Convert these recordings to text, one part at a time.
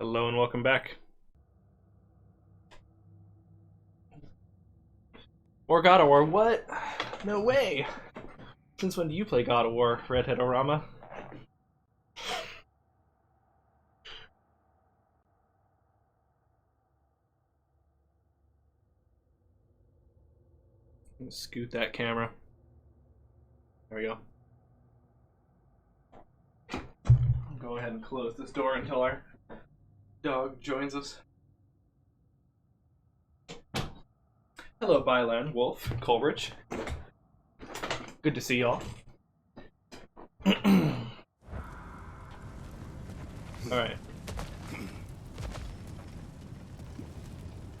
Hello and welcome back. Or God of War, what? No way! Since when do you play God of War, Redhead-O-Rama? I'm gonna scoot that camera. There we go. I'll go ahead and close this door until our dog joins us. Hello, Byland, Wolf, Colbridge. Good to see y'all. Alright.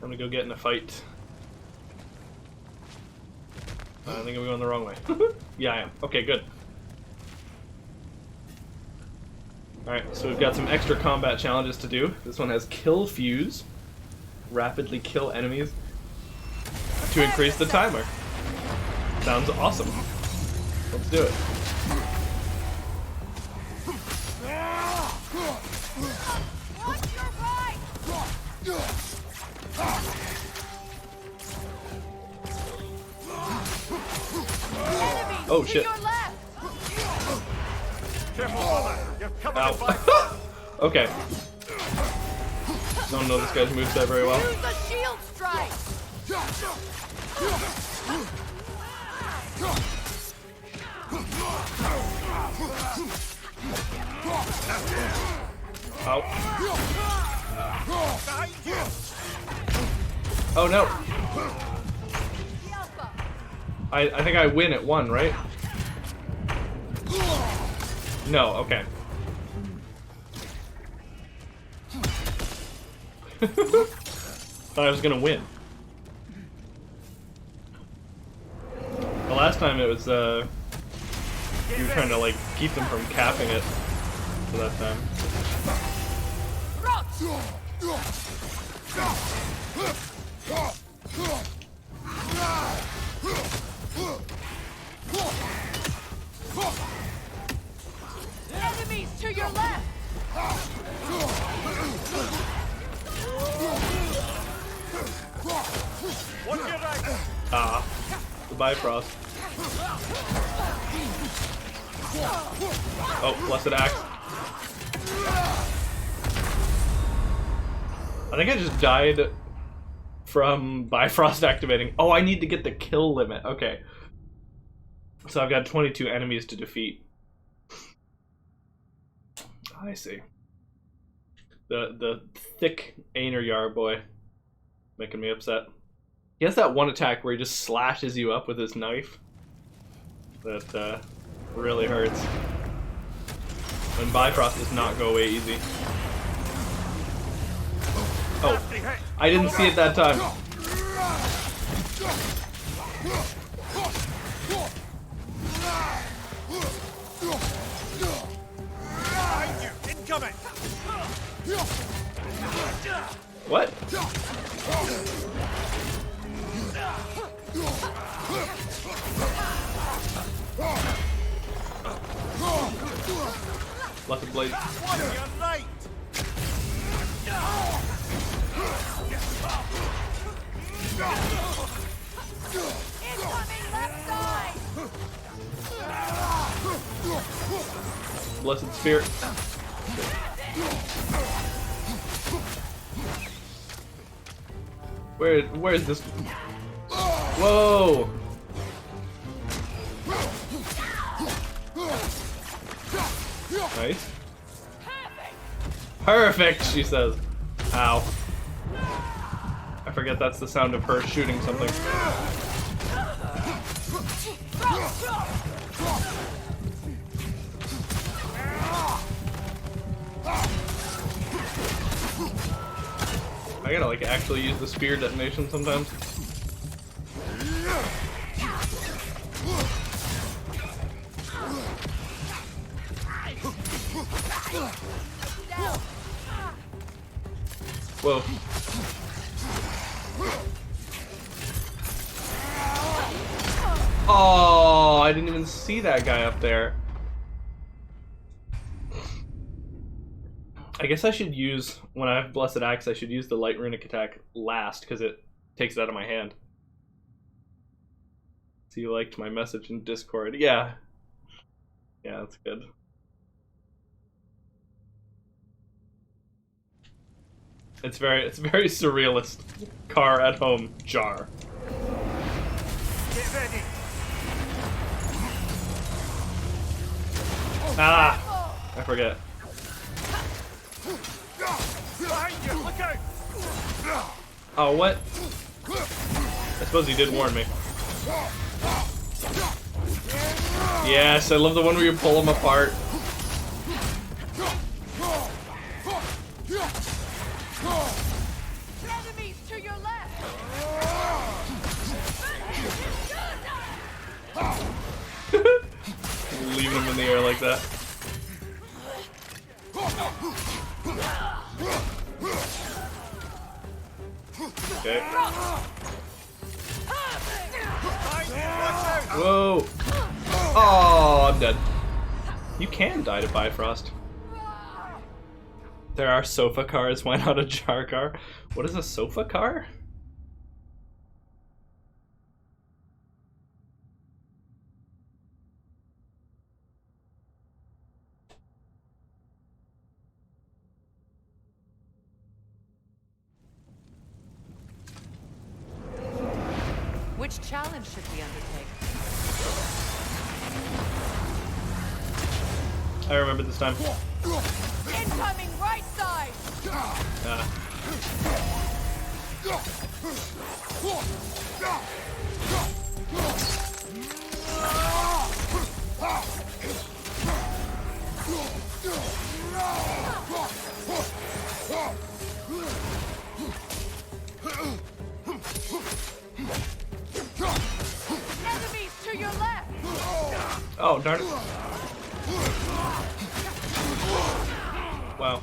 I'm gonna go get in a fight. I think I'm going the wrong way. Yeah, I am. Okay, good. Alright, so we've got some extra combat challenges to do. This one has Kill Fuse. Rapidly kill enemies to increase the timer. Sounds awesome. Let's do it. Oh shit. Ow. Okay. Don't know this guy's moveset very well. Use the shield strike. Ow. Oh no. I think I win at one, right? No, okay. Thought I was gonna win. The last time it was, you were trying to, like, keep them from capping it for that time. Enemies to your left. Ah, the Bifrost. Oh, blessed axe. I think I just died from Bifrost activating. Oh, I need to get the kill limit. Okay. So I've got 22 enemies to defeat. I see. The thick Einar boy making me upset. He has that one attack where he just slashes you up with his knife. That really hurts. And Bifrost does not go away easy. Oh, I didn't see it that time. What? Blessed blade. Incoming left side. Blessed spirit. Where is this? Whoa! Nice. Perfect, she says. Ow. I forget that's the sound of her shooting something. I gotta like actually use the spear detonation sometimes. Whoa. Oh, I didn't even see that guy up there. I guess I should use, when I have Blessed Axe, I should use the light runic attack last, because it takes it out of my hand. So you liked my message in Discord. Yeah. Yeah, that's good. It's very surrealist. Car at home jar. Get ready. Ah! I forget. Behind you, look out. Oh, what? I suppose he did warn me. Yes, I love the one where you pull them apart. Enemies to your left. Leaving him in the air like that. Okay. Whoa! Oh, I'm dead. You can die to Bifrost. There are sofa cars, why not a jar car? What is a sofa car? Which challenge should we undertake? I remember this time. Incoming right side. Enemies to your left. Oh, darn it. Wow.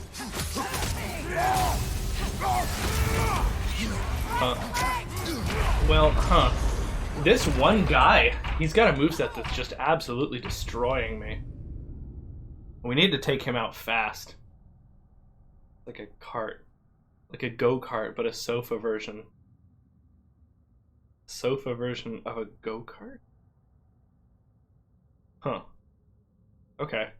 Well, this one guy, he's got a moveset that's just absolutely destroying me. We need to take him out fast. Like a cart. Like a go-kart, but a sofa version. Sofa version of a go-kart? Huh. Okay.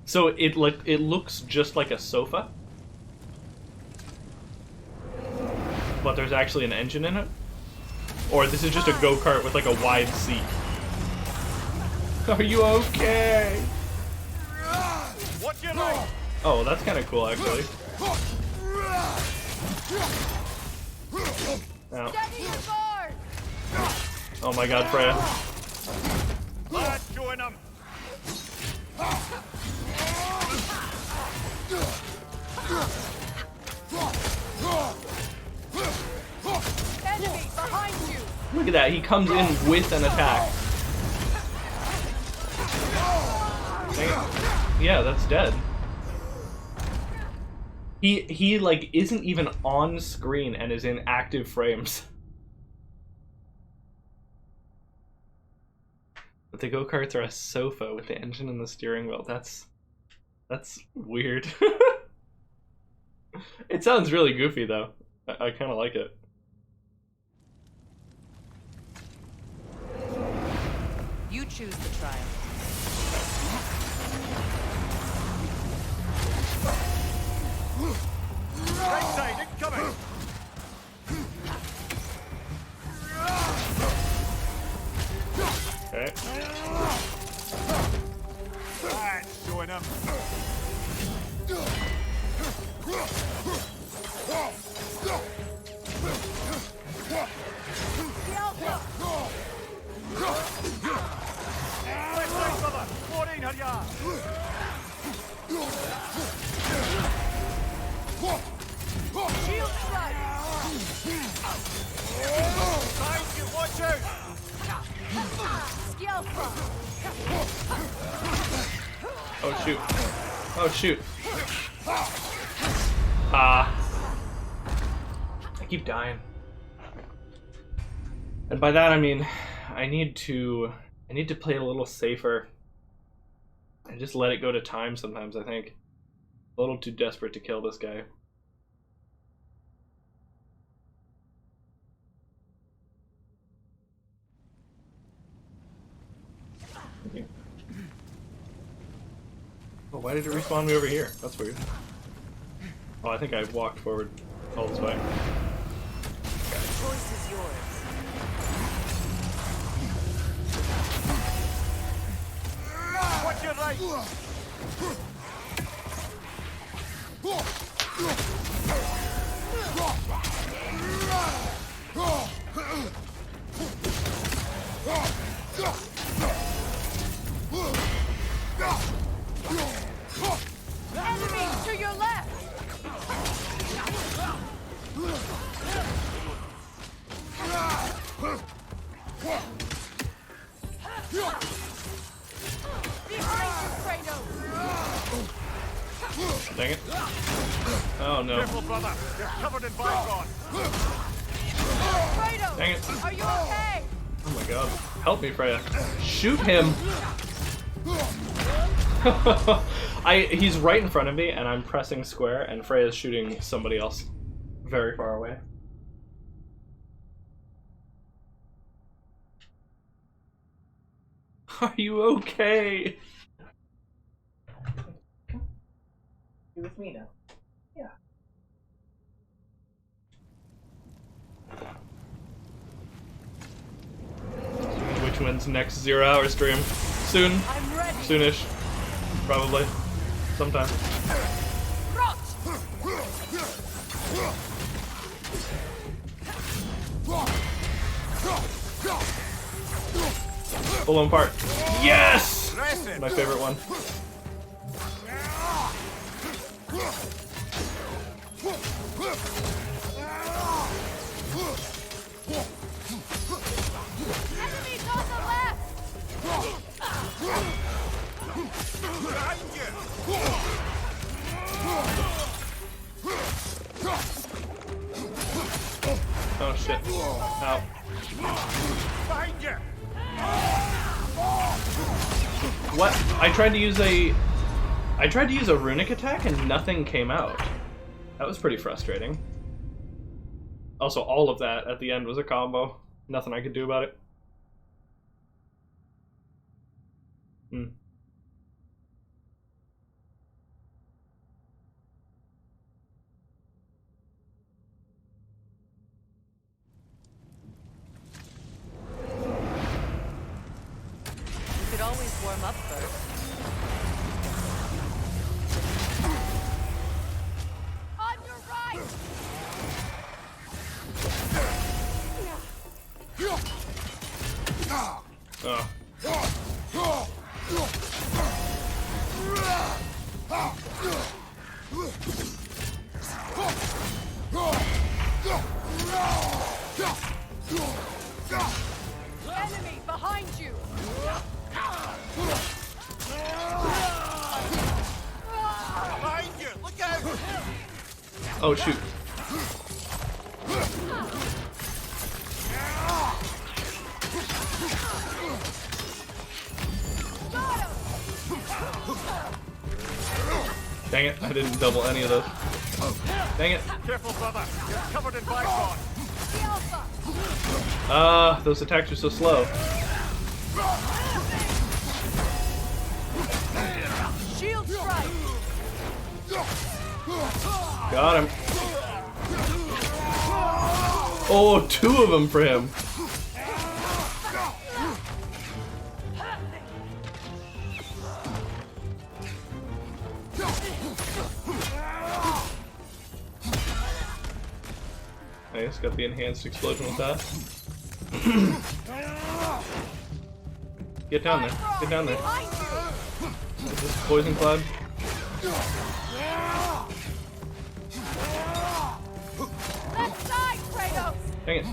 So it looks just like a sofa, but there's actually an engine in it? Or this is just a go-kart with like a wide seat. Are you okay? Watch your leg. Oh, that's kind of cool actually. Ow. Steady your guard. Oh my god, Freya. Let's join them. Enemy behind you. Look at that, he comes in with an attack. Dang it. Yeah, that's dead. He like isn't even on screen and is in active frames. But the go-karts are a sofa with the engine and the steering wheel. That's weird. It sounds really goofy though. I kind of like it. You choose the trial. Right side, incoming. Okay. Let's join them. Right side, brother. 14 harya. Shield strike. Behind you, watch out. Skill front. Oh shoot. Oh shoot. Ah. I keep dying. And by that I mean I need to play a little safer and just let it go to time sometimes, I think. A little too desperate to kill this guy. Okay. Oh, why did it respawn me over here? That's weird. Oh, I think I walked forward all this way. The choice is yours. Watch your right! Enemy to your left! Behind you, Kratos! Dang it. Oh no. Careful, brother! You're covered in bygone! Kratos! Dang it. Are you okay? Oh my god. Help me, Freya. Shoot him! He's right in front of me and I'm pressing square and Freya's shooting somebody else very far away. Are you okay? You're with me now. Yeah. Which wins next 0 hour stream? Soon? I'm ready. Soonish. Probably. Sometime. Rot! Pull them apart. Yes! Rest My favorite one. Enemies on the left! behind you! Oh shit. Ow. Behind you! What? I tried to use a runic attack and nothing came out. That was pretty frustrating. Also, all of that at the end was a combo. Nothing I could do about it. Hmm. You could always warm up first. On your right! Oh. Enemy behind you! Behind you! Look out! Oh shoot. Dang it, I didn't double any of those. Dang it. Careful, brother! You're covered in bygone! Those attacks are so slow. Shield strike! Got him. Oh, 2 of them for him. Nice, got the enhanced explosion with that. Get down there. Get down there. Behind you! Is this poison cloud? Left side, Kratos! Dang it.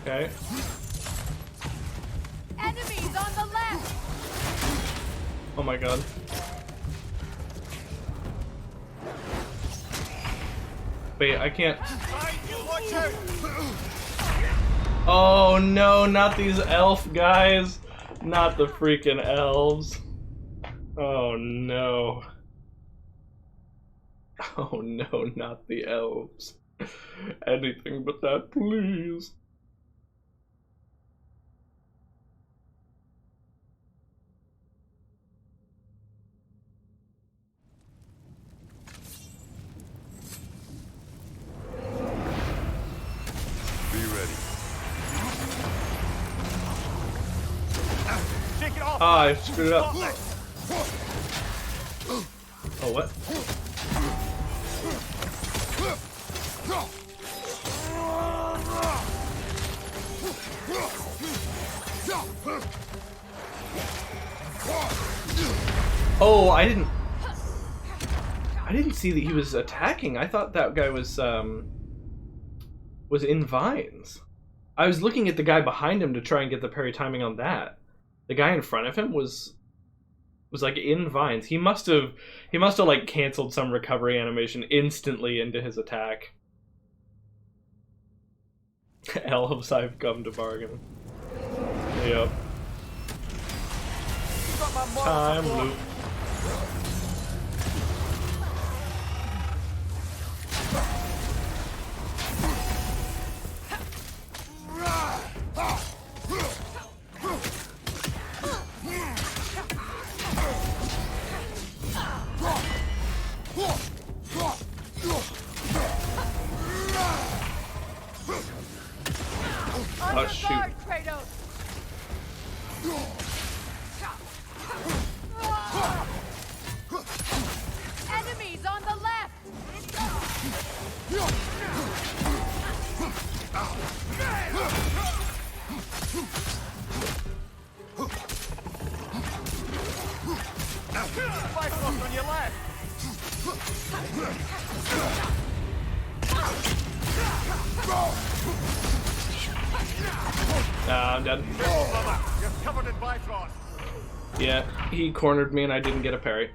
Okay. Enemies on the left! Oh my god. Wait, I can't. Behind you! Watch out! Oh no, not these elf guys. Not the freaking elves. Oh no. Oh no, not the elves. Anything but that, please. Be ready. Shake it off. Ah, I screwed up. Oh, what? Oh, I didn't see that he was attacking. I thought that guy was in vines. I was looking at the guy behind him to try and get the parry timing on that. The guy in front of him was like in vines. He must have like canceled some recovery animation instantly into his attack. Elves, I've come to bargain. Yep. Time loop. Oh shoot. Enemies on the left! Bifrost on your left. I'm dead. Brother, you're covered in Bifrost. Yeah, he cornered me and I didn't get a parry.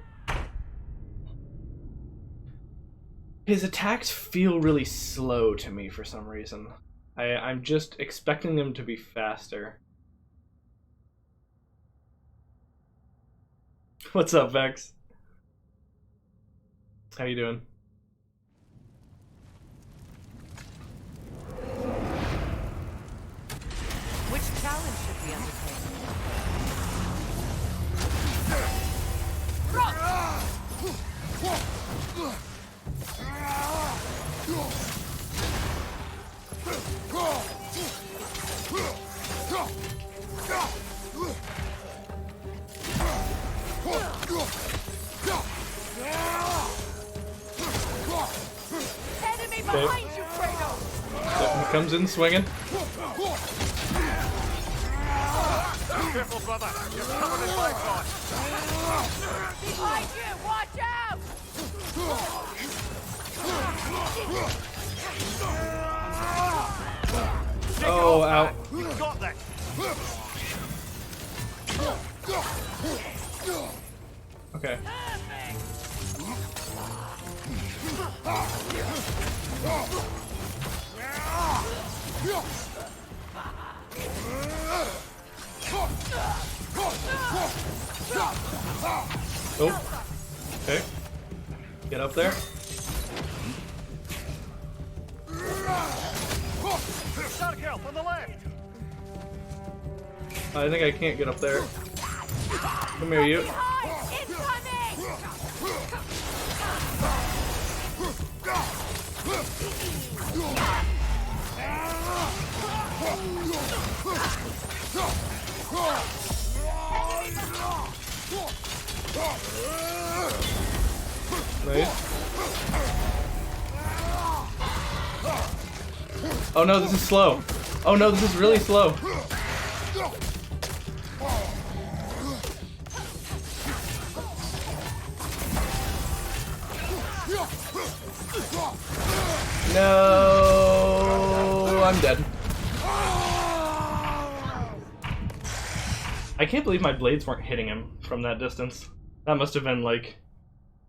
His attacks feel really slow to me for some reason. I'm just expecting them to be faster. What's up, Vex? How you doing? Which challenge should we undertake? Enemy behind you, Kratos! Yep, he comes in swinging. Careful, brother. You're covered in Bifrost. Behind you! Watch out! Oh, ow. You got this. Okay. Oh. Okay. Get up there. Shark help on the left. I think I can't get up there. Come here, you. Nice. Oh no, this is slow. Oh no, this is really slow. No, I'm dead. I can't believe my blades weren't hitting him from that distance. That must have been like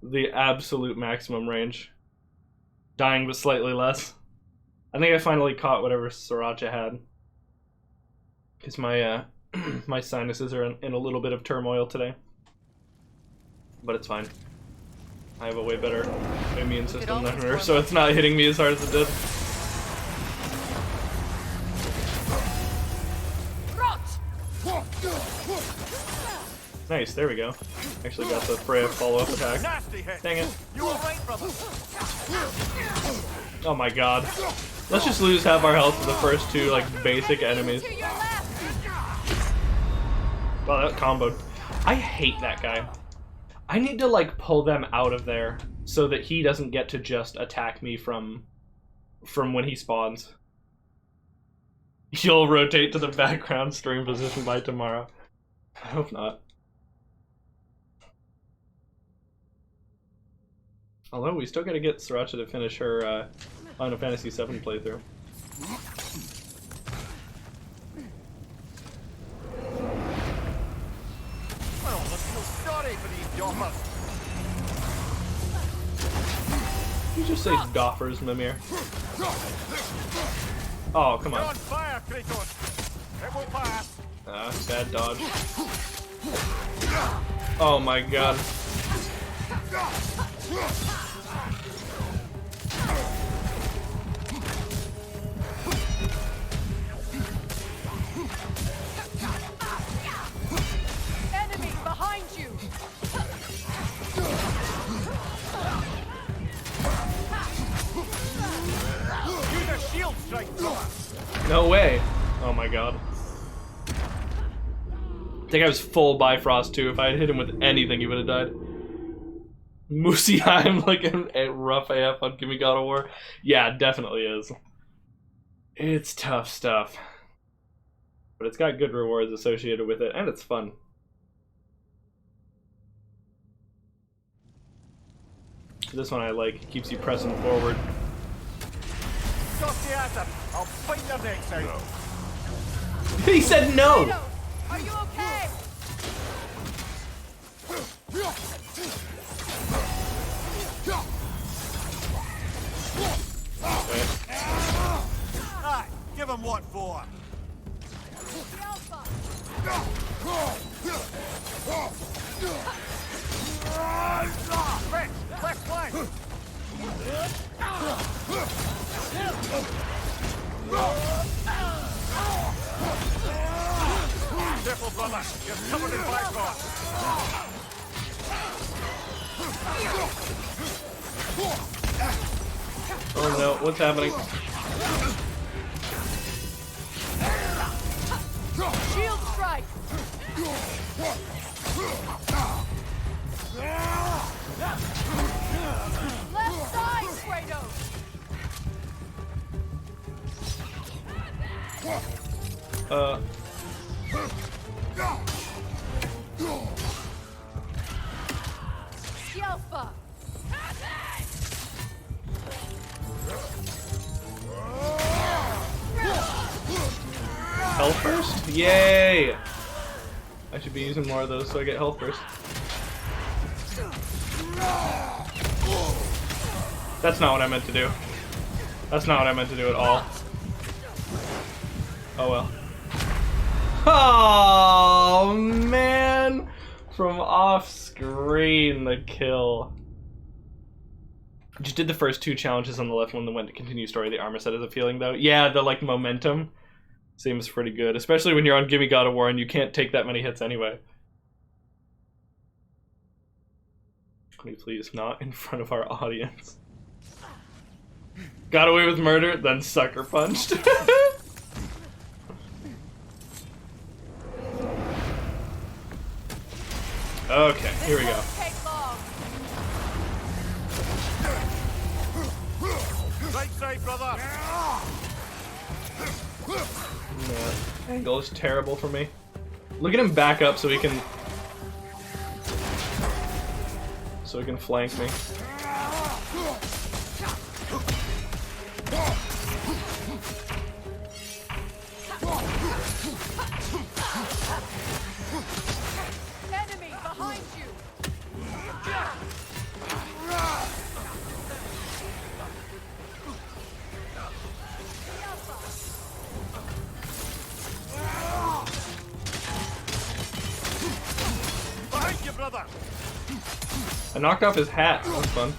the absolute maximum range. Dying but slightly less. I think I finally caught whatever Sriracha had. Because my my sinuses are in a little bit of turmoil today. But it's fine. I have a way better immune system than always her, warm so up. it's not hitting me as hard as it did. Nice, there we go. Actually got the Freya follow-up attack. Nasty hit. Dang it. You all right, brother? Oh my god. Let's just lose half our health to the first two, like, basic enemies. To your left. Wow, that comboed. I hate that guy. I need to, like, pull them out of there so that he doesn't get to just attack me from when he spawns. You'll rotate to the background stream position by tomorrow. I hope not. Although we still gotta get Sriracha to finish her Final Fantasy VII playthrough. Well, let's feel sorry for these doffers. You just say doffers, Mimir. Oh, come You're on. on fire, Kratos. It will pass. Ah, bad dodge. Oh my god. Enemy behind you. Use a shield strike, brother. No way. Oh my god. I think I was full Bifrost too. If I had hit him with anything, he would have died. Moosey, I'm looking at rough AF on Gimme God of War. Yeah, it definitely is. It's tough stuff. But it's got good rewards associated with it, and it's fun. This one I like. It keeps you pressing forward. Toss the atom. I'll fight your necks out. He said no! Kratos, are you okay? Aye, give him what for. The Alpha. Quick, left flank. Careful, brother. You're covered in Bifrost. Oh no, what's happening? Shield strike. Left side, Kratos. The Alpha. Health first? Yay! I should be using more of those so I get health first. That's not what I meant to do. That's not what I meant to do at all. Oh well. Oh man! From off screen, the kill. Just did the first two challenges on the left one that went to continue story. The armor set has a feeling though. Yeah, the like momentum seems pretty good, especially when you're on Gimme God of War and you can't take that many hits anyway. Can you please not in front of our audience? Got away with murder, then sucker punched. Okay, here we go. Take long. Right side, brother. Angle is terrible for me. Look at him back up so he can flank me. Enemy behind you. The Alpha. Behind you, brother. I knocked off his hat. That was fun.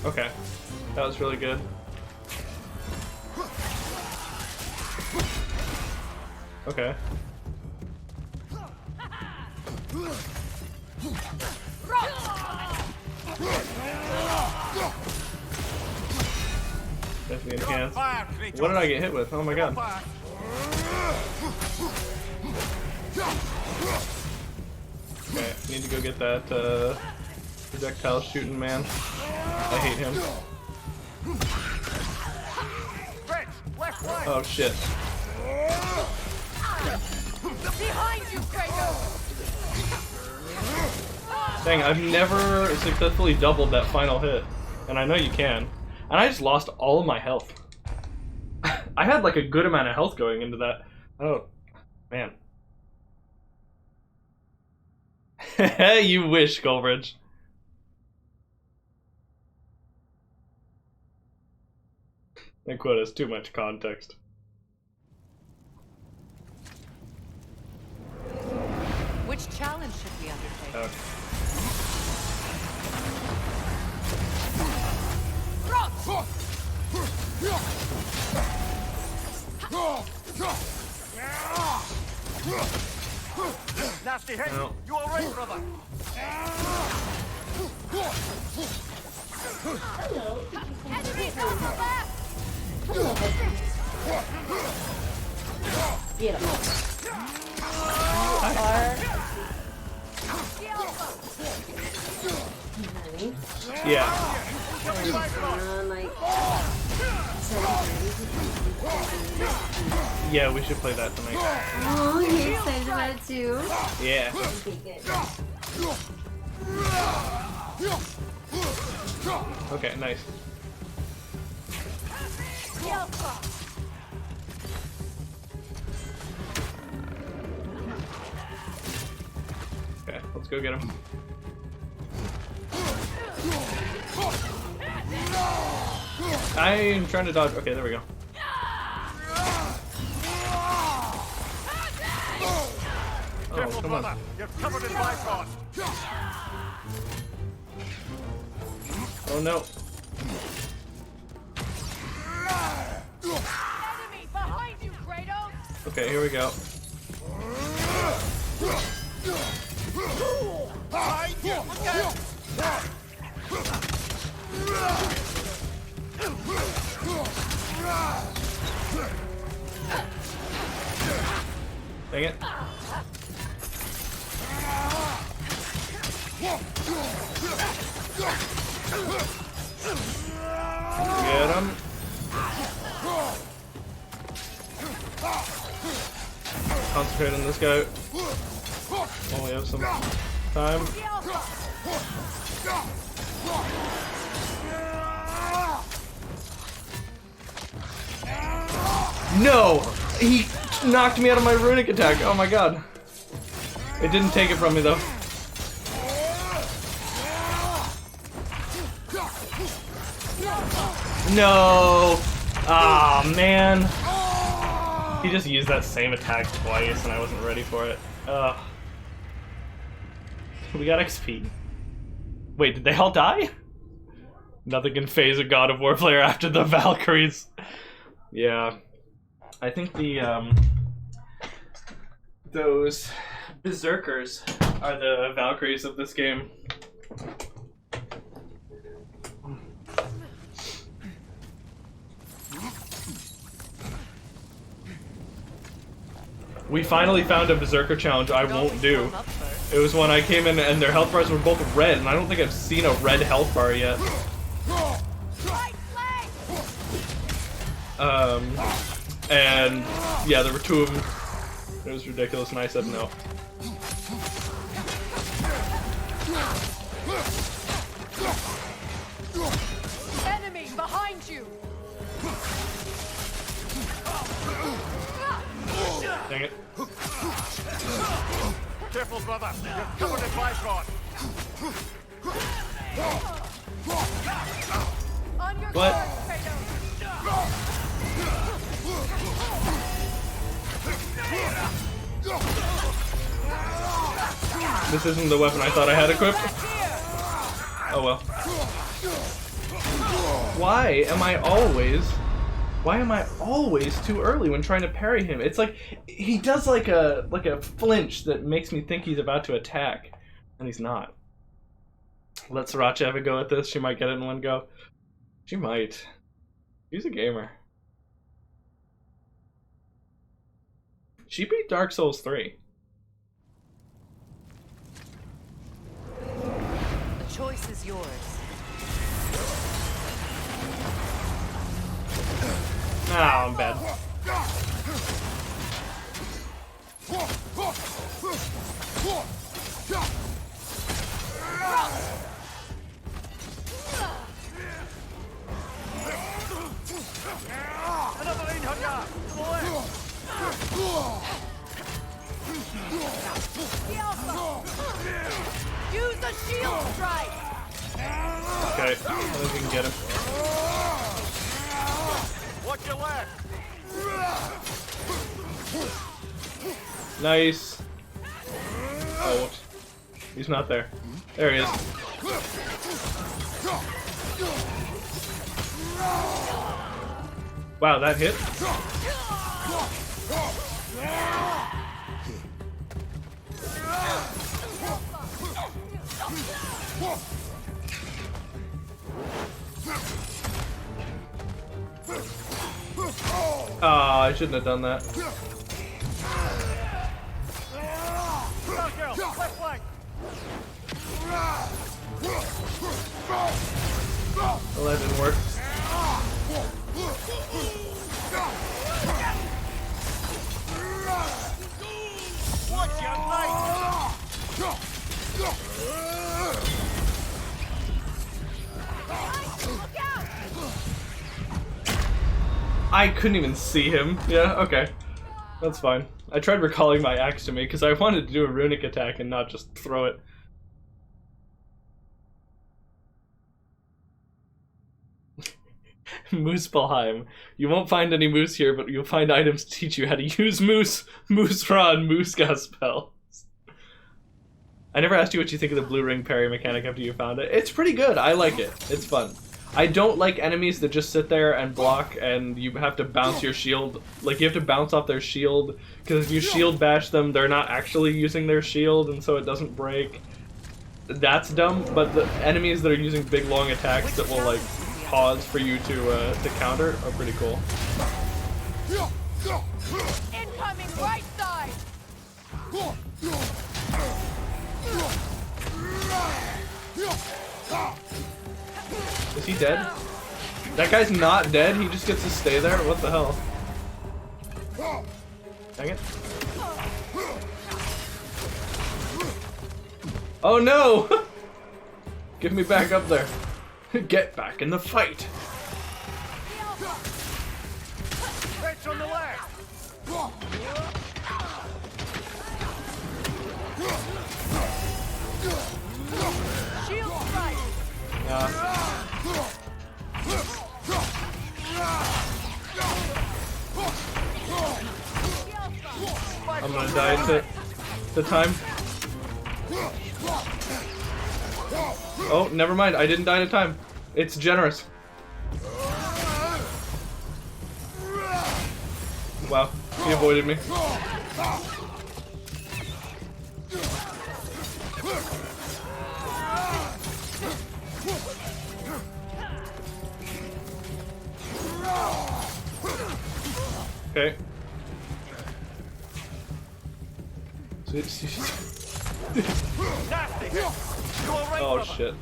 Okay. That was really good. Okay. Definitely enhanced. What did I get hit with? Oh my god. Okay, I need to go get that projectile shooting man. I hate him. Oh shit. Behind you, Kratos! Dang, I've never successfully doubled that final hit. And I know you can. And I just lost all of my health. I had like a good amount of health going into that. Oh, man. You wish, Golbridge. That quote has too much context. Which challenge should we undertake? Okay. Nasty hit. No. You all right, brother? Enemy on the left! Get him. Yeah. Yeah, we should play that tonight. Oh, you're excited about it too? Yeah. Okay, good. Okay, nice. Okay, let's go get him. I'm trying to dodge. Okay, there we go. Careful, Oh, come on. brother. You're covered in Bifrost. Oh no. Enemy behind you, Kratos! Okay, here we go. Behind you. Look out. Dang it. Get him. Concentrate on this guy. While we have some time. No! He knocked me out of my runic attack. Oh my god. It didn't take it from me though. No! Ah, man. He just used that same attack twice and I wasn't ready for it. We got XP. Wait, did they all die? Nothing can phase a God of War player after the Valkyries. Yeah. I think the, those Berserkers are the Valkyries of this game. We finally found a Berserker challenge I won't do. It was when I came in and their health bars were both red, and I don't think I've seen a red health bar yet. And yeah, there were two of them. It was ridiculous, and I said no. Enemy behind you! Dang it. Careful, brother. You're covered in Bifrost. On your What? guard, Kratos! This isn't the weapon I thought I had equipped. Oh well. Why am I always too early when trying to parry him? It's like he does like a flinch that makes me think he's about to attack, and he's not. Let Sriracha have a go at this. She might get it in one go. She might. She's a gamer. She beat Dark Souls 3. The choice is yours. Ah, I'm bad. Another in here! Use the shield strike! Okay, I think we can get him. Watch your left! Nice. Oh, whoops. He's not there. There he is. Wow, that hit? Ah, I shouldn't have done that. Girl, left flank! Well, that didn't work. Watch your knife! I couldn't even see him. Yeah, okay. That's fine. I tried recalling my axe to me because I wanted to do a runic attack and not just throw it. Muspelheim. You won't find any moose here, but you'll find items to teach you how to use moose rod, moose gas spells. I never asked you what you think of the blue ring parry mechanic after you found it. It's pretty good. I like it. It's fun. I don't like enemies that just sit there and block and you have to bounce your shield. Like, you have to bounce off their shield, because if you shield bash them, they're not actually using their shield, and so it doesn't break. That's dumb, but the enemies that are using big, long attacks that will, like, pause for you to counter are pretty cool. Incoming right side! Is he dead? That guy's not dead? He just gets to stay there? What the hell? Dang it. Oh no! Get me back up there. Get back in the fight. Bitch on the left! Shield strike! I'm gonna die to time. Oh, never mind. I didn't die to time. It's generous. Wow, he avoided me. Okay. Oh shit.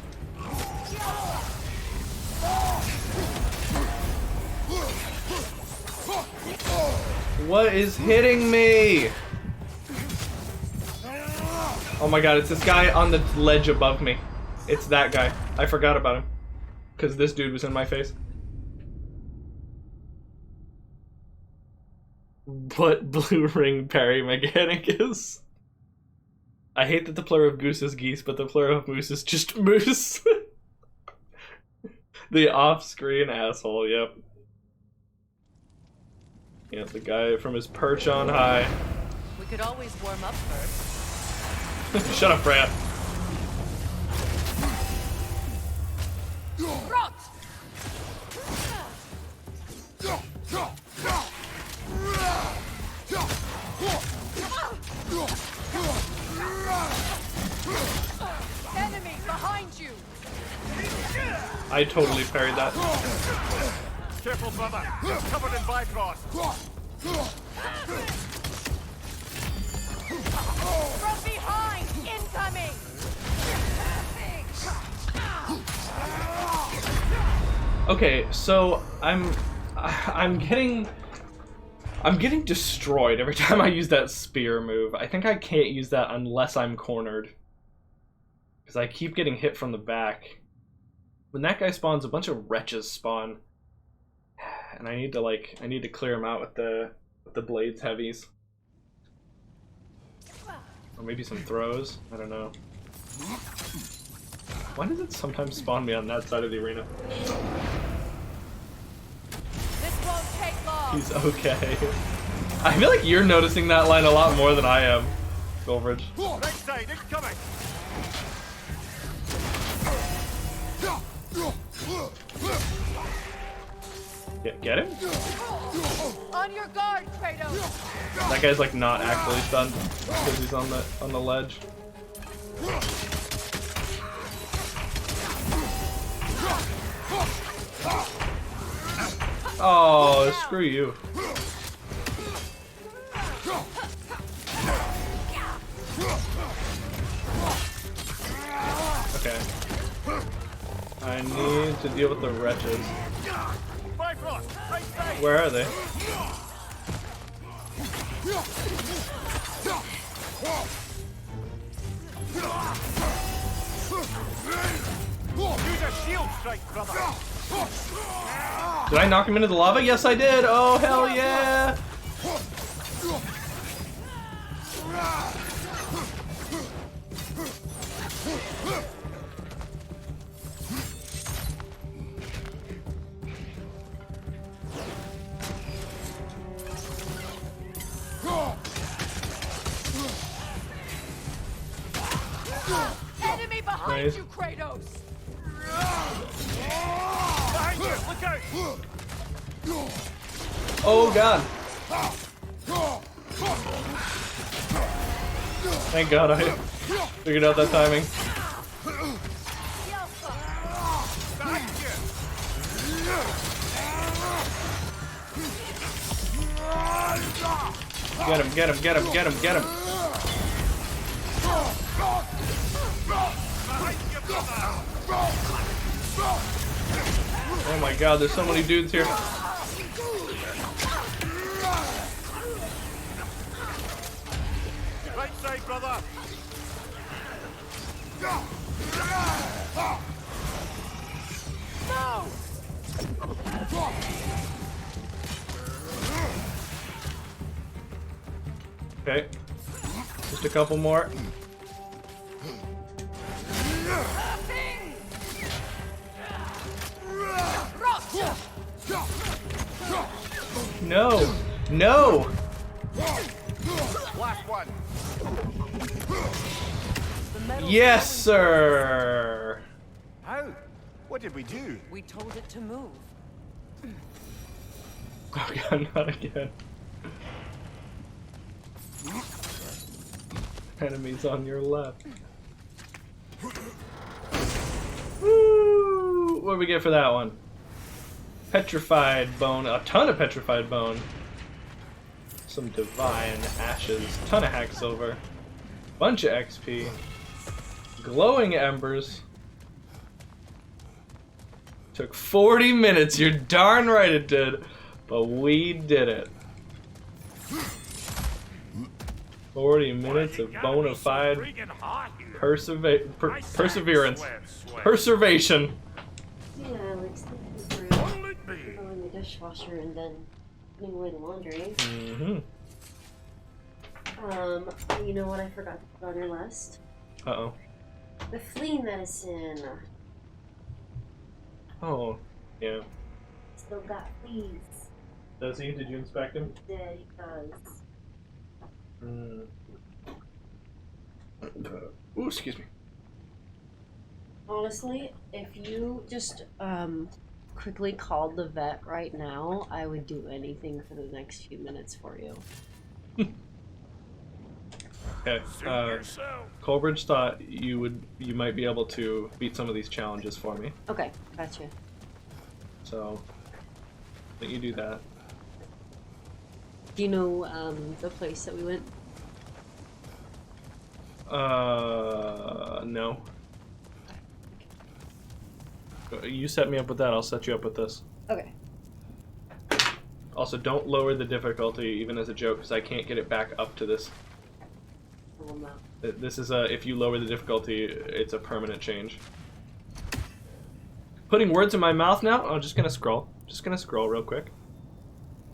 What is hitting me? Oh my god, it's this guy on the ledge above me. It's that guy. I forgot about him. Because this dude was in my face. What blue ring parry mechanic is? I hate that the plural of goose is geese, but the plural of moose is just moose. The off-screen asshole, yep. Yeah, the guy from his perch on high. We could always warm up first. Shut up, Freya. Rot! Enemy behind you! I totally parried that. Careful, brother. You're covered in Bifrost. From behind! Incoming! Okay, so I'm getting destroyed every time I use that spear move. I think I can't use that unless I'm cornered. Because I keep getting hit from the back. When that guy spawns, a bunch of wretches spawn. And I need to clear them out with the blades heavies. Or maybe some throws. I don't know. Why does it sometimes spawn me on that side of the arena? This won't take long! He's okay. I feel like you're noticing that line a lot more than I am, Goldbridge. Right side, incoming. Get him? On your guard, Kratos! That guy's like not actually stunned because he's on the ledge. Oh, screw you. Okay. I need to deal with the wretches. Bifrost, right side. Where are they? Use a shield strike, brother. Did I knock him into the lava? Yes, I did. Oh, hell yeah. Enemy behind Nice. you, Kratos! Behind you, look out. Oh, God. Thank God I figured out that timing. Behind you. Get him, get him, get him, get him, get him. Behind you, brother. Oh my God, there's so many dudes here. Right side, brother. No! Okay. Just a couple more. No! No! Last one. Yes, sir! How? What did we do? We told it to move. Oh God, not again. Enemies on your left. Woo! What do we get for that one? Petrified bone, a ton of petrified bone. Some divine ashes, ton of hack silver, bunch of XP, glowing embers. Took 40 minutes, you're darn right it did, but we did it. 40 minutes of bona fide perseverance. Perseveration. Yeah, like sleeping through, throwing the dishwasher and then putting away the laundry. Mm-hmm. You know what I forgot to put on your list? Uh-oh. The flea medicine. Oh, yeah. Still got fleas. Does he? Did you inspect him? Yeah, he does. Mm. Ooh, excuse me. Honestly, if you just quickly called the vet right now, I would do anything for the next few minutes for you. Okay. Suit yourself. Colbridge thought you might be able to beat some of these challenges for me. Okay, gotcha. So, let you do that. Do you know the place that we went? No. You set me up with that, I'll set you up with this. Okay. Also, don't lower the difficulty, even as a joke, because I can't get it back up to this. Well, no. This is a, if you lower the difficulty, it's a permanent change. Putting words in my mouth now? I'm just gonna scroll. Just gonna scroll real quick.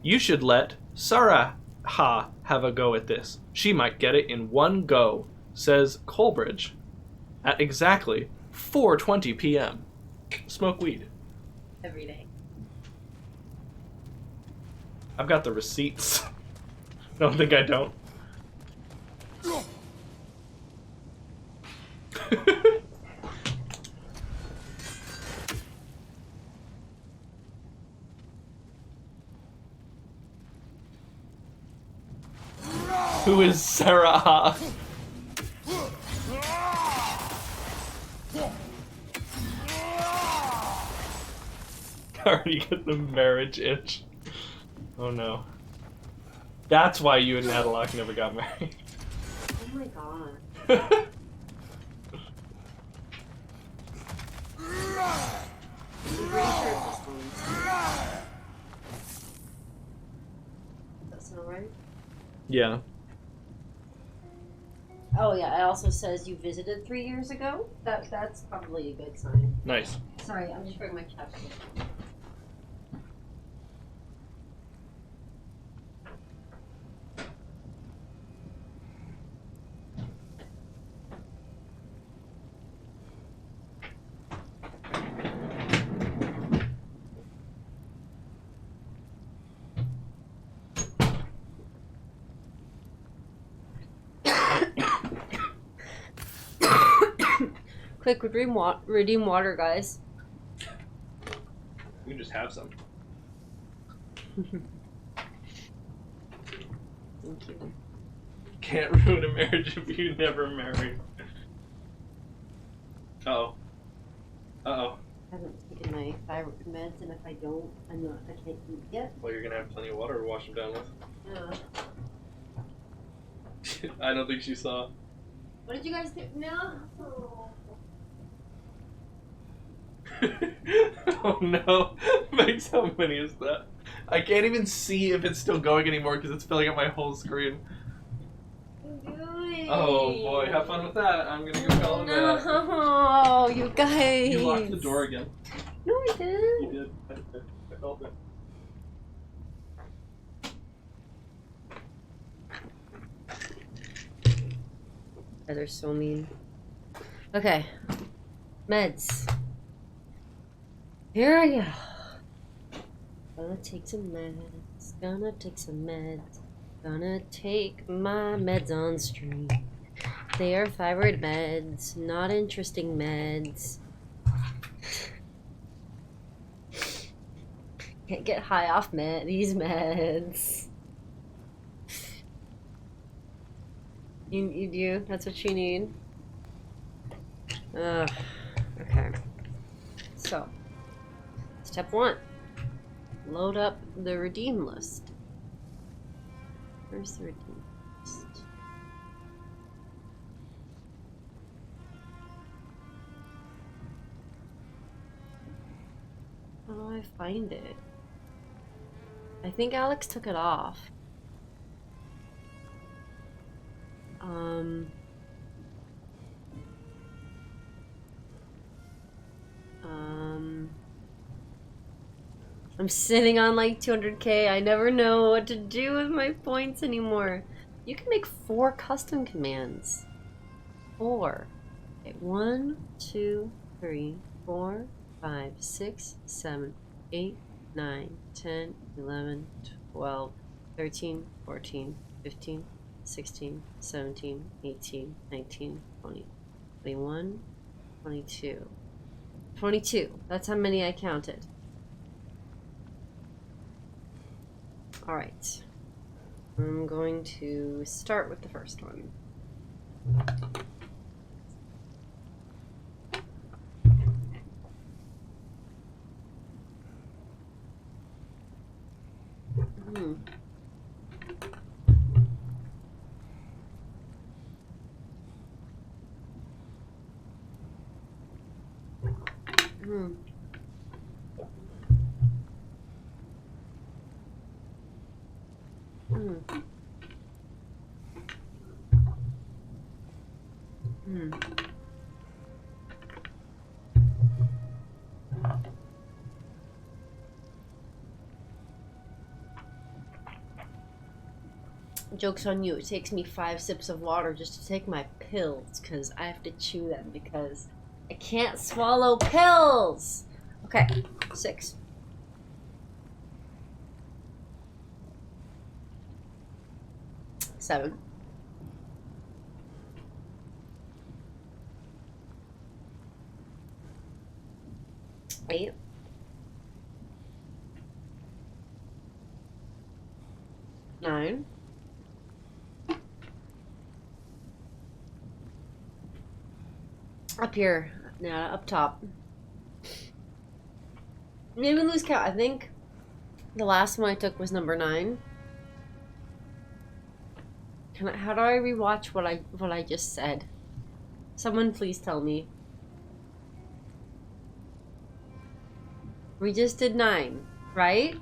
You should let Sarah have a go at this. She might get it in one go, says Colbridge at exactly 4:20 p.m. Smoke weed. Every day. I've got the receipts. Don't think I don't. Who is Sarah? I already get the marriage itch. Oh no. That's why you and Nadalok never got married. Oh my god. I'm pretty sure it's this one. That sound right? Yeah. Oh yeah, it also says you visited 3 years ago. That's probably a good sign. Nice. Sorry, I'm just bringing my capsule. Quick, redeem water, guys. You can just have some. Thank you. Can't ruin a marriage if you never married. Uh-oh. Uh-oh. I haven't taken my thyroid meds, and if I don't, I can't eat yet. Well, you're gonna have plenty of water to wash them down with. Yeah. I don't think she saw. What did you guys do? No. Oh no. Max, how many is that? I can't even see if it's still going anymore because it's filling up my whole screen. Oh boy, have fun with that. I'm gonna go call it that. No, you guys. You locked the door again. No, I didn't. You did. I felt it. Oh, they're so mean. Okay. Meds. Here I go. Gonna take some meds. Gonna take some meds. Gonna take my meds on stream. They are thyroid meds, not interesting meds. Can't get high off these meds. You do? That's what you need? Ugh. Okay. So, step 1. Load up the redeem list. Where's the redeem list? How do I find it? I think Alex took it off. I'm sitting on like 200k. I never know what to do with my points anymore. You can make 4 custom commands. 4. Okay, 1, 2, 3, 4, 5, 6, 7, 8, 9, 10, 11, 12, 13, 14, 15, 16, 17, 18, 19, 20, 21, 22. 22. That's how many I counted. Alright. I'm going to start with the first one. Hmm. Hmm. Hmm. Hmm. Joke's on you. It takes me 5 sips of water just to take my pills because I have to chew them because I can't swallow pills. Okay, 6. 7. 8. 9. 'Up top. Maybe lose count. I think the last one I took was number 9. How do I rewatch what I just said? Someone please tell me. We just did 9, right?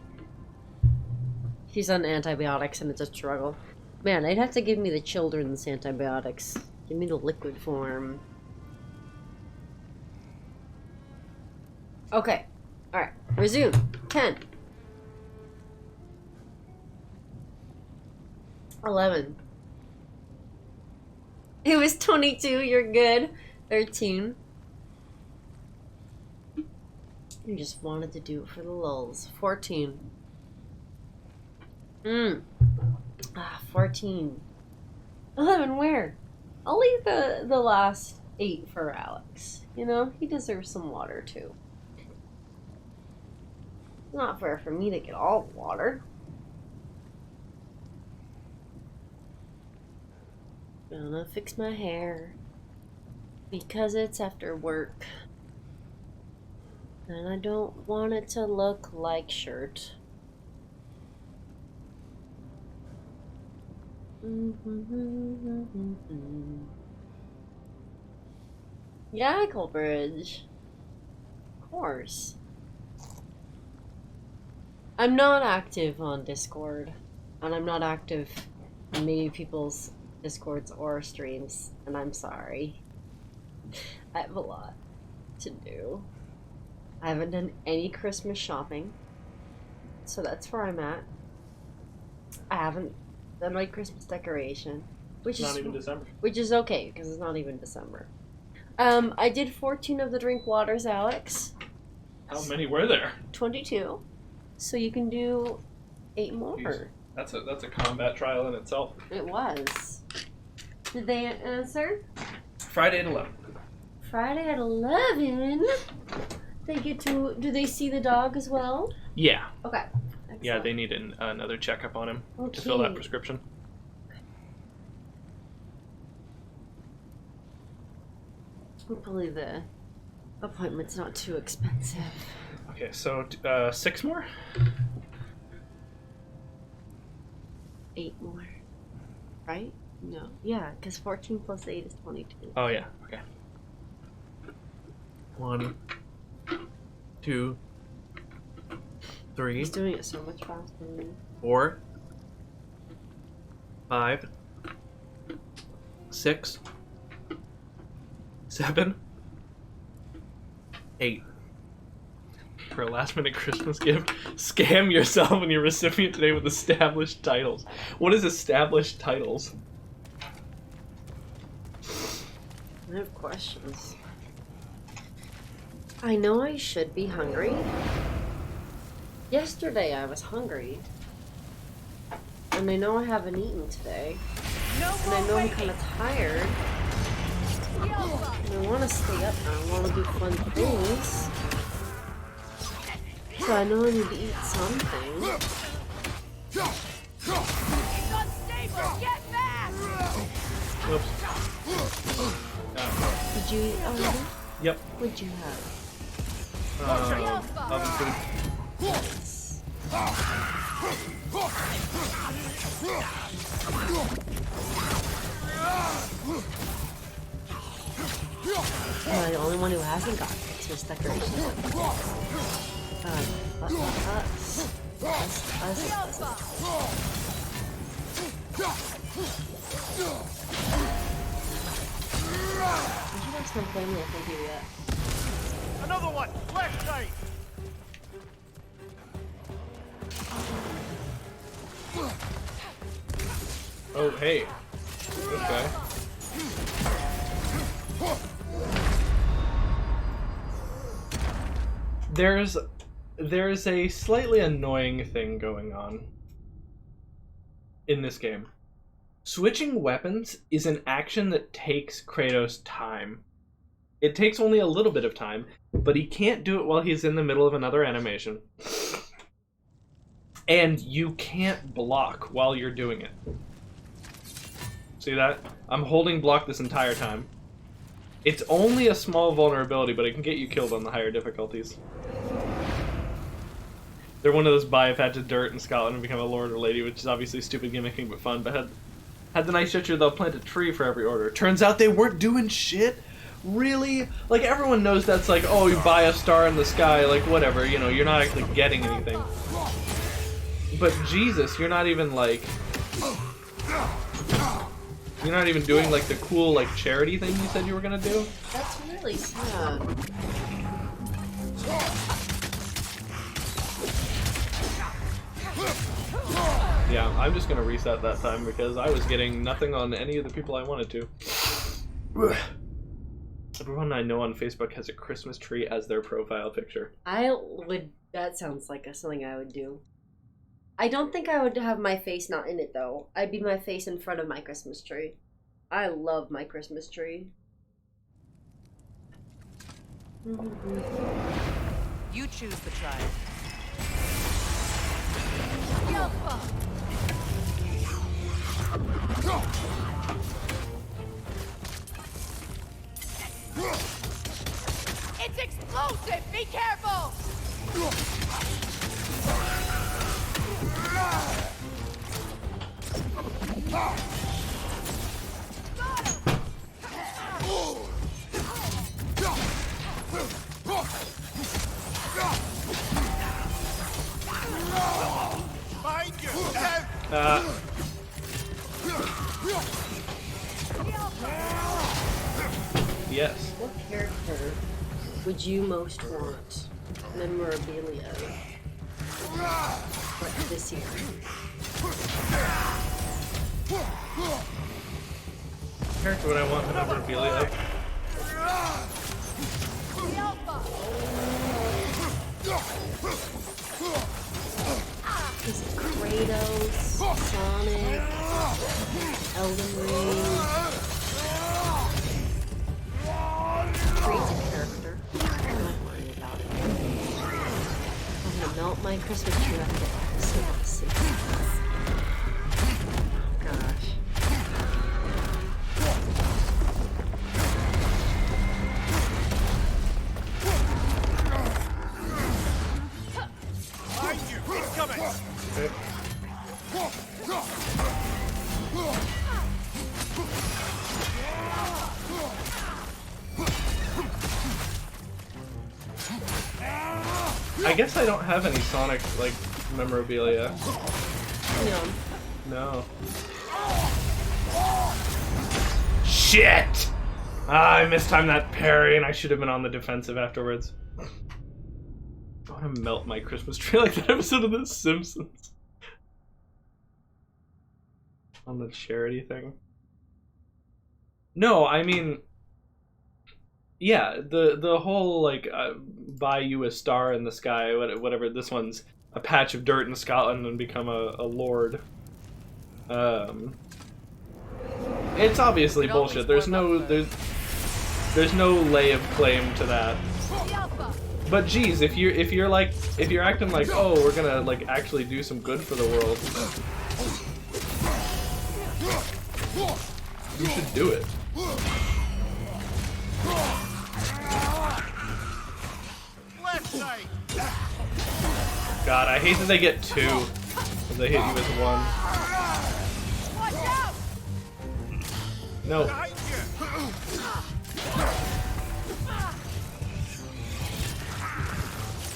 He's on antibiotics and it's a struggle. Man, they'd have to give me the children's antibiotics. Give me the liquid form. Okay. Alright. Resume. 10. 11. It was 22. You're good. 13. You just wanted to do it for the lulz. 14. 14. 11, where? I'll leave the last 8 for Alex. You know, he deserves some water too. It's not fair for me to get all the water. Gonna fix my hair because it's after work. And I don't want it to look like shirt. Yeah, Coldbridge. Of course. I'm not active on Discord. And I'm not active in many people's Discords or streams. And I'm sorry. I have a lot to do. I haven't done any Christmas shopping. So that's where I'm at. I haven't done my Christmas decoration. Which Not even December. Which is okay, because it's not even December. I did 14 of the drink waters, Alex. How many were there? 22. So you can do 8 more. Jeez. That's a combat trial in itself. It was. Did they answer? Friday at 11. Friday at 11? They get to... Do they see the dog as well? Yeah. Okay. Yeah, Excellent. they need another checkup on him Okay. to fill that prescription. Hopefully the appointment's not too expensive. Okay, so 6 more? 8 more. Right? No. Yeah, because 14 plus 8 is 22. Oh yeah. Okay. 1, 2, 3, He's doing it so much faster than me. 4, 5, 6, 7, 8. For a last minute Christmas gift, scam yourself and your recipient today with established titles. What is established titles? I have questions. I know I should be hungry. Yesterday I was hungry. And I know I haven't eaten today. No And I more know I'm waiting. kind of tired. And I want to stay up and I want to do fun things. So I know I need to eat something. It's unstable. Get back. Oops. Did you eat already? Yep. What'd you have? Oven food. Nice. Am I the only one who hasn't got Christmas decorations? You should have some family up here yet. Another one! Left side! Oh, hey. Okay. There's a slightly annoying thing going on in this game. Switching weapons is an action that takes Kratos time. It takes only a little bit of time, but he can't do it while he's in the middle of another animation. And you can't block while you're doing it. See that? I'm holding block this entire time. It's only a small vulnerability, but it can get you killed on the higher difficulties. They're one of those buy a patch of dirt in Scotland and become a lord or lady, which is obviously stupid gimmicking but fun, but had the nice gesture they'll plant a tree for every order. Turns out they weren't doing shit. Really? Like, everyone knows that's like, oh, you buy a star in the sky, like, whatever, you know, you're not actually getting anything. But Jesus, you're not even, like... You're not even doing, like, the cool, like, charity thing you said you were gonna do? That's really sad. Yeah, I'm just gonna reset that time because I was getting nothing on any of the people I wanted to. Everyone I know on Facebook has a Christmas tree as their profile picture. That sounds like something I would do. I don't think I would have my face not in it though. I'd be my face in front of my Christmas tree. I love my Christmas tree. You choose the tribe. It's explosive! Be careful! Behind you! Down! Yes. What character would you most want memorabilia like this year? Character would I want memorabilia of? Is it Kratos, Sonic, Elden Ring? Crazy character. I'm not worried about it. I'm gonna melt my Christmas tree up there. Snaps. Gosh. Behind you! He's coming! Okay. I guess I don't have any Sonic, like, memorabilia. No. No. Shit! Ah, I mistimed that parry and I should have been on the defensive afterwards. I want to melt my Christmas tree like that episode of The Simpsons. On the charity thing. No, I mean... Yeah, the whole, like, buy you a star in the sky, whatever, this one's a patch of dirt in Scotland and become a lord. It's obviously Could always bullshit. There's warm no up there's no lay of claim to that. The Alpha. But geez, if you're acting like, oh, we're gonna like actually do some good for the world, you should do it. Left side. God, I hate that they get 2. Because they hit you with 1. Watch out! No. Behind you.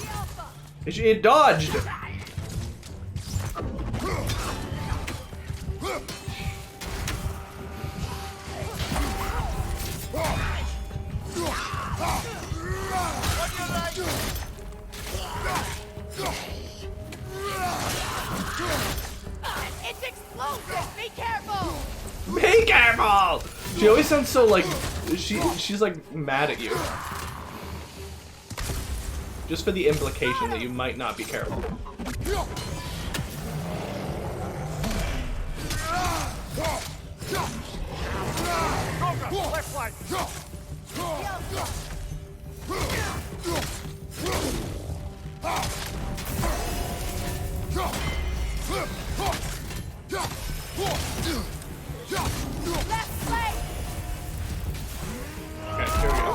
The Alpha. It dodged! It's explosive! Be careful! Be careful! She always sounds so like she's like mad at you. Just for the implication that you might not be careful. Conga, left flank. Left flank! Okay, here we go.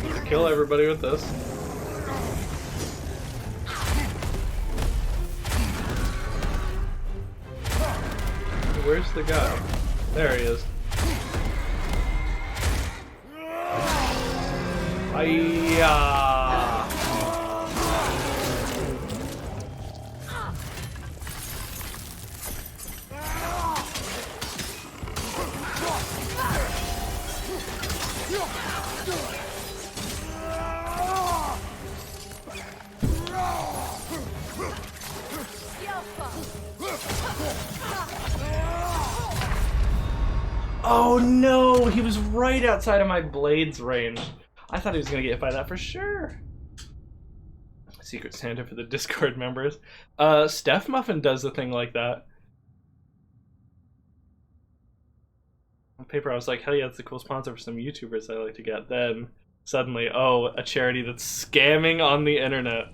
Let's kill everybody with this. Where's the guy? There he is. Hiya! The Alpha. Oh no! He was right outside of my blade's range. I thought he was gonna get hit by that for sure. Secret Santa for the Discord members. Steph Muffin does a thing like that. On paper, I was like, hell yeah, that's a cool sponsor for some YouTubers I like to get. Then, suddenly, oh, a charity that's scamming on the internet.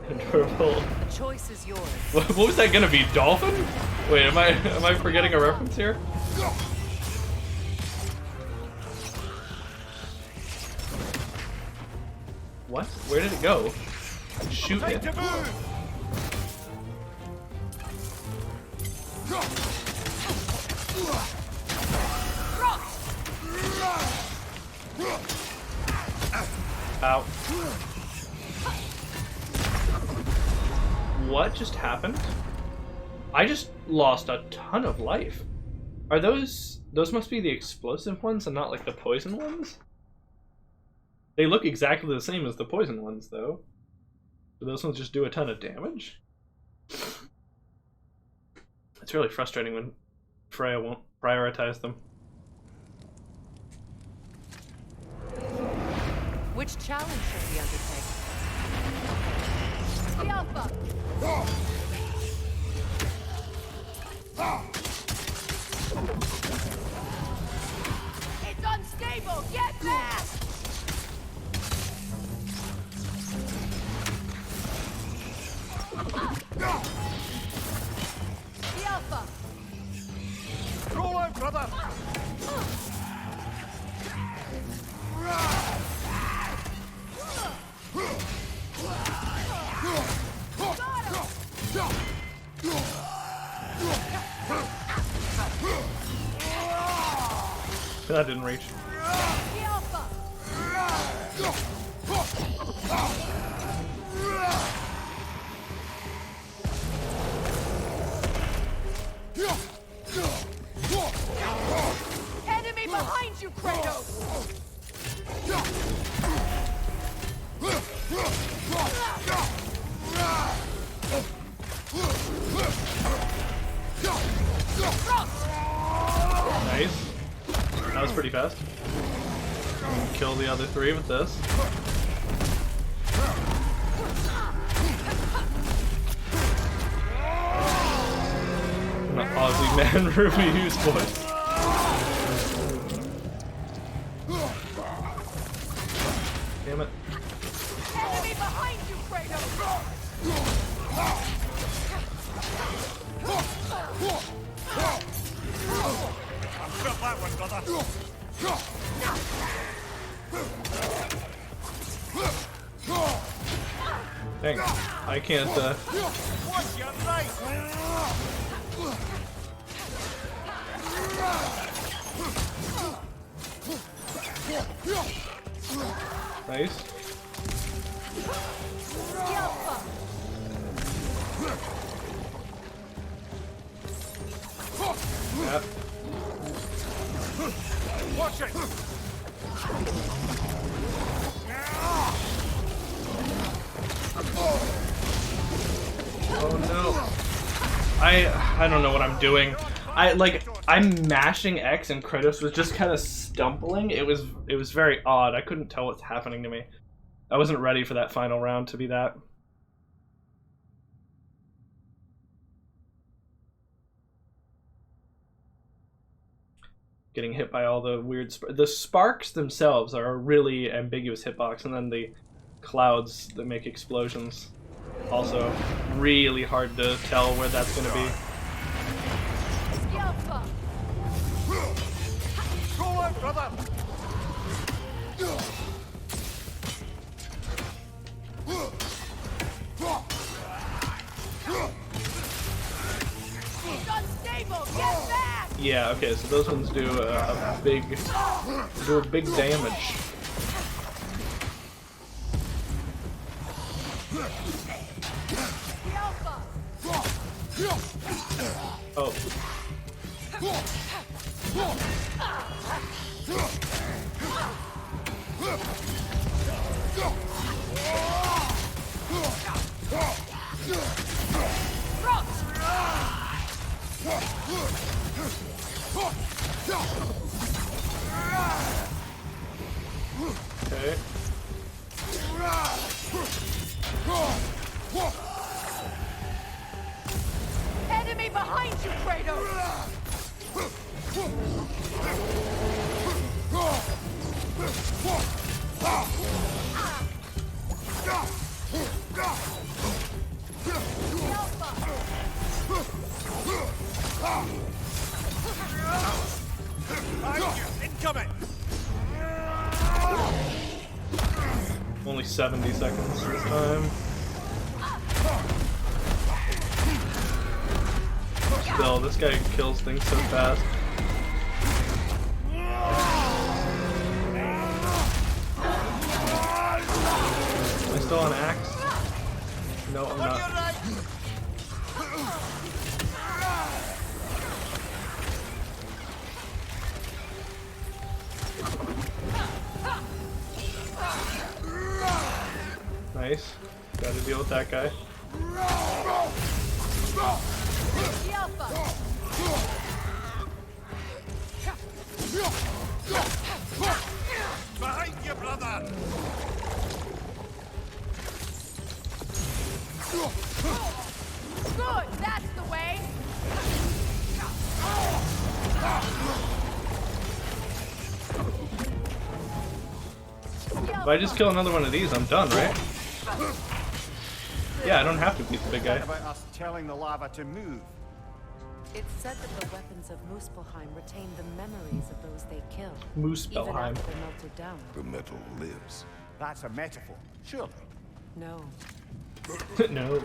Adorable. The choice is yours. What was that gonna be? Dolphin? Wait, am I forgetting a reference here? What? Where did it go? Shoot Time it. to move. Ow. What just happened? I just lost a ton of life. Are those must be the explosive ones and not like the poison ones? They look exactly the same as the poison ones though. Do those ones just do a ton of damage? It's really frustrating when Freya won't prioritize them. Which challenge should we undertake? The Alpha. It's unstable! Get back! The Alpha. Roll out, brother. That didn't reach. The Alpha. Enemy behind you, Kratos! Nice. That was pretty fast. Kill the other 3 with this. Aussie man reviews voice. Damn it. Enemy behind you, Kratos! Felt that one, brother. Dang, I can't, Watch your right. nice. Yep. Watch it. Oh no. I don't know what I'm doing. I'm mashing X and Kratos was just kind of stumbling. It was very odd. I couldn't tell what's happening to me. I wasn't ready for that final round to be that. Getting hit by all the weird the sparks themselves are a really ambiguous hitbox, and then the clouds that make explosions also really hard to tell where that's going to be. Go on, brother. It's unstable! Get back! Yeah, okay, so those ones do a big damage. The Alpha! Oh. Okay. Enemy behind you, Kratos! The Alpha! Incoming. Only 70 seconds this time. Still, this guy kills things so fast. Am I still on axe? No, I'm not. Nice. Gotta deal with that guy. The Alpha! Behind you, brother. Good, that's the way! If I just kill another one of these, I'm done, right? Yeah, I don't have to beat the big guy. About us telling the lava to move. It's said that the weapons of Muspelheim retain the memories of those they kill, even Muspelheim. after they're melted down. The metal lives. That's a metaphor, surely. No. No.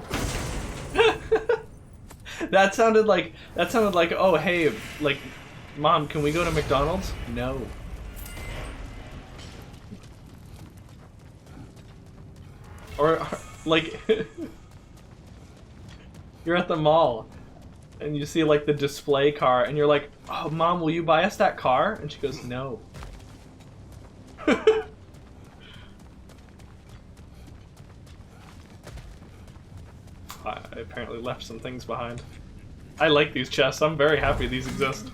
That sounded like oh hey, like Mom, can we go to McDonald's? No. Or like you're at the mall and you see like the display car and you're like, "Oh, Mom, will you buy us that car?" And she goes, "No." I apparently left some things behind. I like these chests. I'm very happy these exist.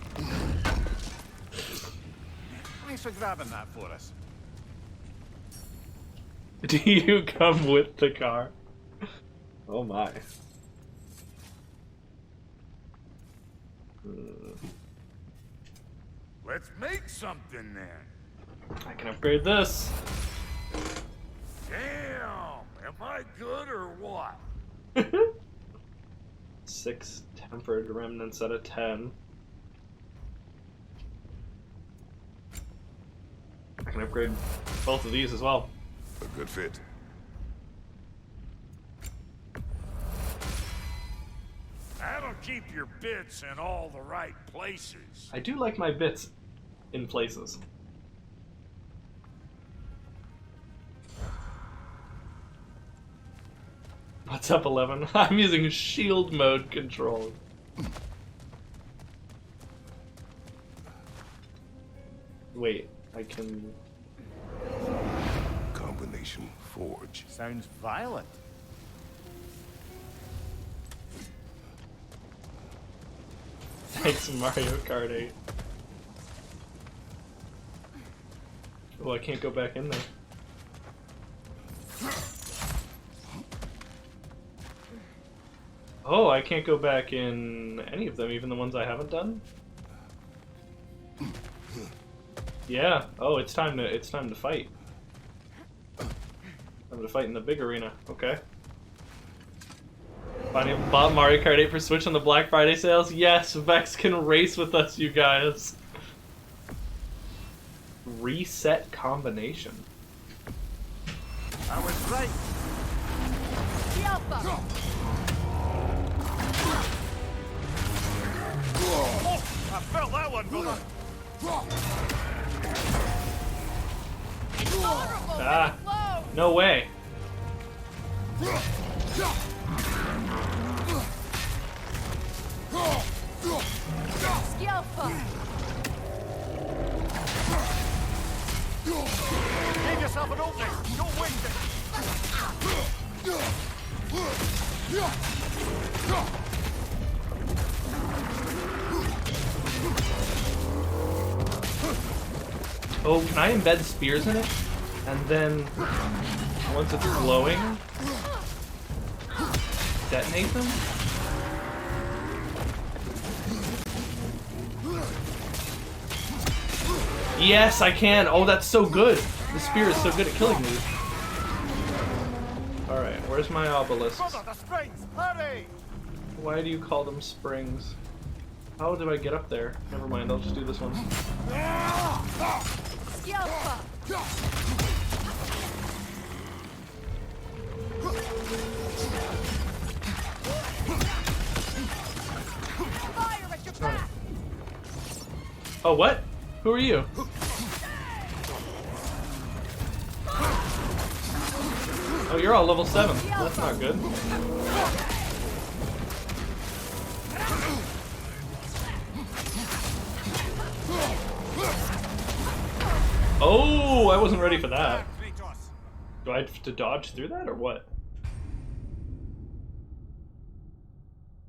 Thanks for grabbing that for us. Do you come with the car? Oh my. Let's make something then. I can upgrade this. Damn! Am I good or what? 6 tempered remnants out of 10. I can upgrade both of these as well. A good fit. That'll keep your bits in all the right places. I do like my bits in places. What's up, 11? I'm using shield mode control. Wait, I can... Combination forge. Sounds violent. Thanks, Mario Kart 8. Oh, I can't go back in there. Oh, I can't go back in any of them, even the ones I haven't done? Yeah. Oh, it's time to fight. Time to fight in the big arena. Okay. Finally bought Mario Kart 8 for Switch on the Black Friday sales. Yes, Vex can race with us, you guys. Reset combination. I was right. The Alpha! Oh, I felt that one, brother. Vulnerable! Ah. Low! No way. The Alpha! Give yourself an opening. Don't waste it. Oh, can I embed spears in it? And then, once it's glowing, detonate them? Yes, I can! Oh, that's so good! The spear is so good at killing these. Alright, where's my obelisks? Brother, the springs. Hurry! Why do you call them springs? How do I get up there? Never mind, I'll just do this one. The Alpha! Fire at your back! Oh, what? Who are you? Oh, you're all level 7. That's not good. Oh, I wasn't ready for that. Do I have to dodge through that or what?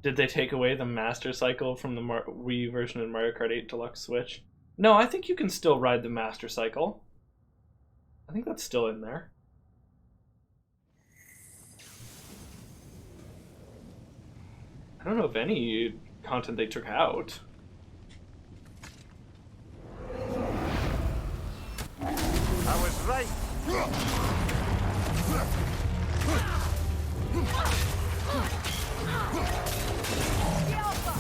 Did they take away the Master Cycle from the Wii version in Mario Kart 8 Deluxe Switch? No, I think you can still ride the Master Cycle. I think that's still in there. I don't know if any content they took out. I was right. The Alpha!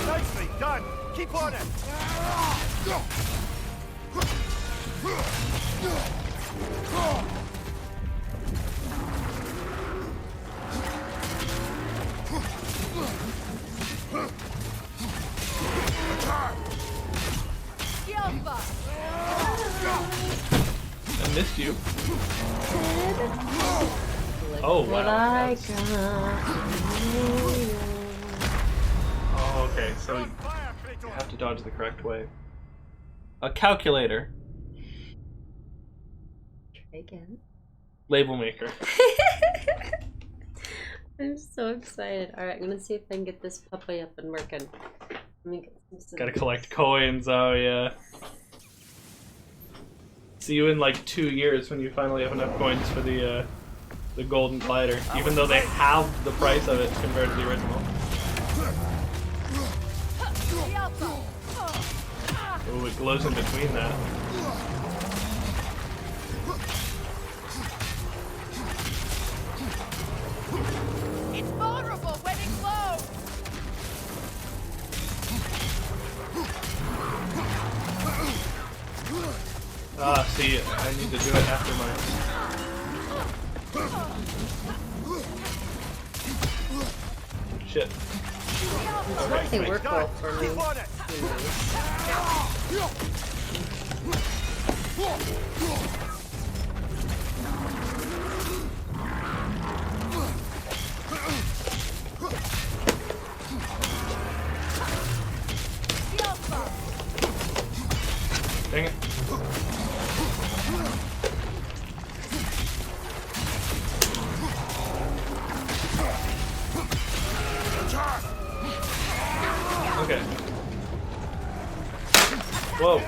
Nicely done. Keep on it. The Alpha! I missed you. Oh, wow. What I That's- got. Oh, okay, so you Fire, Kratos. have to dodge the correct way. A calculator. Try again. Label maker. I'm so excited. Alright, I'm gonna see if I can get this puppy up and working. Let me get some Gotta collect coins, oh yeah. See you in like 2 years when you finally have enough coins for the golden glider. Even though they halved the price of it compared to the original. Ooh, it glows in between that. It's vulnerable when it glows. Ah, see, I need to do it after my... Shit. They work well for me. Keep on it. Dang it. Okay. Whoa.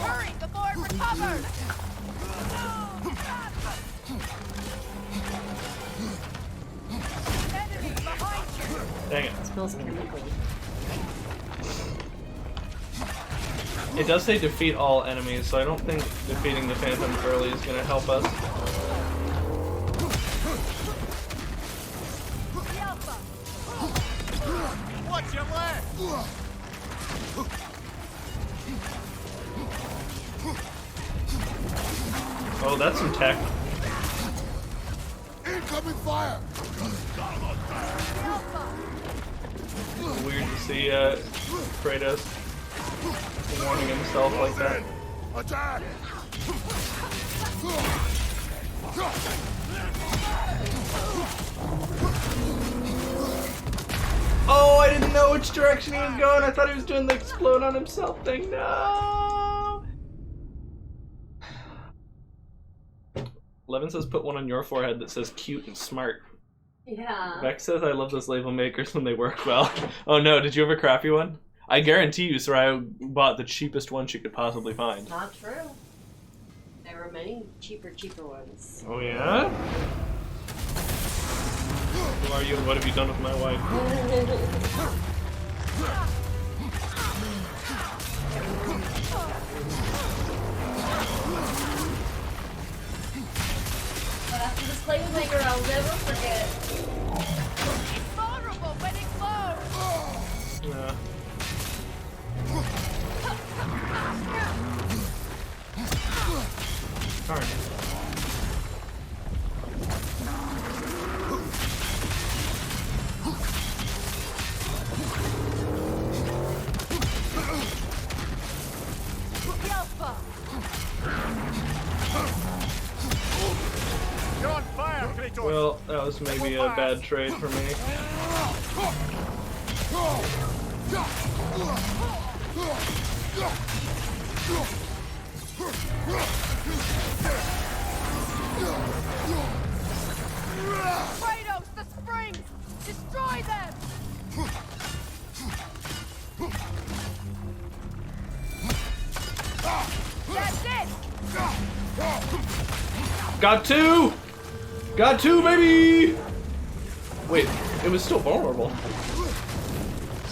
Hurry before it recovers. Enemy behind you. Dang it. Smells chemical. It does say defeat all enemies, so I don't think defeating the Phantom early is gonna help us. The Alpha. Watch your left. Oh, that's some tech. Incoming fire! The Alpha. Weird to see Kratos warning himself like that. Attack! Oh, I didn't know which direction he was going. I thought he was doing the explode on himself thing. No! Levin says put one on your forehead that says cute and smart. Yeah. Vex says I love those label makers when they work well. Oh no, did you have a crappy one? I guarantee you Soraya bought the cheapest one she could possibly find. Not true. There were many cheaper ones. Oh yeah? Who are you and what have you done with my wife? But after this Playmaker, I'll never forget. It's vulnerable when it glows. Yeah. Darn. The Alpha. You're on fire, Kratos. Well, that was maybe a bad trade for me. Kratos, the springs. Destroy them. That's it. Got two! Got two, baby! Wait, it was still vulnerable.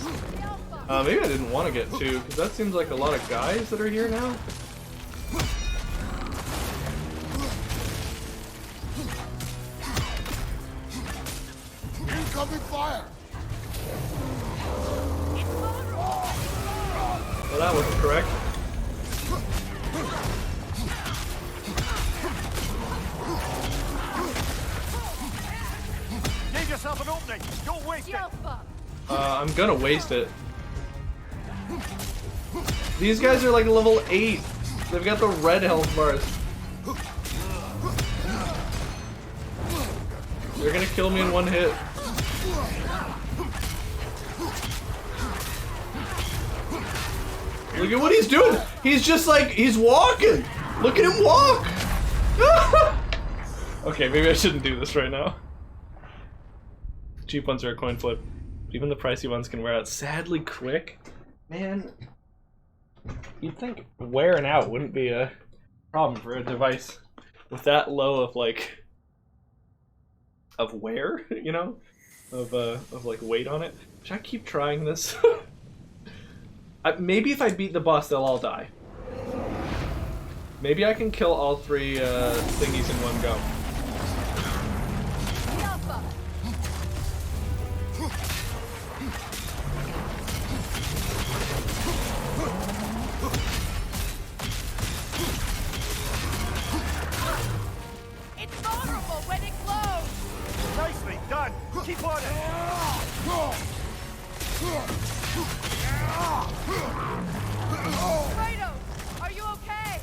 The Alpha. Maybe I didn't want to get two, because that seems like a lot of guys that are here now. Incoming fire! It's vulnerable. Well, that wasn't correct. Give yourself an opening. Don't waste The it. Alpha. I'm gonna waste it. These guys are like level 8. They've got the red health bars. They're gonna kill me in one hit. Look at what he's doing! He's just like, he's walking! Look at him walk! Okay, maybe I shouldn't do this right now. Cheap ones are a coin flip. Even the pricey ones can wear out sadly quick. Man, you'd think wearing out wouldn't be a problem for a device with that low of like of wear, you know, of like weight on it. Should I keep trying this? Maybe if I beat the boss, they'll all die. Maybe I can kill all 3 thingies in one go. It's vulnerable when it glows. Nicely done. Keep on it. Kratos, are you okay?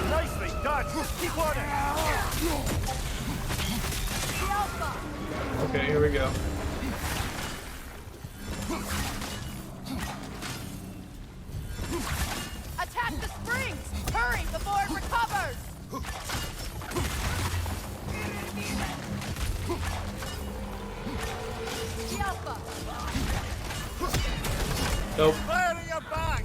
Nicely done. Keep on it. The Alpha. Okay, here we go. Attack the springs. Hurry before it recovers. The Alpha. Nope. Fire your back.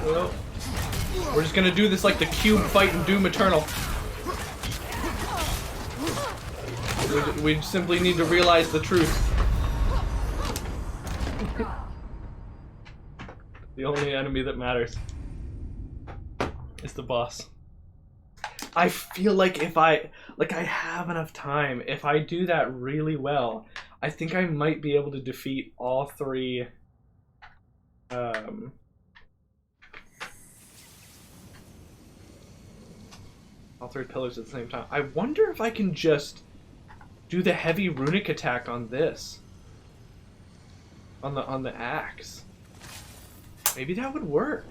Well, we're just gonna do this like the cube fight in Doom Eternal. We simply need to realize the truth. The only enemy that matters is the boss. I feel like if I have enough time, if I do that really well, I think I might be able to defeat all 3 all 3 pillars at the same time. I wonder if I can just do the heavy runic attack on this. On the axe. Maybe that would work.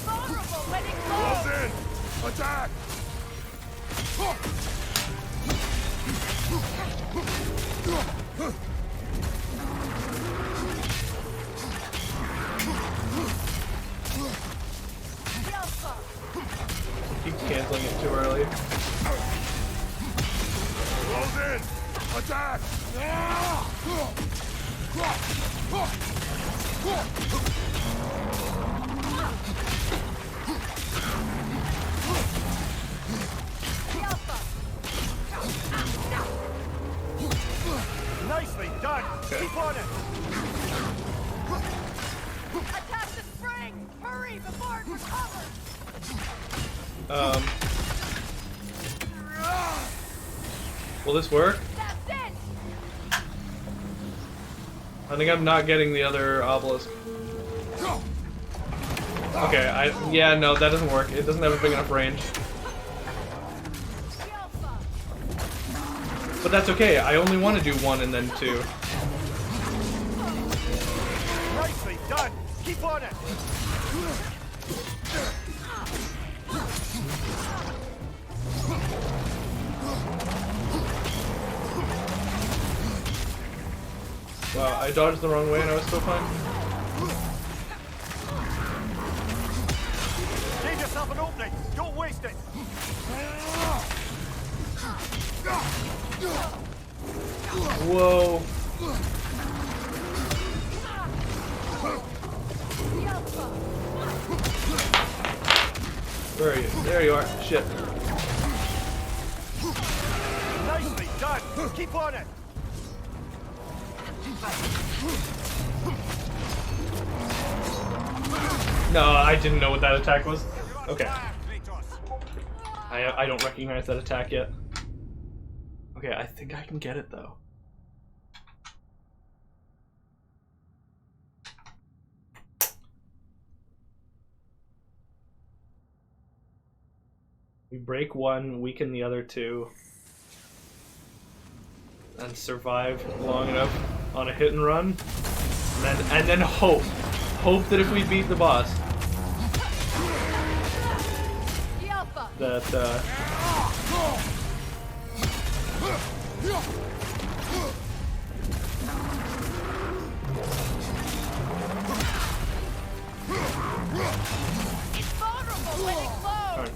Vulnerable when it Close glows. in! Attack! The Alpha. Keep canceling it too early. Close in! Attack! The Alpha. Nicely done. Keep on it. Attack the springs. Hurry before it recovers. Will this work? That's it. I think I'm not getting the other obelisk. Okay, yeah, no, that doesn't work. It doesn't have a big enough range. The Alpha. But that's okay. I only want to do 1 and then 2. Nicely done. Keep on it. Wow, I dodged the wrong way and I was still fine. Give yourself an opening. Don't waste it. Whoa. The Alpha. Where are you? There you are. Shit. Nicely done. Keep on it. No, I didn't know what that attack was. Okay. Fire, Kratos. I don't recognize that attack yet. Okay, I think I can get it though. We break 1, weaken the other 2, and survive long enough on a hit and run, and then hope that if we beat the boss, that It's vulnerable when it glows.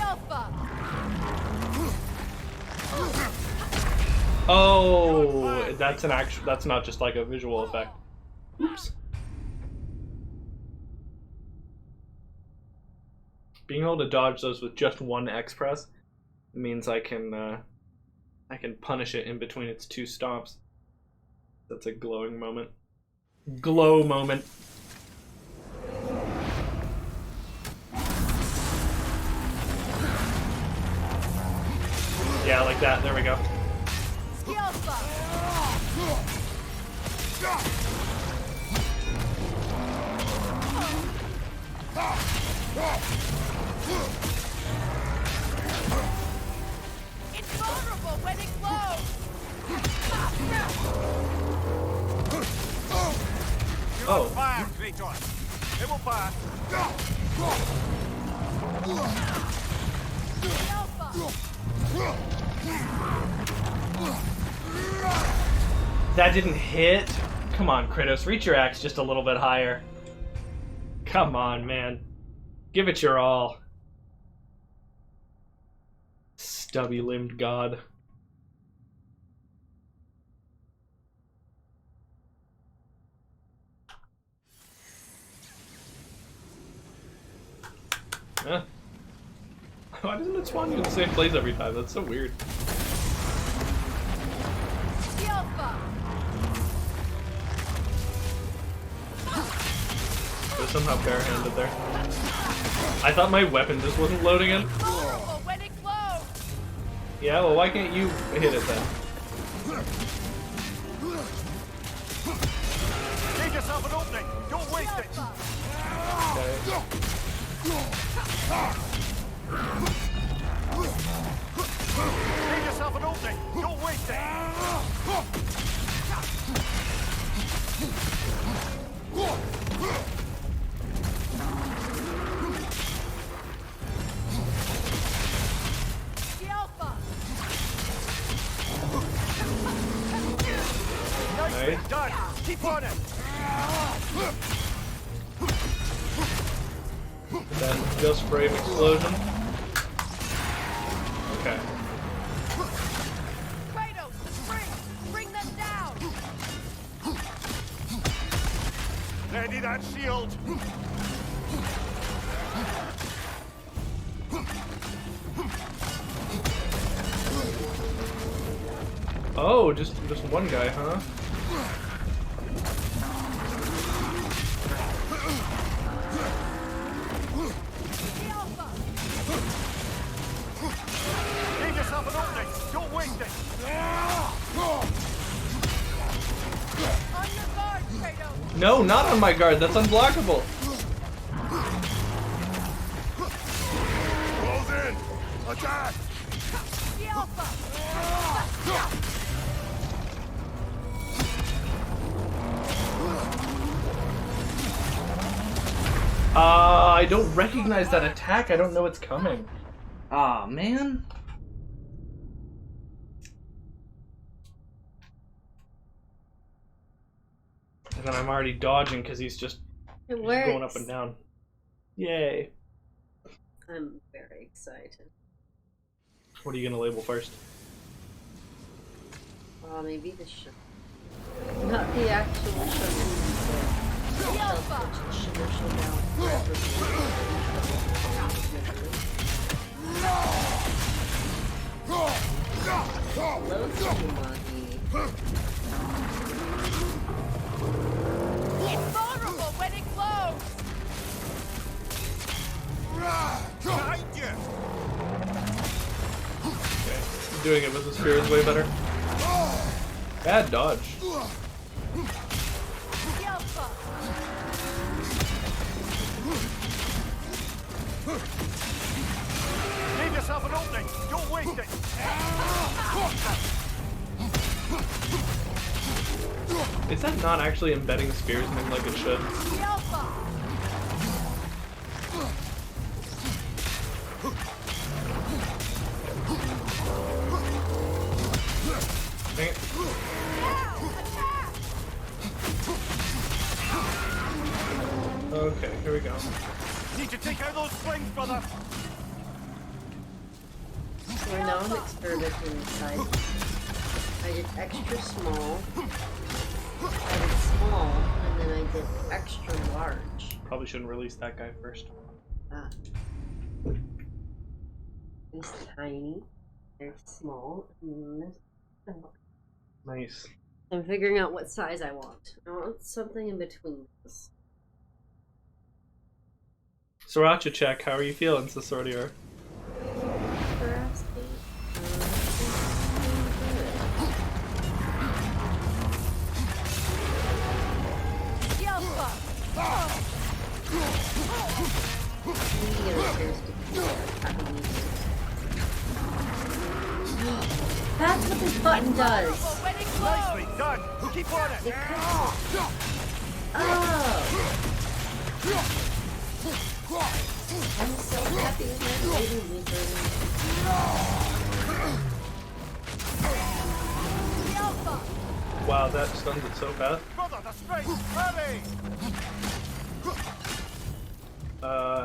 Alpha. oh, that's an actual. That's not just like a visual effect. Oops. Being able to dodge those with just one X press means I can punish it in between its two stomps. That's a glowing moment. Glow moment. Yeah, like that. There we go. It's vulnerable when it glows. Oh. Fire, Kratos. It will fire. That didn't hit? Come on, Kratos. Reach your axe just a little bit higher. Come on, man. Give it your all. Stubby-limbed god. Huh. Why doesn't it spawn you in the same place every time? That's so weird. It was somehow barehanded there. I thought my weapon just wasn't loading in. When it glows. Yeah, well, why can't you hit it then? Give yourself an opening. Don't waste it. Okay. Give yourself an opening. Don't waste it. Nice. Done. Keep on it. Then just brave explosion. Okay. Kratos, the springs. Bring them down. Ready that shield. Oh, just one guy, huh? Give yourself an opening. Don't waste it. On your guard, Kratos. No, not on my guard. That's unblockable. Close in! Attack! The Alpha. I don't recognize that attack. I don't know it's coming. Aw, man. And then I'm already dodging because he's just going up and down. Yay. I'm very excited. What are you gonna label first? Maybe the sugar. Not the actual sugar. The sugar showdown. Low Tsumagi. It's vulnerable when it glows. Behind you. Okay. Doing it with the spear is way better. Bad dodge. The Alpha. Give yourself an opening. waste it! Is that not actually embedding spears in him like it should? The Alpha! Dang it. Okay, here we go. Need to take out those slings, brother! So now I'm experimenting with sizes. I did extra small, I did small, and then I did extra large. Probably shouldn't release that guy first. Ah. There's tiny, there's small, and there's large. Nice. I'm figuring out what size I want. I want something in between this. Sriracha check, how are you feeling, Sassordier? The Alpha! That's what this button does. Vulnerable wedding Nicely blow! done! Keep on it! It cuts. Oh. I'm so happy with my baby maker. The Alpha! Wow, that stuns it so fast. Brother, the strings! Hurry!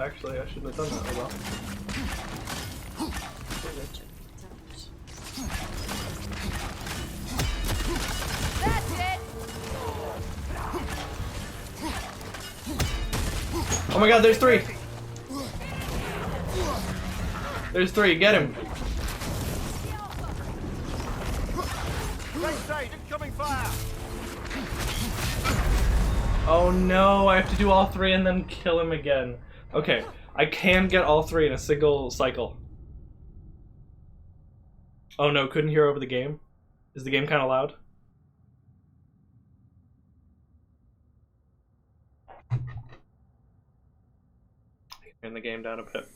Actually, I shouldn't have done that. Oh well. That's it! Oh my god, there's three! There's three, get him! Right side, incoming fire! Oh no, I have to do all three and then kill him again. Okay, I can get all three in a single cycle. Oh no, couldn't hear over the game? Is the game kind of loud? Turn the game down a bit.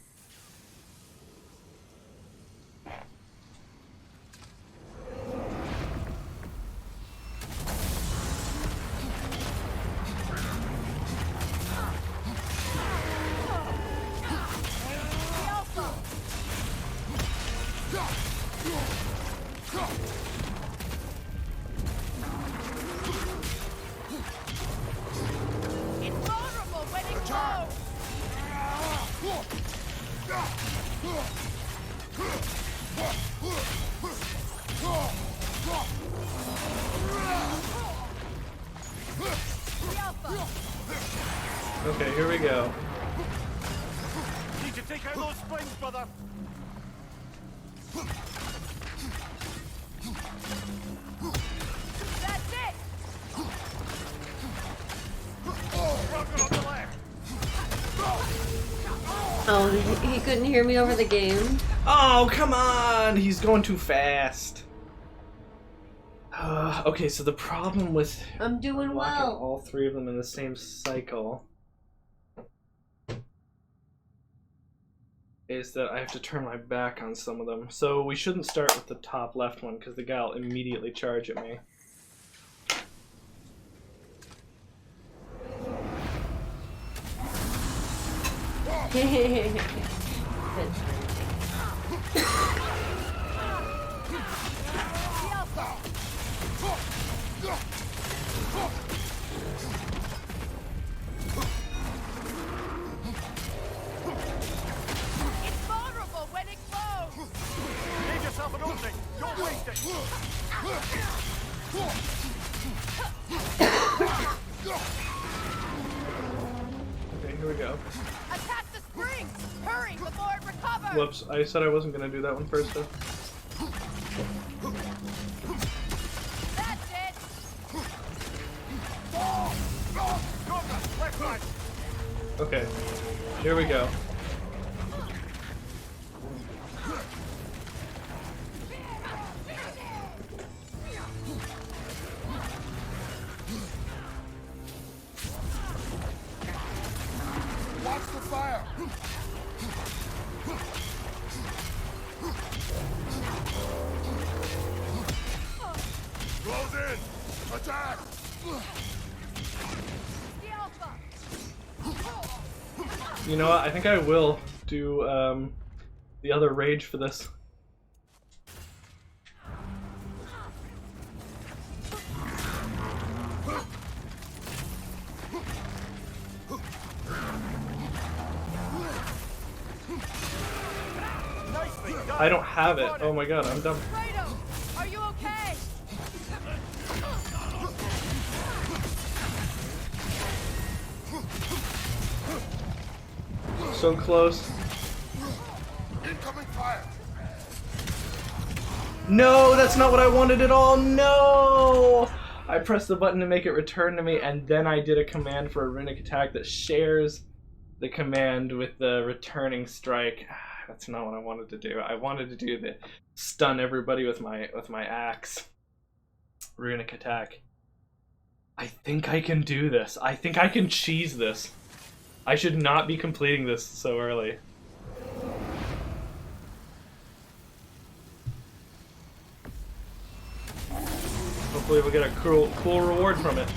Invulnerable wedding blow! The Alpha! Okay, here we go. Need to take out those springs, brother! That's it! Rocket on the left! Oh, he couldn't hear me over the game. Oh, come on! He's going too fast. Okay, so the problem with I'm doing locking well. all three of them in the same cycle is that I have to turn my back on some of them. So we shouldn't start with the top left one because the guy will immediately charge at me. The Alpha! Invulnerable wedding blow! Leave yourself an opening! Don't waste it! Okay, here we go. Attack the springs! Hurry before it recovers! Whoops, I said I wasn't going to do that one first though. That's it! Governor, left side! Okay, here we go. Watch the fire! in! Attack! The Alpha! You know what? I think I will do the other rage for this. Nicely done. I don't have it. Oh my god, I'm dumb. Fredo, are you okay? So close. Incoming fire! No, that's not what I wanted at all. No! I pressed the button to make it return to me, and then I did a command for a runic attack that shares the command with the returning strike. That's not what I wanted to do. I wanted to do the stun everybody with my axe runic attack. I think I can do this. I think I can cheese this. I should not be completing this so early. Hopefully we'll get a cool reward from it.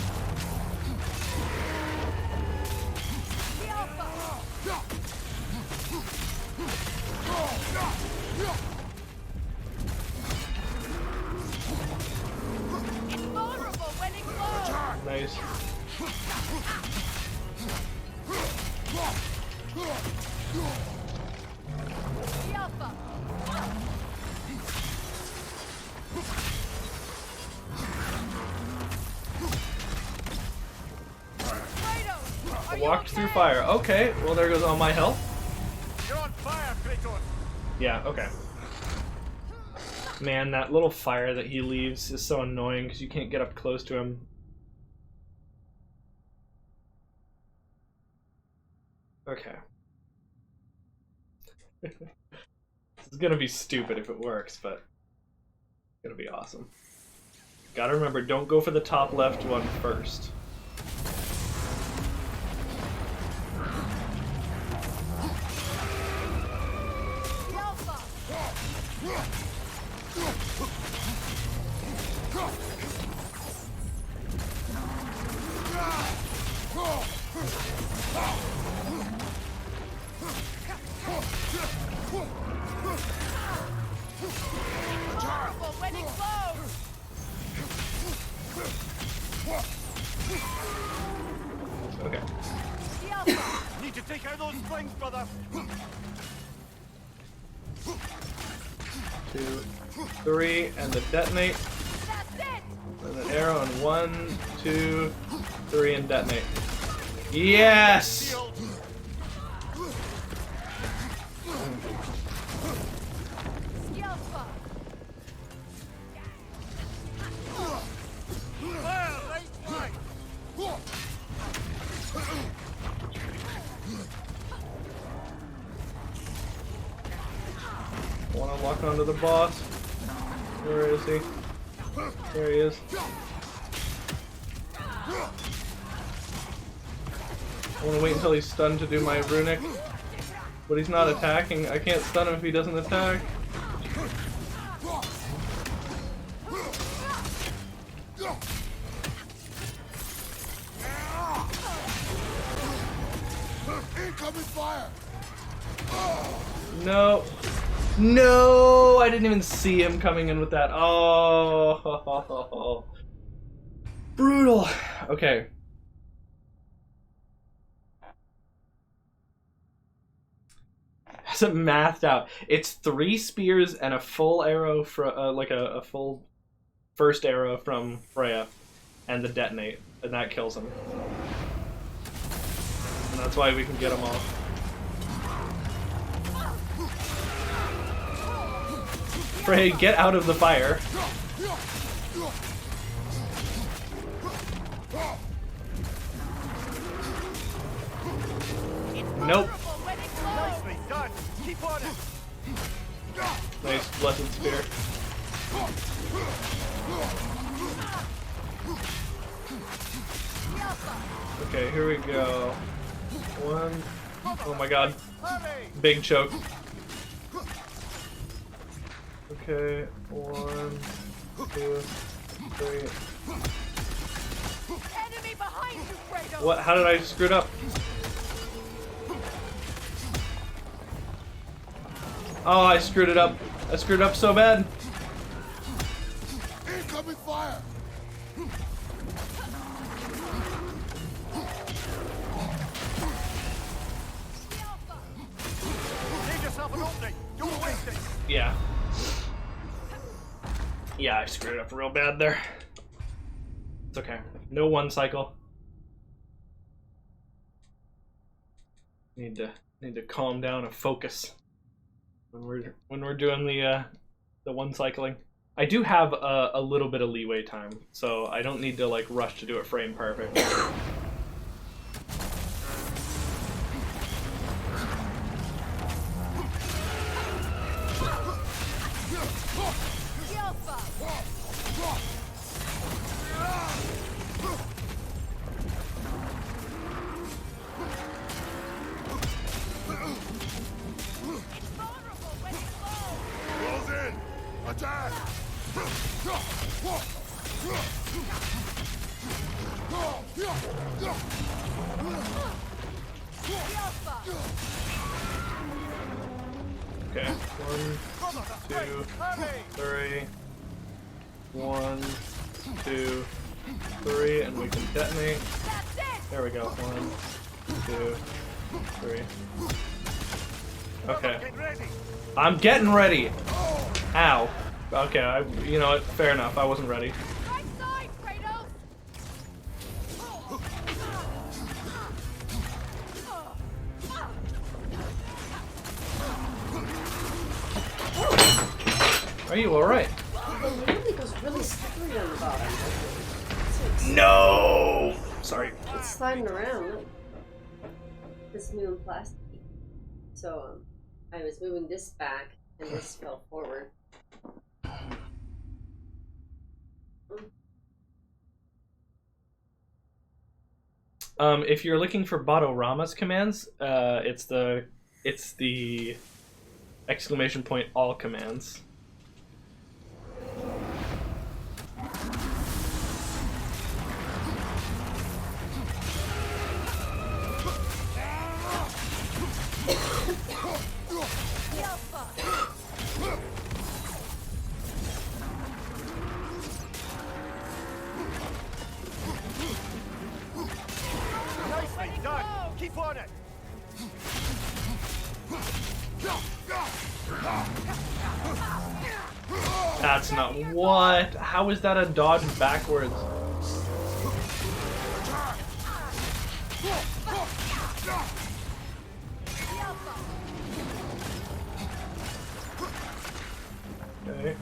The Alpha! Invulnerable when it glows! Nice. The Alpha! Fredo, are you Walked okay? through fire. Okay, well there goes all my health. You're on fire, Kratos. Yeah, okay. Man, that little fire that he leaves is so annoying because you can't get up close to him. Okay. This is gonna be stupid if it works, but it's gonna be awesome. Gotta remember, don't go for the top left one first. The Alpha! Invulnerable when it glows! Okay. The Alpha! Need to take out those springs, brother. 2, 3, and the detonate. That's it! And an arrow, and 1, 2, 3, and detonate. Yes! Shield. The Alpha! Fire, right flank. I want to lock onto the boss. Where is he? There he is. I want to wait until he's stunned to do my runic. But he's not attacking. I can't stun him if he doesn't attack. Incoming fire! No. No! I didn't even see him coming in with that. Oh. Brutal. Okay. Has it mathed out? It's 3 spears and a full arrow from, like a full first arrow from Freya, and the detonate, and that kills him. And that's why we can get them all. Freya, get out of the fire. Nope. When it glows! Nicely done. Keep on it. Nice, blessed spear. The Alpha! Okay, here we go. 1. Oh my god. Hurry. Big choke. Okay, 1, 2, 3. Enemy behind you, Kratos! What? How did I screw it up? Oh, I screwed it up. I screwed it up so bad. Incoming fire! Give yourself an opening. Don't waste it. Yeah. Yeah, I screwed it up real bad there. It's okay. No one cycle. Need to calm down and focus when we're doing the one cycling. I do have a little bit of leeway time, so I don't need to like rush to do it frame perfect. Close in! Attack! Okay. 1, 2, 3. 1, 2, 3, and we can detonate. There we go. 1, 2, 3. Okay. Get ready. I'm getting ready. Ow. Okay, you know what? Fair enough. I wasn't ready. Right side, Kratos! Are you all right? It literally goes really slippery on the bottom. No. Sorry. It's sliding around. Look. This new plastic. So I was moving this back, and this fell forward. If you're looking for Redhead-O-Rama's commands, it's the exclamation point all commands. Nicely done. Keep on it. That's not what? How is that a dodge backwards? Okay.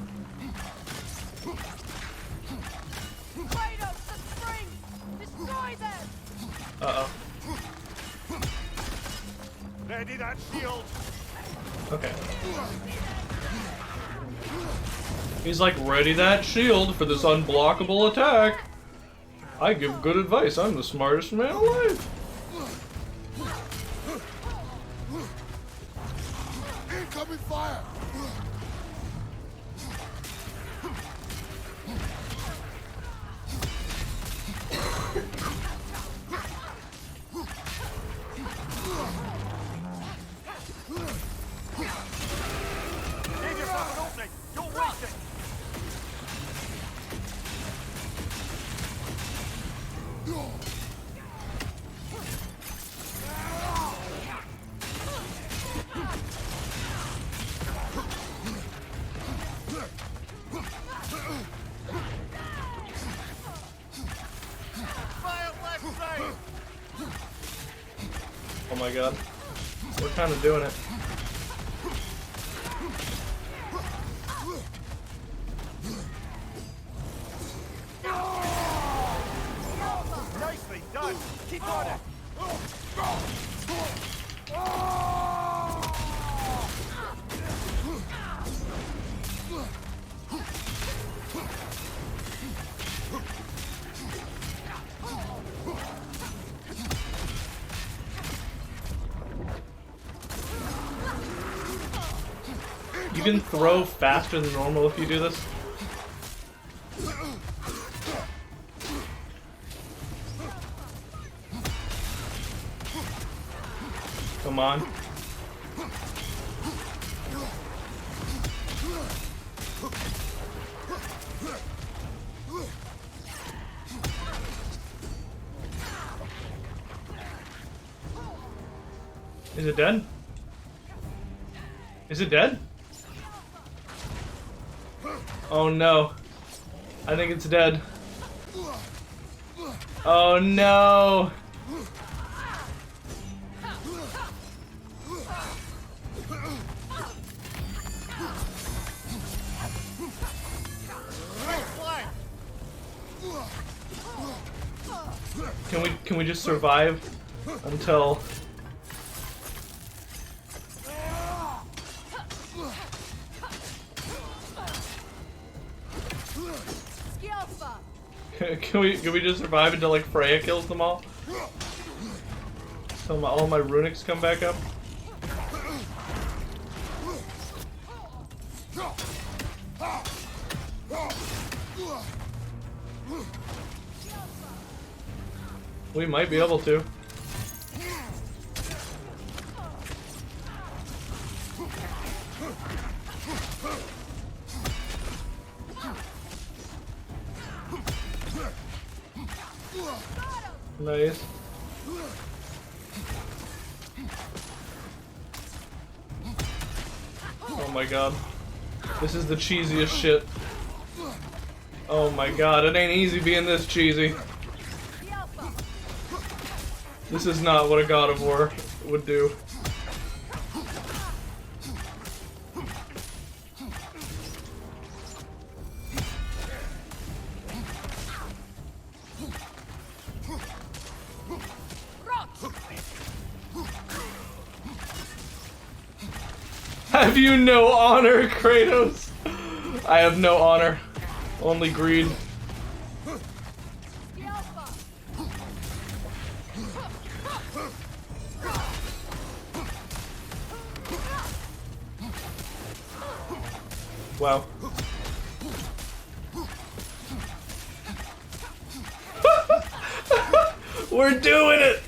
Kratos, the springs! Destroy them! Uh-oh. Ready that shield. Okay. He's like, ready that shield for this unblockable attack. I give good advice. I'm the smartest man alive. Incoming fire! Give yourself an opening. Don't waste it. Fire left side. Oh my god. We're kind of doing it. Nicely done. Keep on it. You can throw faster than normal if you do this. come on. Is it dead? Is it dead? Oh no. I think it's dead. Oh no! Can we just survive until can we just survive until like Freya kills them all? Until all my runics come back up? We might be able to. Nice. Oh my god. This is the cheesiest shit. Oh my god, it ain't easy being this cheesy. This is not what a God of War would do. Have you no honor, Kratos? I have no honor. Only greed. Wow. We're doing it!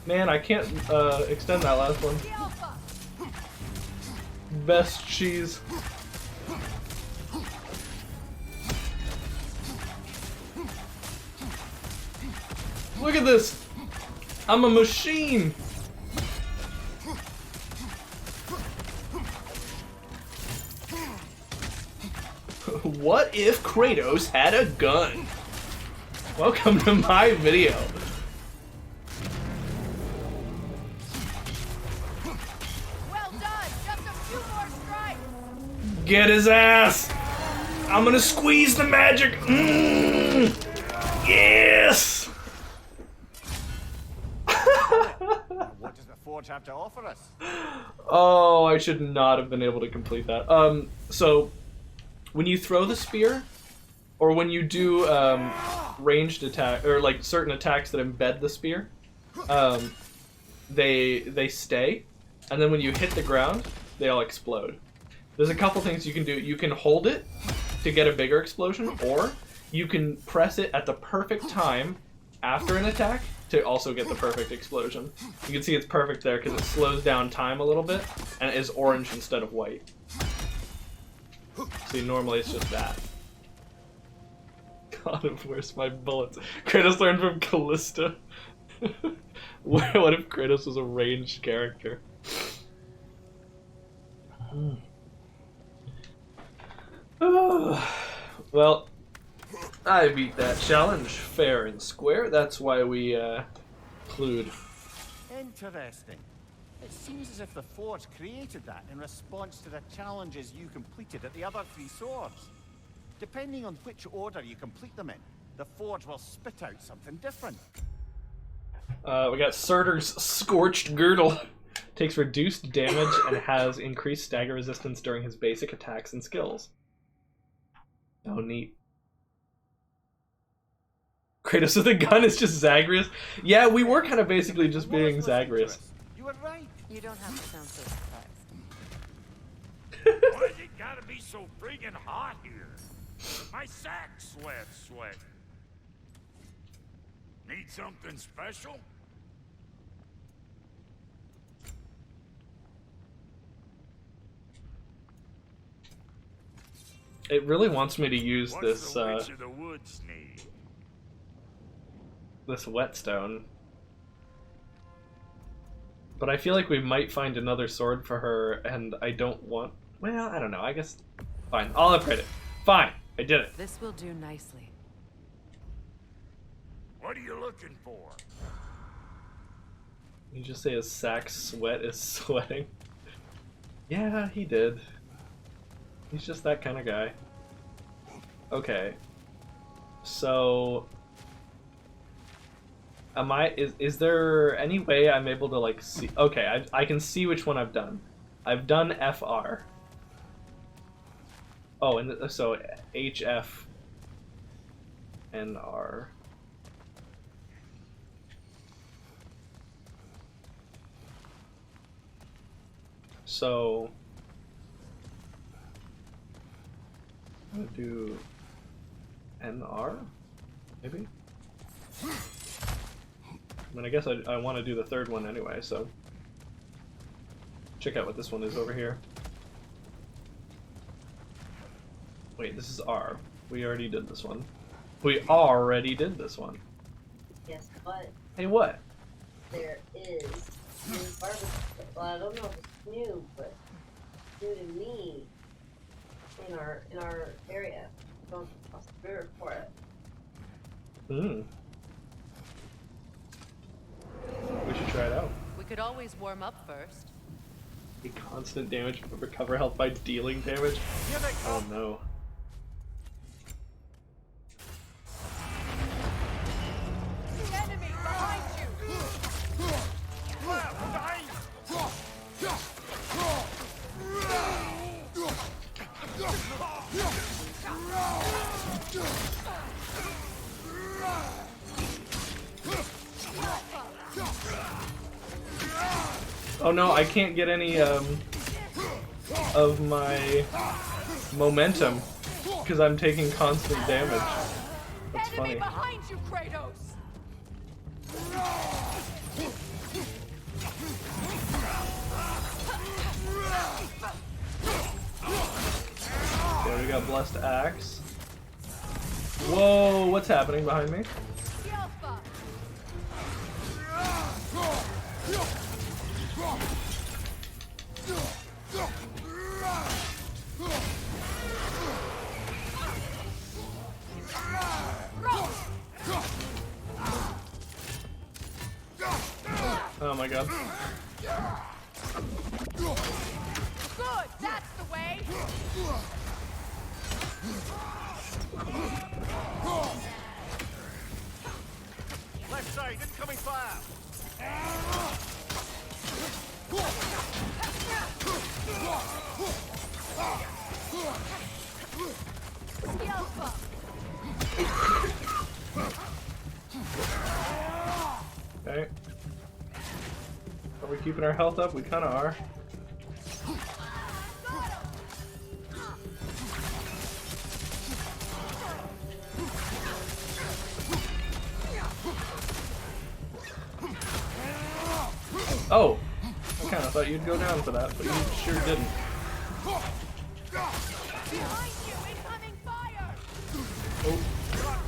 Man, I can't extend that last one. Best cheese. Look at this! I'm a machine! What if Kratos had a gun? Welcome to my video. Well done. Just a few more strikes. Get his ass! I'm gonna squeeze the magic! Yes! What does the forge have to offer us? Oh, I should not have been able to complete that. So, when you throw the spear, or when you do ranged attack, or like certain attacks that embed the spear, they stay, and then when you hit the ground, they all explode. There's a couple things you can do. You can hold it to get a bigger explosion, or you can press it at the perfect time after an attack to also get the perfect explosion. You can see it's perfect there because it slows down time a little bit, and it is orange instead of white. See, normally it's just that. God, where's my bullets? Kratos learned from Callista. What if Kratos was a ranged character? Well, I beat that challenge fair and square. That's why we clued. Interesting. It seems as if the forge created that in response to the challenges you completed at the other three swords. Depending on which order you complete them in, the forge will spit out something different. We got Surtur's Scorched Girdle. Takes reduced damage and has increased stagger resistance during his basic attacks and skills. Oh, neat. Kratos with a gun is just Zagreus. Yeah, we were kind of basically just being Zagreus. You were right. You don't have to sound so surprised. Why's it gotta be so friggin' hot here? My sack sweat. Need something special? It really wants me to use What's this the witch of the woods need? this whetstone. But I feel like we might find another sword for her, and I don't want... Well, I don't know. I guess... Fine. I'll upgrade it. Fine. I did it. This will do nicely. What are you looking for? You just say his sack sweat is sweating? Yeah, he did. He's just that kind of guy. Okay. So... Is there any way I'm able to, like, see... Okay, I can see which one I've done. I've done FR. Oh, and so HF and R. So... I'm gonna do NR? Maybe? I mean, I guess I want to do the third one anyway, so... Check out what this one is over here. Wait, this is R. We already did this one. We already did this one. Guess what? Hey, what? There is new barbecue. Well, I don't know if it's new, but new to me in our area. Going across the river for it. Hmm. We should try it out. We could always warm up first. A constant damage, but recover health by dealing damage. Oh no. The enemy behind you! Oh no, I can't get any of my momentum because I'm taking constant damage. That's Enemy funny. behind you, Kratos! Okay, we got Blessed Axe. Whoa, what's happening behind me? Yelpa! Oh my god. Good, that's the way! Left side, incoming fire! Yelpa! Okay. Are we keeping our health up? We kinda are. Oh! I kinda thought you'd go down for that, but you sure didn't. Behind you, incoming fire! Oh,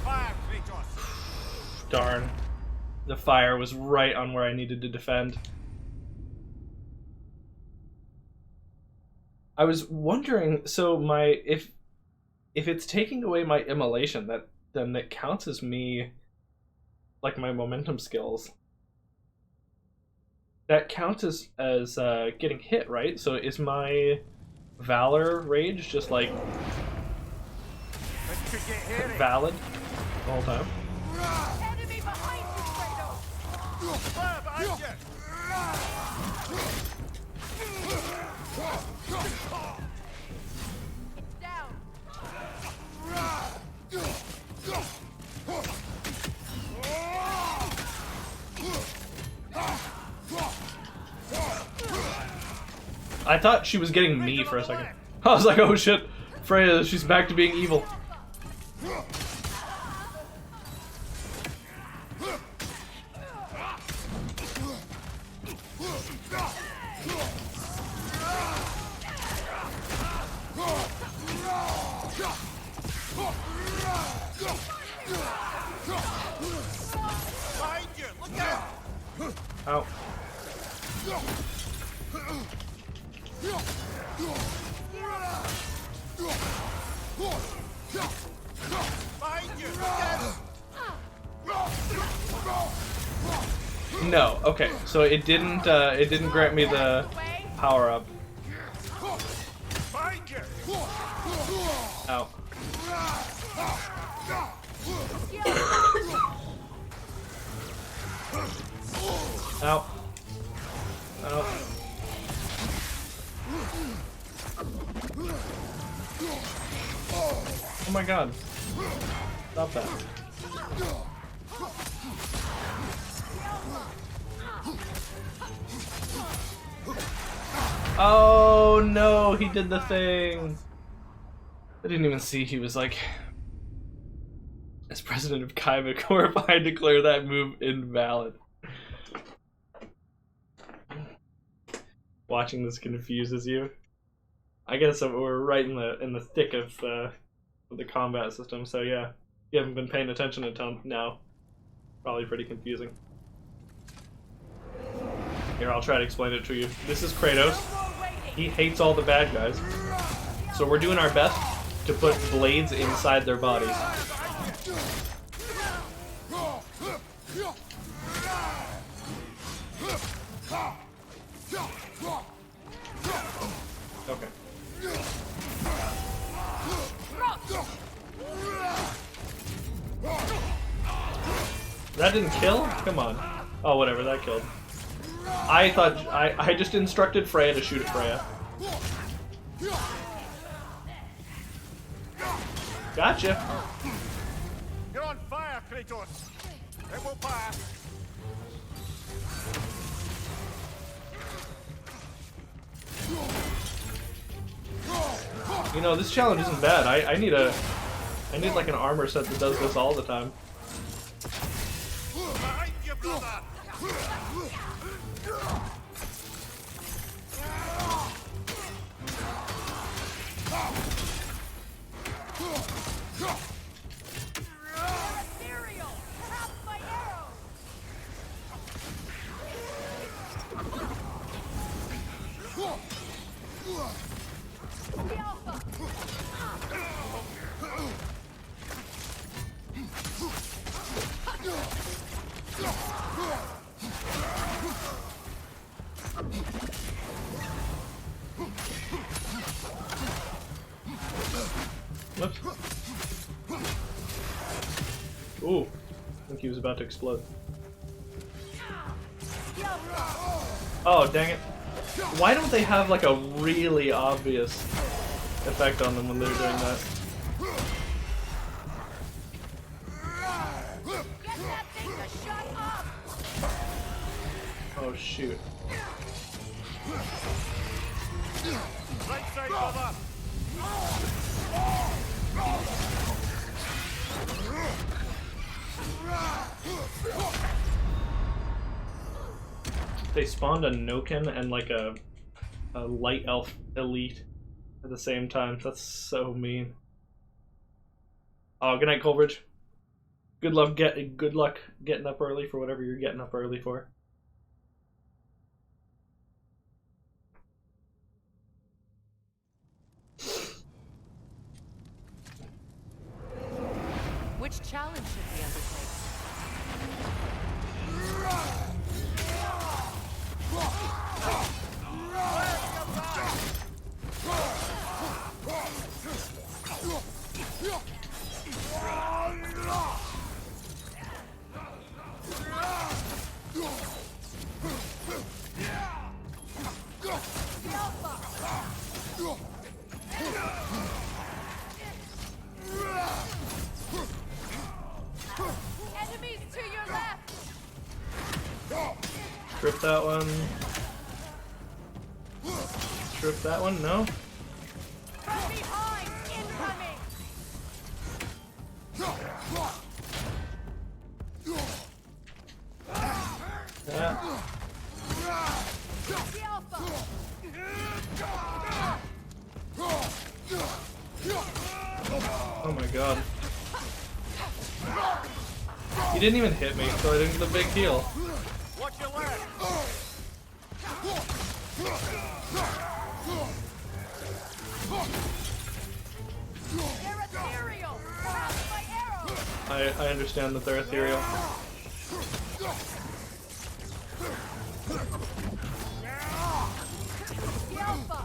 Fire, Kratos! darn. The fire was right on where I needed to defend. I was wondering, so if it's taking away my immolation, then it counts as me, like my momentum skills. That counts as getting hit, right? So is my Valor rage just like But you could get hairy. valid the whole time? Enemy behind you, Kratos! Fire behind you! Down! I thought she was getting me for a second. I was like, oh shit, Freya, she's back to being evil. Behind you! Look out! Ow. Behind you! Look out! No, okay, so it didn't grant me the power up. Behind you! Ow. Ow. Ow. Oh my god. Stop that. Oh no, he did the thing. I didn't even see he was like, as president of Kaiba, I declare that move invalid. Watching this confuses you. I guess we're right in the thick of the combat system, so yeah. If you haven't been paying attention until now, probably pretty confusing. Here, I'll try to explain it to you. This is Kratos. He hates all the bad guys. So we're doing our best to put blades inside their bodies. Okay. That didn't kill? Come on. Oh, whatever, that killed. I thought I just instructed Freya to shoot at Freya. Gotcha. You're on fire, Kratos! It will pass! You know, this challenge isn't bad. I need like an armor set that does this all the time. Behind you, brother! Ethereal! Have my arrow! The Alpha! Whoops. Ooh. I think he was about to explode. Oh, dang it. Why don't they have like a really obvious effect on them when they're doing that? Get that thing to shut up! Oh, shoot. Right side, brother! They spawned a Noken and like a light elf elite at the same time. That's so mean. Oh, good night, Coleridge. Good luck getting up early for whatever you're getting up early for. Which challenge should we undertake? Enemies to your left! Rip that one. sure if that one. No. From behind! Incoming! Yeah. The Alpha! Oh my god. He didn't even hit me, so I didn't get the big heal. Watch your left! They're ethereal! Surrounded by arrows! I understand that they're ethereal. The Alpha!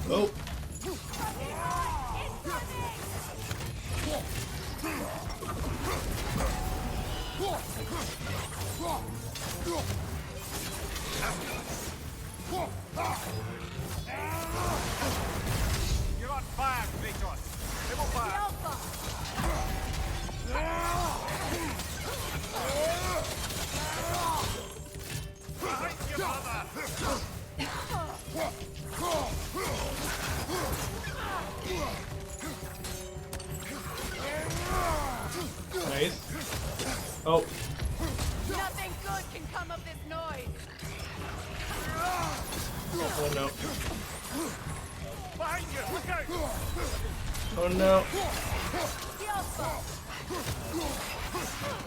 Oh. You're on fire, Kratos! Double The fire! Alpha! Behind your mother! Nice. Oh. Nothing good can come of this noise! Oh no. Behind you! Look out! Oh no. The Alpha!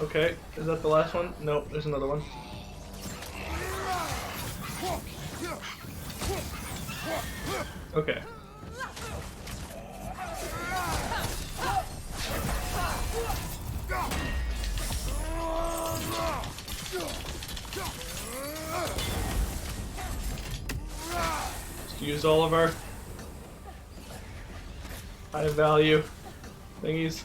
Okay, is that the last one? Nope, there's another one. Okay. Just use all of our high value thingies.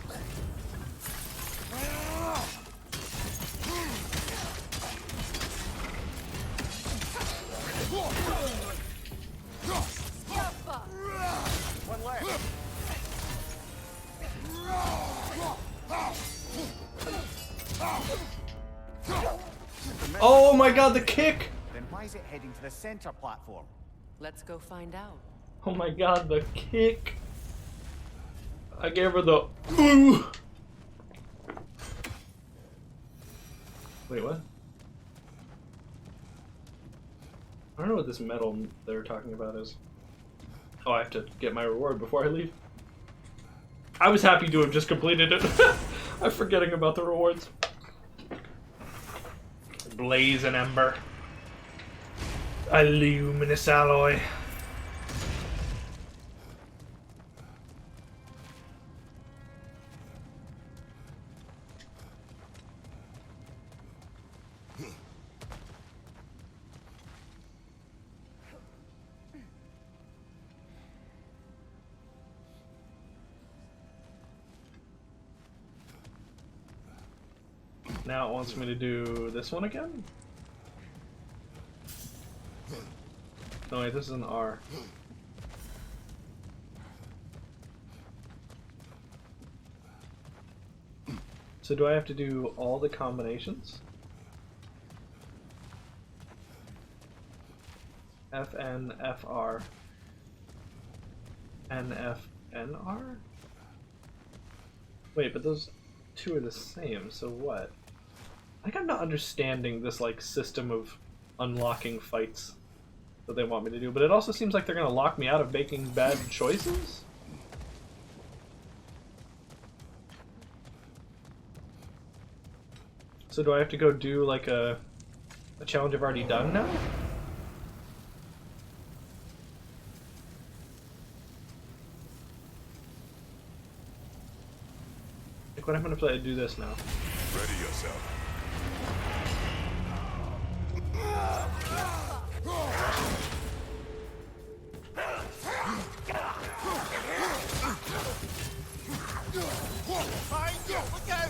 The Alpha! One left! Oh my god, the kick! Then why is it heading to the center platform? Let's go find out. Oh my god, the kick! I gave her the ooh! Wait, what? I don't know what this medal they're talking about is. Oh, I have to get my reward before I leave. I was happy to have just completed it. I'm forgetting about the rewards. Blaze and Ember. A luminous alloy. Now it wants me to do this one again? No wait, this is an R. So do I have to do all the combinations? FN, FR, NF, NR? Wait, but those two are the same, so what? I think I'm not understanding this like system of unlocking fights that they want me to do, but it also seems like they're gonna lock me out of making bad choices. So do I have to go do like a challenge I've already done now? Like what I'm gonna play, do this now. Ready yourself. Behind you! Look out!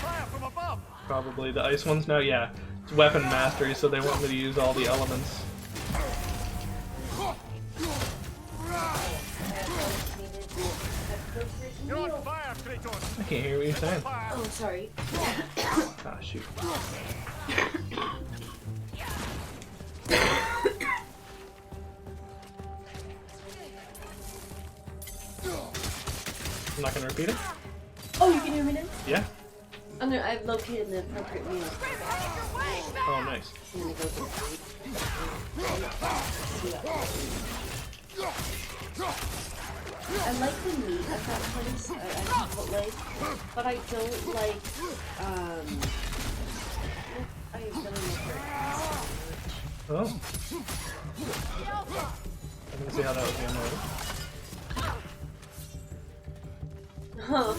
Fire from above! Probably the ice ones now, yeah. It's weapon mastery, so they want me to use all the elements. You're on fire, Kratos! I can't hear what you're saying. Fire! Oh, sorry. Ah, shoot. I'm not gonna repeat it. Oh, you can hear me now? Yeah. I've located the appropriate music. Oh, nice. I'm gonna go to sleep. I like the meat at that place. I like, but I don't like. I really like it. Oh. I can see how that would be annoying. Huh.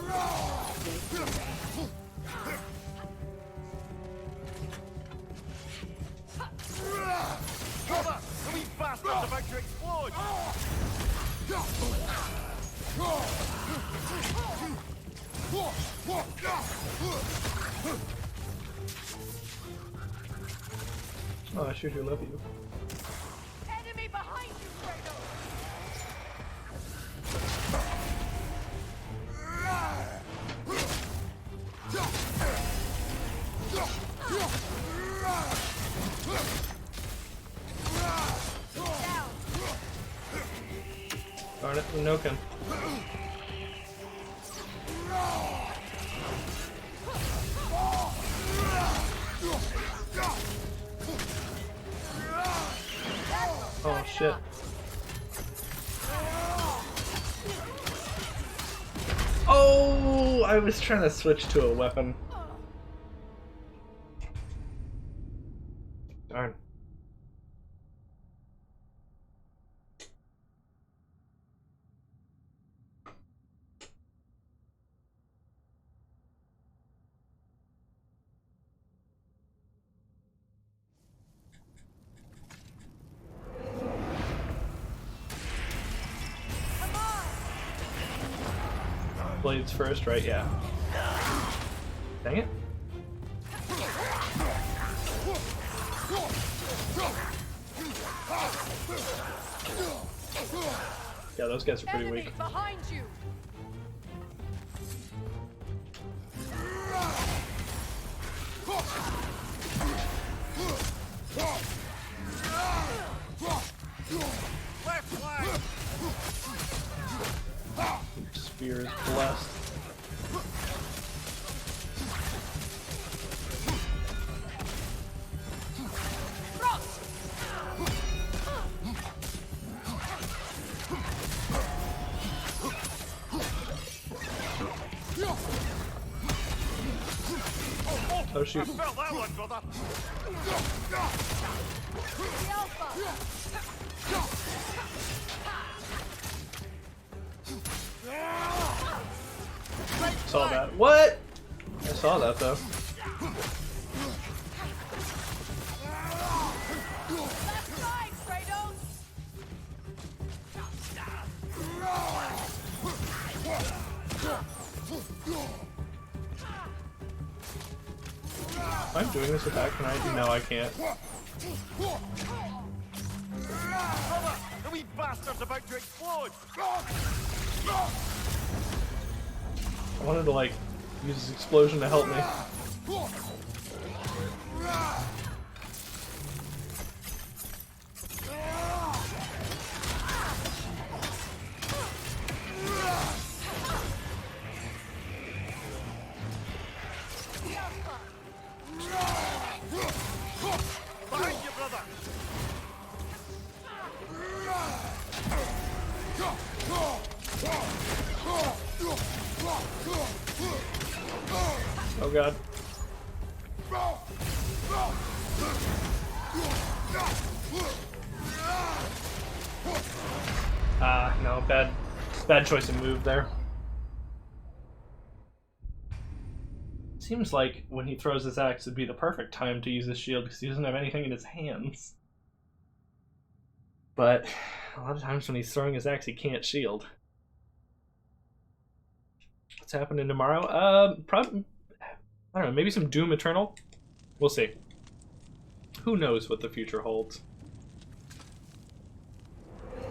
Cover! The wee bastard's about to explode! Oh, I sure do love you. Enemy behind you, Kratos! Darn it, Unoken. Oh shit. Oh, I was trying to switch to a weapon. Darn. Blades first, right? Yeah. Dang it. Yeah, those guys are pretty Enemy weak. behind you! Left flank! Your spear is blessed. Oh shoot. I felt that one, brother! The Alpha! Saw that. What? I saw that though. Left side, Kratos! I'm doing this attack, can I? No, I can't. Cover! The wee bastard's about to explode! I wanted to like use this explosion to help me. Behind you, brother! Oh god. Ah, no, bad choice of move there. Seems like when he throws his axe, it'd be the perfect time to use his shield because he doesn't have anything in his hands. But a lot of times when he's throwing his axe, he can't shield. What's happening tomorrow? Probably, I don't know, maybe some Doom Eternal? We'll see. Who knows what the future holds?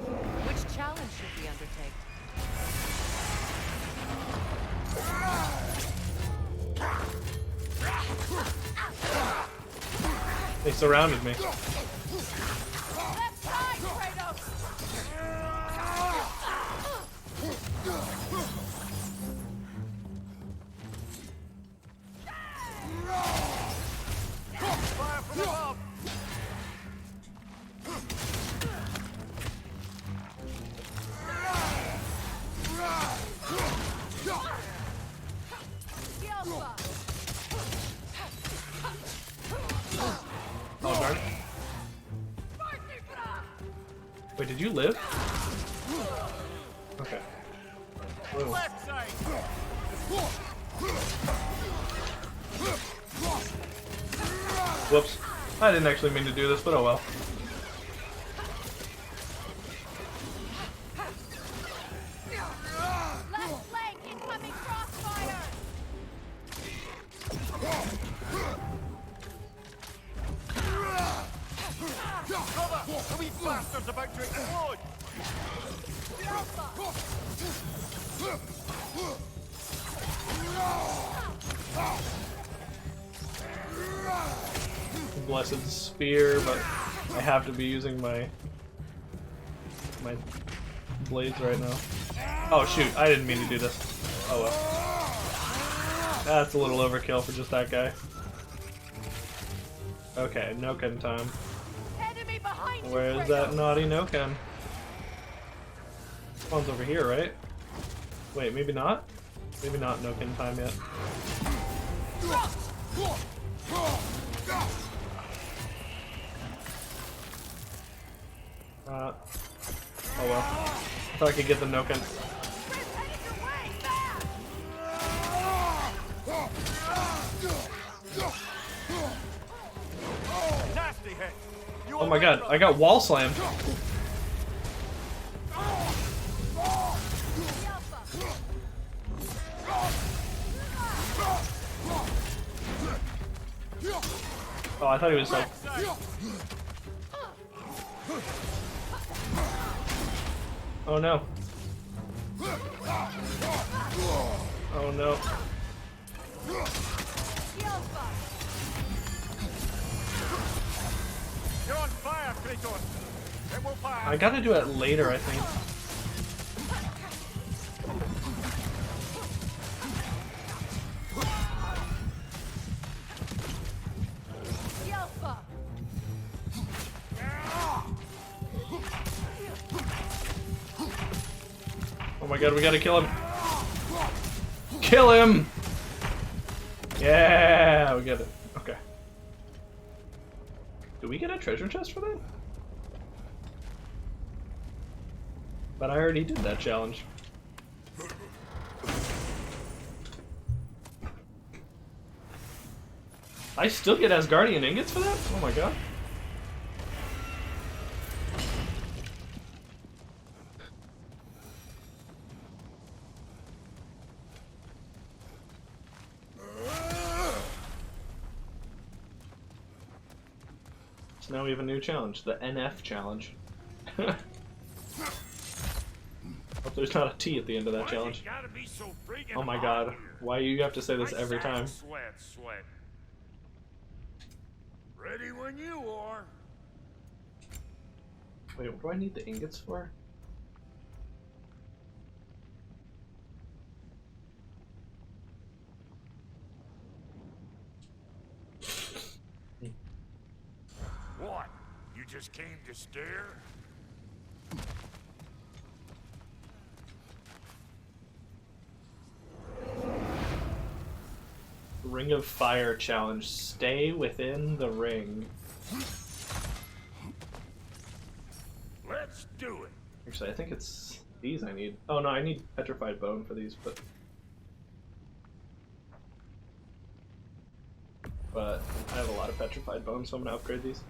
Which challenge should we undertake? They surrounded me. Left side, Kratos! Fire from above! Yelpa! Oh, darn. Wait, did you live? Okay. Whoa. Left side! Whoops. I didn't actually mean to do this, but oh well. Left flank, incoming crossfire! Cover! The wee bastard's about to explode! Blessed spear, but I have to be using my blades right now. Oh shoot, I didn't mean to do this. Oh well. That's a little overkill for just that guy. Okay, Noken time. Enemy behind you, Where's Kratos! that naughty Noken? One's over here, right? Wait, maybe not? Maybe not Noken time yet. Oh well. I thought I could get the Noken. Chris, headed your way! Fast! Nasty hit! You Oh my god, I got wall slammed. Oh, I thought he was like... Oh no. Oh no. You're on fire, Kratos! It will fire! I gotta do it later, I think. Yelpa! Oh my god, we gotta kill him. Kill him! Yeah, we get it. Okay. Do we get a treasure chest for that? But I already did that challenge. I still get Asgardian ingots for that? Oh my god. So now we have a new challenge, the NF challenge. Hope there's not a T at the end of that Why challenge. you gotta be so friggin' Oh my hot god, here? why you have to say this My every sack time? Sweat. Ready when you are. Wait, what do I need the ingots for? What? You just came to stare? Ring of Fire challenge. Stay within the ring. Let's do it. Actually, I think it's these I need. Oh no, I need Petrified Bone for these, but I have a lot of Petrified Bone, so I'm gonna upgrade these.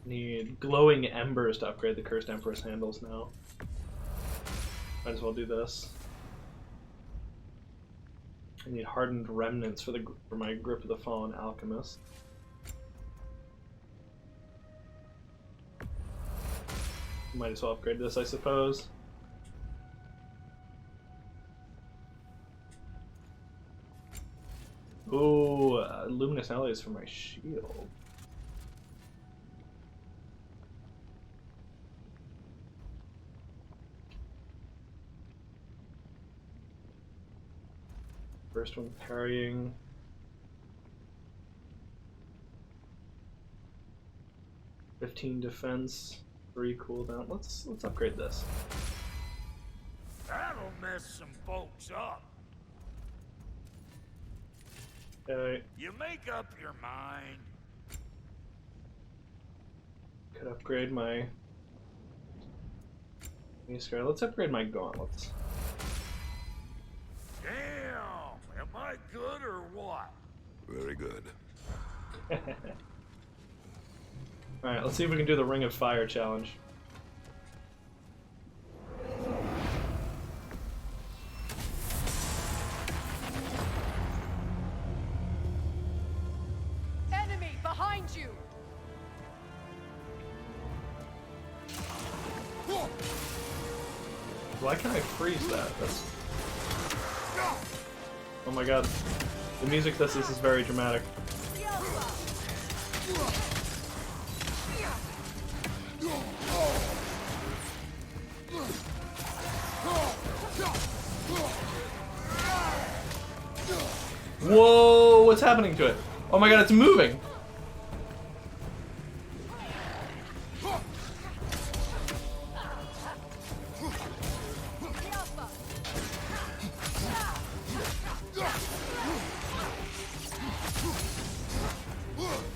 Need glowing embers to upgrade the Cursed Empress handles now. Might as well do this. I need hardened remnants for my Grip of the Fallen Alchemist. Might as well upgrade this, I suppose. Ooh, luminous alloys for my shield. First one parrying. $15 defense, 3 cooldown. Let's upgrade this. That'll mess some folks up. Okay, You make up your mind. could upgrade my. Let's upgrade my gauntlets. Damn, am I good or what? Very good. Alright, let's see if we can do the Ring of Fire challenge. Enemy behind you! Why can't I freeze that? That's... Oh my god. The music this is very dramatic. Whoa, what's happening to it? Oh my god, it's moving!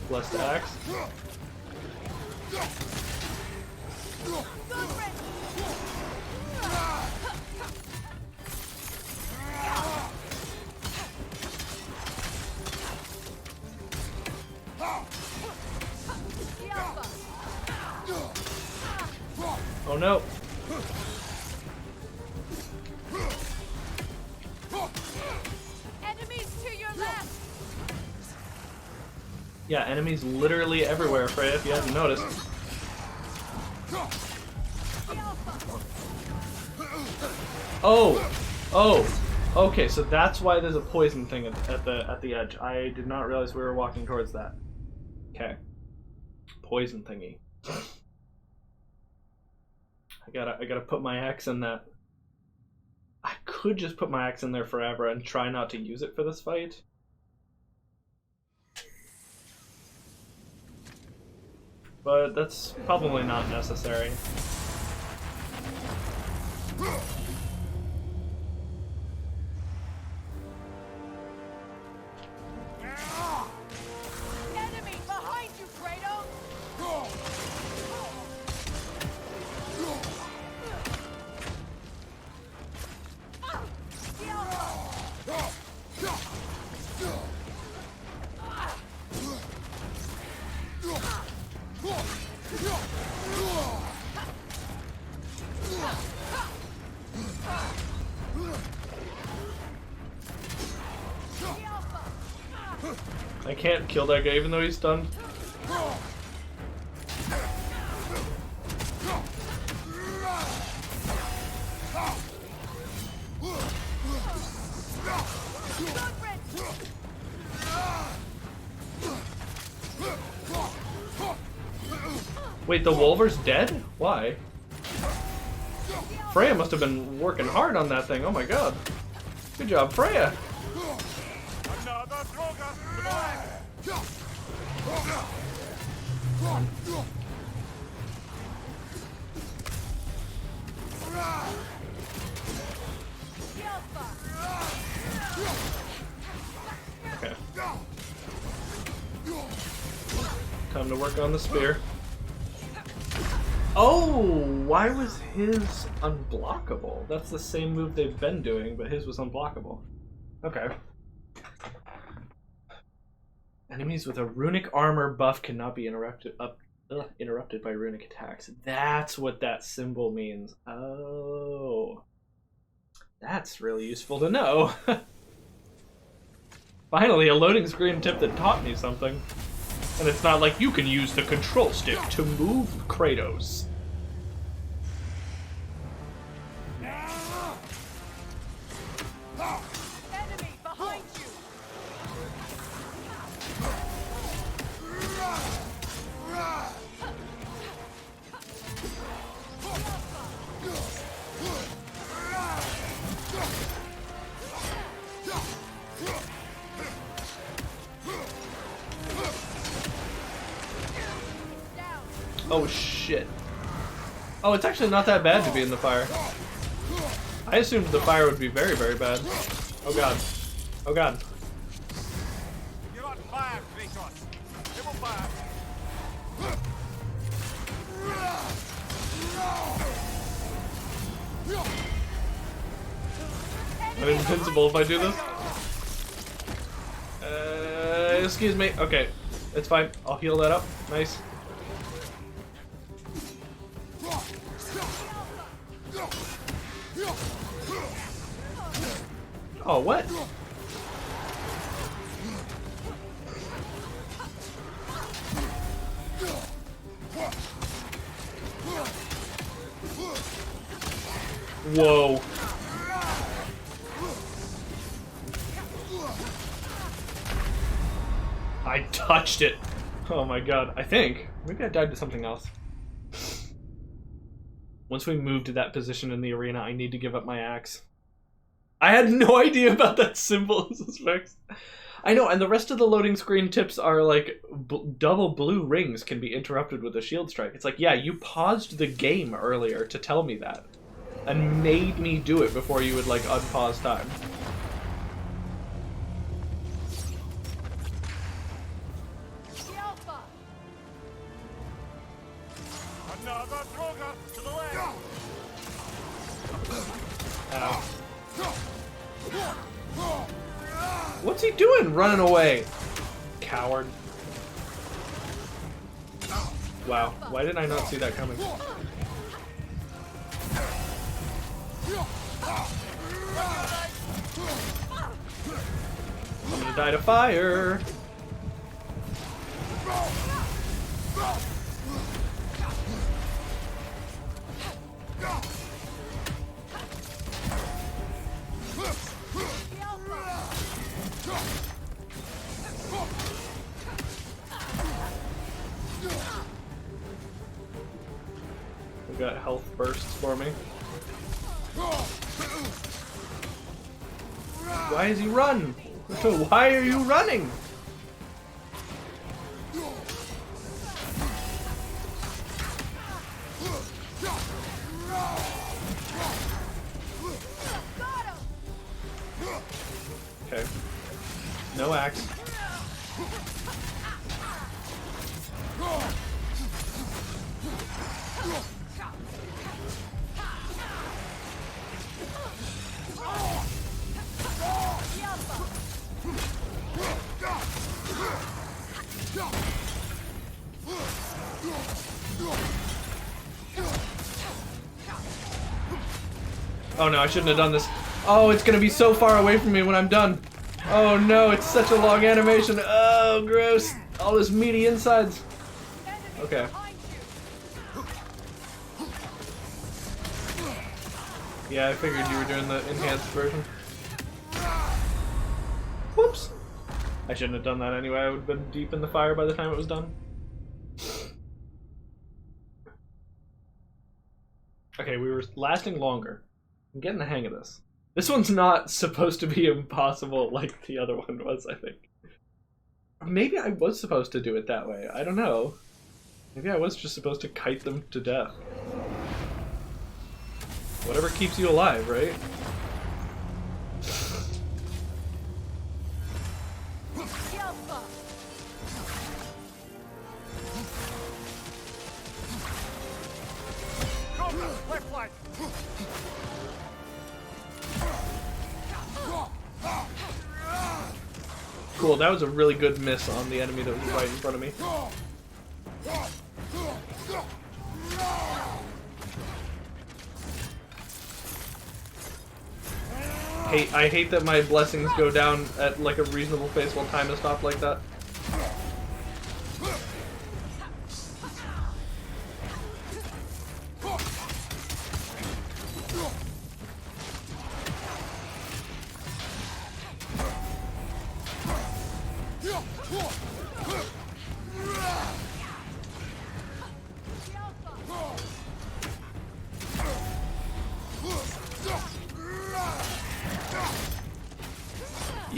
Blessed axe. Oh no! Enemies to your left! Yeah, enemies literally everywhere, Freya, if you hadn't noticed. Oh! Oh! Okay, so that's why there's a poison thing at the edge. I did not realize we were walking towards that. Okay. Poison thingy. I gotta put my axe in that. I could just put my axe in there forever and try not to use it for this fight. But that's probably not necessary. Enemy behind you, Kratos! I can't kill that guy even though he's stunned. Wait, the Wolver's dead? Why? Freya must have been working hard on that thing. Oh my god. Good job, Freya. Another Droga to the left. Okay. Time to work on the spear. Oh, why was his unblockable? That's the same move they've been doing, but his was unblockable. Okay. Enemies with a runic armor buff cannot be interrupted by runic attacks. That's what that symbol means. Oh. That's really useful to know. Finally, a loading screen tip that taught me something. And it's not like you can use the control stick to move Kratos. Oh shit. Oh, it's actually not that bad to be in the fire. I assumed the fire would be very, very bad. Oh god. Oh god. You're on fire, Kratos. Give 'em back. I'm invincible if I do this. Excuse me. Okay. It's fine. I'll heal that up. Nice. Oh, what? Whoa. I touched it. Oh my god. I think. Maybe I died to something else. Once we move to that position in the arena, I need to give up my axe. I had no idea about that symbol suspects. I know, and the rest of the loading screen tips are like double blue rings can be interrupted with a shield strike. It's like, yeah, you paused the game earlier to tell me that. And made me do it before you would like unpause time. Another Droga to the left. Ow. What's he doing running away? Coward. Wow, why did I not see that coming? I'm gonna die to fire. We got health bursts for me. Why is he run? Why are you running? Okay. No axe. Oh no, I shouldn't have done this. Oh, it's gonna be so far away from me when I'm done. Oh no, it's such a long animation. Oh, gross. All this meaty insides. Okay. Yeah, I figured you were doing the enhanced version. Whoops. I shouldn't have done that anyway. I would have been deep in the fire by the time it was done. Okay, we were lasting longer. I'm getting the hang of this. This one's not supposed to be impossible like the other one was, I think. Maybe I was supposed to do it that way. I don't know. Maybe I was just supposed to kite them to death. Whatever keeps you alive, right? Left flank. Cool, that was a really good miss on the enemy that was right in front of me. I hate that my blessings go down at like a reasonable pace while time is stopped like that.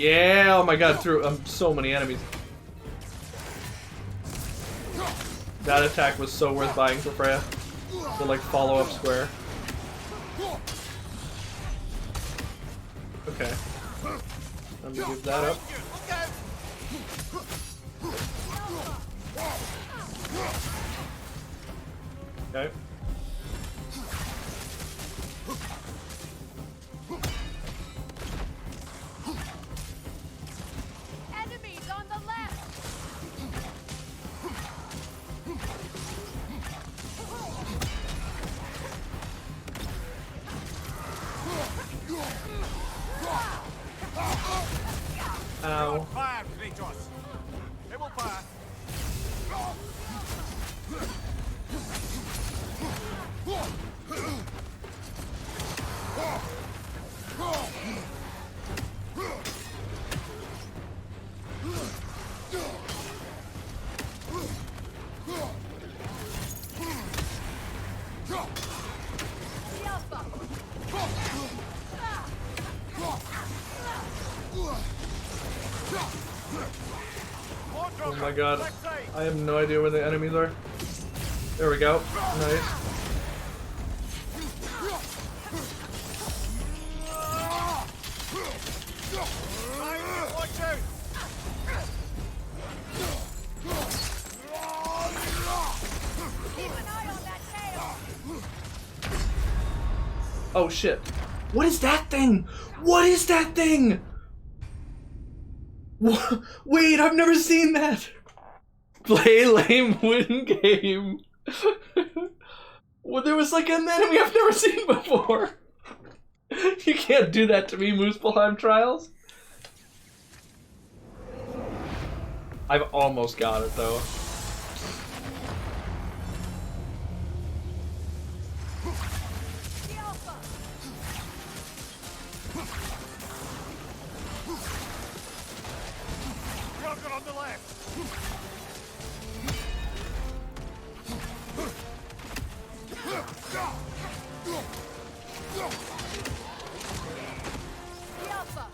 Yeah, oh my god, through so many enemies. That attack was so worth buying for Freya. The like follow-up square. Okay. Let me give that up. Okay. Enemies on the left! Ow. Fire, Kratos! It will pass. The Alpha! Oh my god. I have no idea where the enemies are. There we go. Nice. Watch out! Keep an eye on that tail! Oh shit. What is that thing? What is that thing? Wait, I've never seen that. Play lame win game. Well, there was like an enemy I've never seen before. You can't do that to me, Muspelheim Trials. I've almost got it though. The Alpha! Rocket on the left! The Alpha!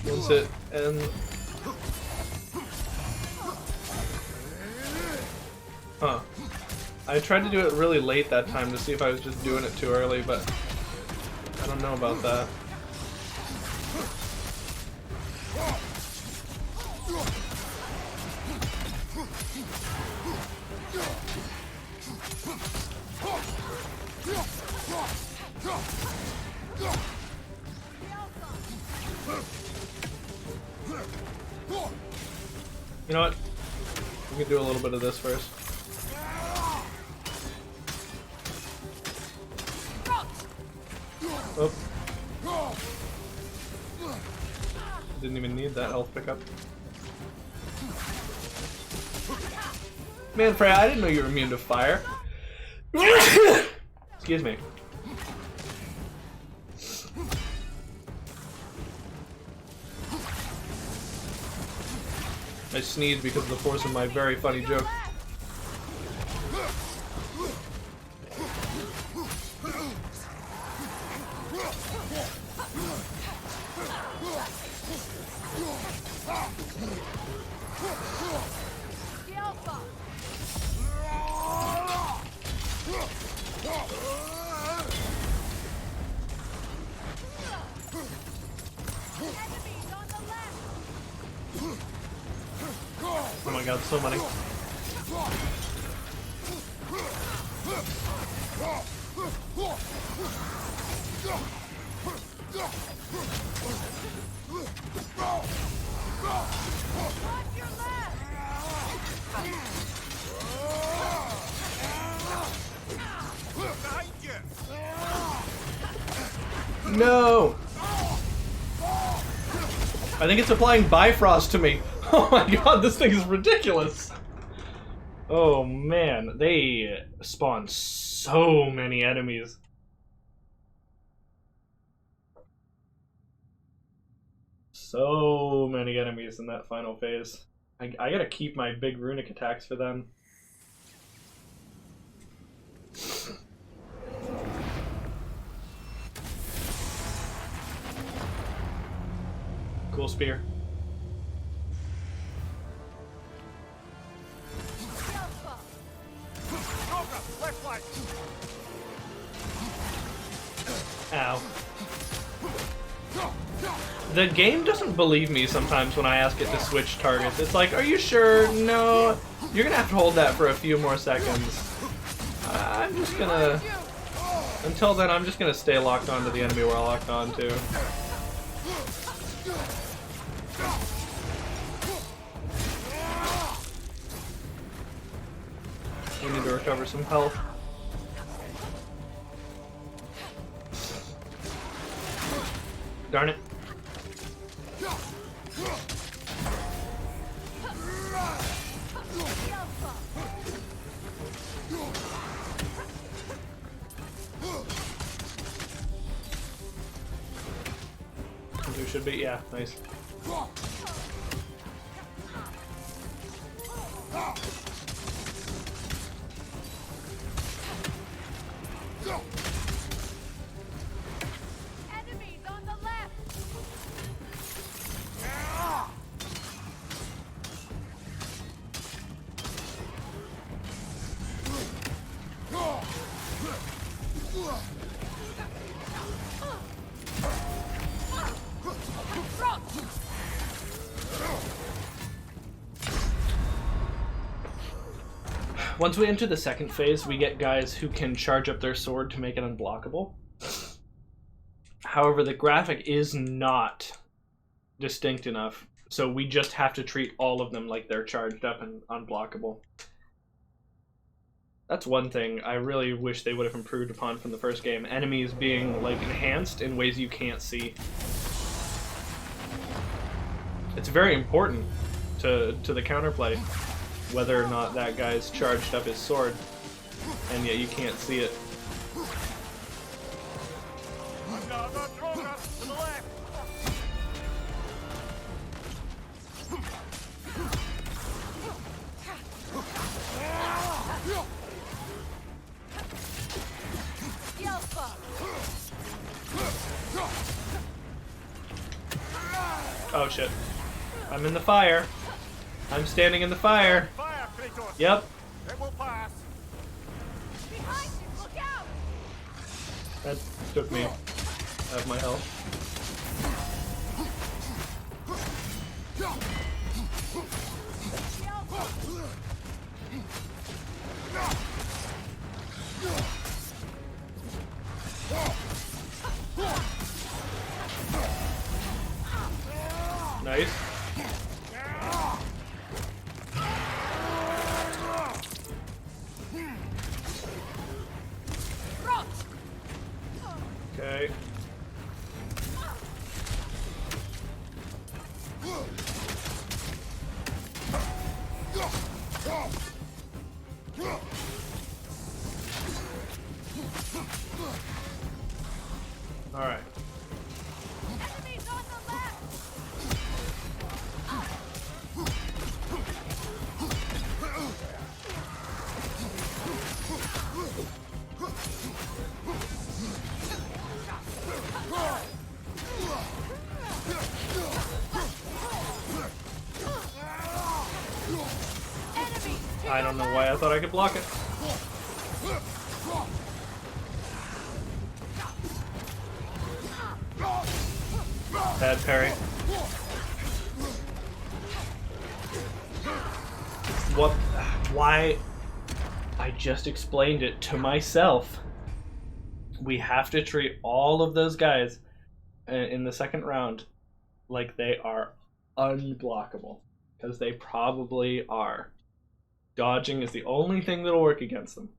Once it ends. Huh. I tried to do it really late that time to see if I was just doing it too early, but I don't know about that. You know what? We can do a little bit of this first. Oh. Didn't even need that health pickup. Man, Freya, I didn't know you were immune to fire. Excuse me. I sneezed because of the force of my very funny joke. The Alpha! Enemies on the left! Oh my god, so many. On your left! Behind you! No! I think it's applying Bifrost to me. Oh my god, this thing is ridiculous. Oh man, they spawn so many enemies. so many enemies in that final phase. I gotta keep my big runic attacks for them. Cool spear. Ow. The game doesn't believe me sometimes when I ask it to switch targets. It's like, are you sure? No. You're gonna have to hold that for a few more seconds. I'm just gonna... Until then, I'm just gonna stay locked onto the enemy we're locked onto. We need to recover some health. Darn it. There should be, yeah, nice. Enemies on the left! Once we enter the second phase, we get guys who can charge up their sword to make it unblockable. However, the graphic is not distinct enough, so we just have to treat all of them like they're charged up and unblockable. That's one thing I really wish they would have improved upon from the first game. Enemies being, like, enhanced in ways you can't see. It's very important to the counterplay, whether or not that guy's charged up his sword, and yet you can't see it. To the left. Oh shit. I'm in the fire. I'm standing in the fire. Fire, Kratos. Yep. It will pass. Behind you! Look out! That took me out of my health. Nice. Okay. All right. Enemies on the left! I don't know why I thought I could block it. Bad parry. What? Why? I just explained it to myself. We have to treat all of those guys in the second round like they are unblockable. Because they probably are. Dodging is the only thing that'll work against them.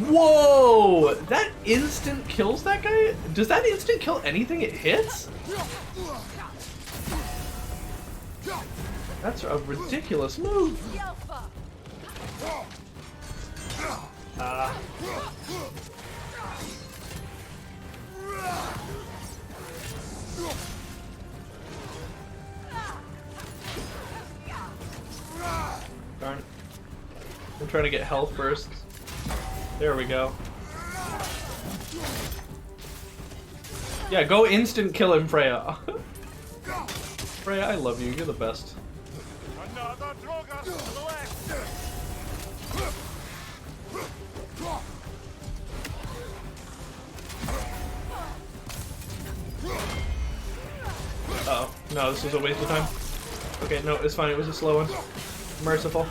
Whoa! That instant kills that guy? Does that instant kill anything it hits? That's a ridiculous move. Darn. I'm trying to get health first. There we go. Yeah, go instant kill him, Freya. Freya, I love you. You're the best. Another Droga to the left. Uh-oh. No, this was a waste of time. Okay, no, it's fine. It was a slow one. Merciful.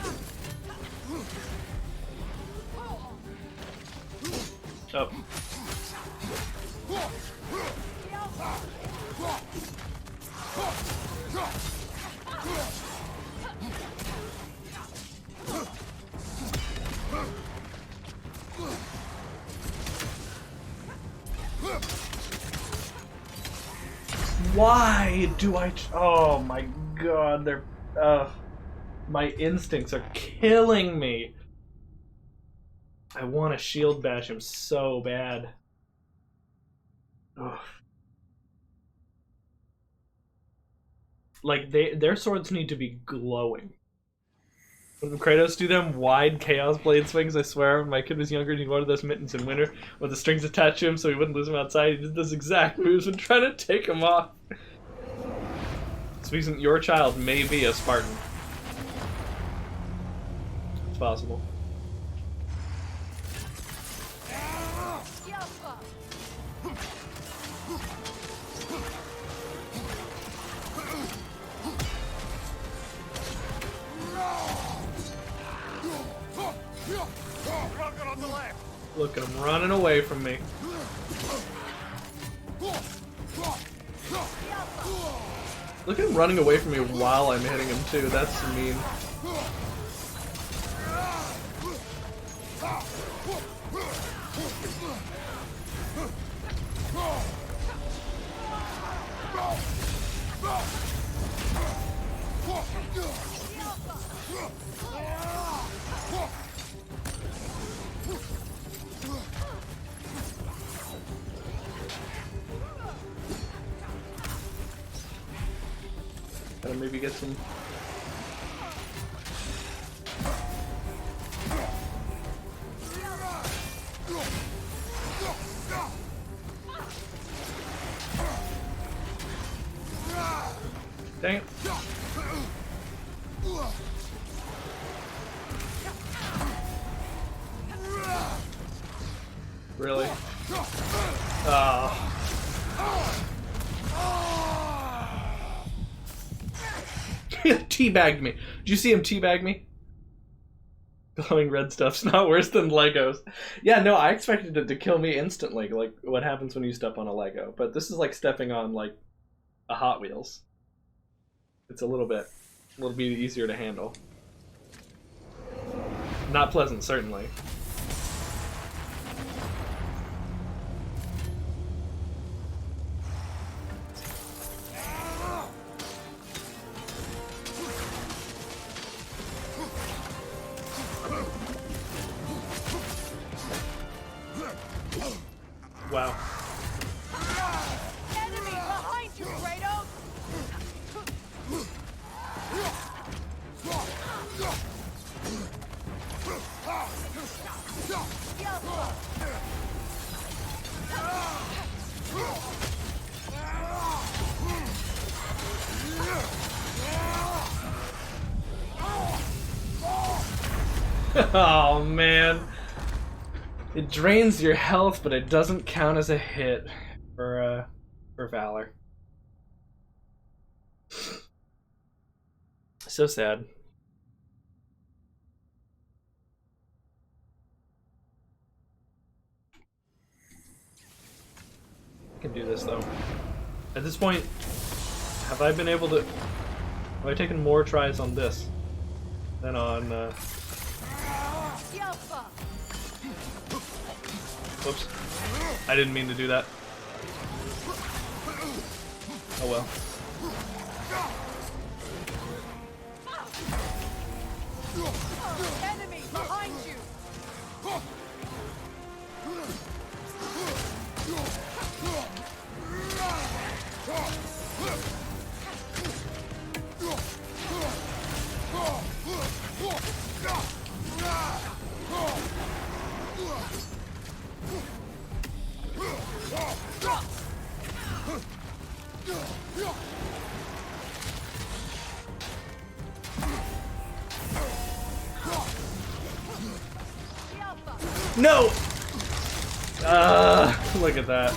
Oh. Why do I... Oh my god, they're... my instincts are killing me. I want to shield bash him so bad. Ugh. Like, their swords need to be glowing. When Kratos do them wide Chaos Blade swings, I swear, when my kid was younger and he wanted those mittens in winter with the strings attached to him so he wouldn't lose them outside, he did those exact moves when trying to take them off. So your child may be a Spartan. It's possible. Droga on the left. Look at him running away from me. Look at him running away from me while I'm hitting him too. That's mean. Gotta maybe get some... Dang it. Really? Teabagged me. Did you see him teabag me? Glowing red stuff's not worse than Legos. Yeah, no, I expected it to kill me instantly, like what happens when you step on a Lego. But this is like stepping on like a Hot Wheels. It's a little bit easier to handle. Not pleasant, certainly. Wow. Enemy behind you, Kratos! Oh man. It drains your health, but it doesn't count as a hit for Valor. So sad. I can do this though. At this point, have I been able to... Have I taken more tries on this than on... Oops. I didn't mean to do that. Oh well. Enemy behind you! No! Look at that.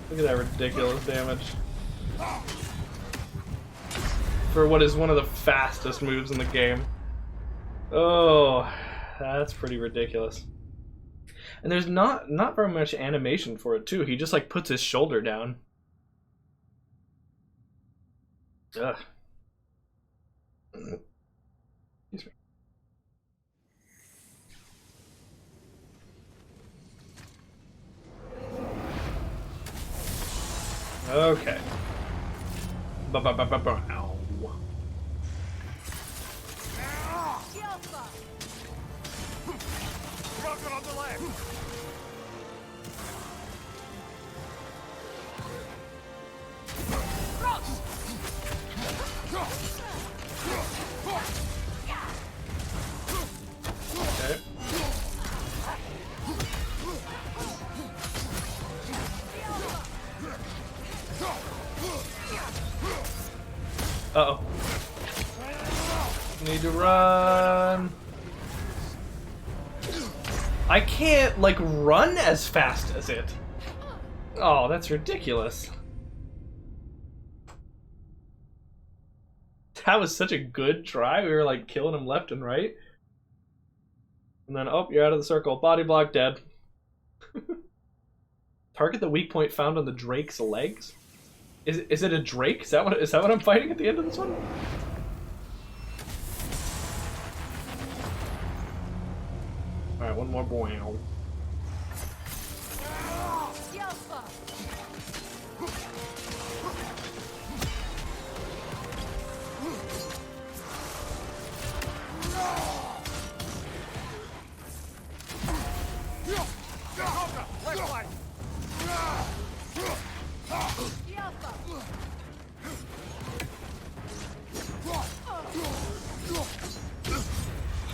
Look at that ridiculous damage. For what is one of the fastest moves in the game. Oh, that's pretty ridiculous. And there's not very much animation for it too. He just like puts his shoulder down. Ugh. Excuse me. Okay. Ow. Rocket on the left. Okay. Uh-oh. Need to run. I can't, like, run as fast as it. Oh, that's ridiculous. That was such a good try. We were, like, killing him left and right. And then, oh, you're out of the circle. Body block, dead. Target the weak point found on the Drake's legs? Is it a Drake? Is that what I'm fighting at the end of this one? Alright, one more boy. Left flank.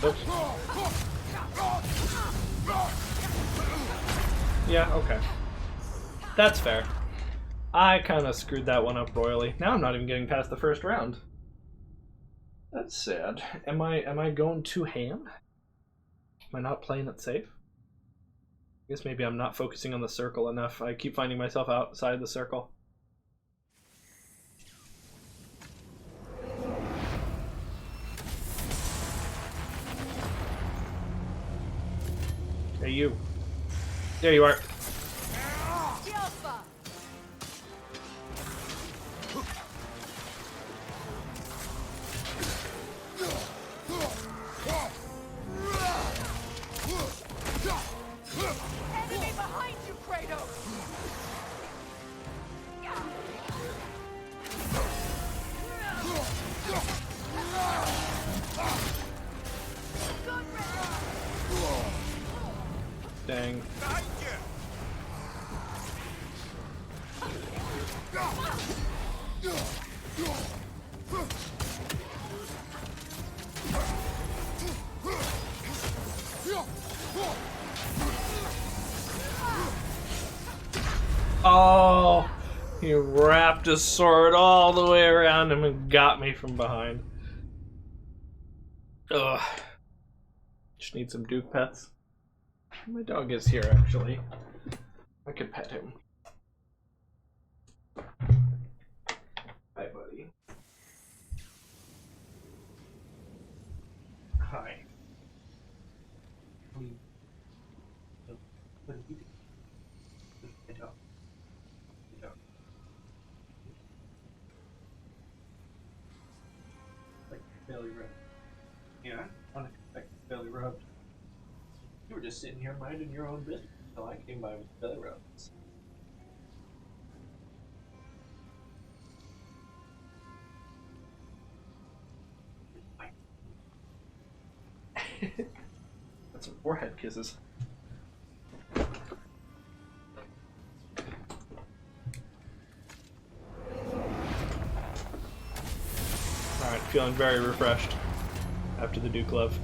Oops. Yeah, okay. That's fair. I kind of screwed that one up royally. Now I'm not even getting past the first round. That's sad. Am I going too ham? Am I not playing it safe? I guess maybe I'm not focusing on the circle enough. I keep finding myself outside the circle. Hey, you. There you are. Enemy behind you, Kratos! Dang. Behind you. Oh, he wrapped his sword all the way around him and got me from behind. Ugh. Just need some Duke pets. My dog is here, actually. I could pet him. Hi, buddy. Hi. What did you do? Get up. Get up. Like belly rub. Yeah, unexpected belly rub. You were just sitting here minding your own business. Oh, I came by with belly rubs. That's some forehead kisses. Alright, feeling very refreshed after the Duke Love.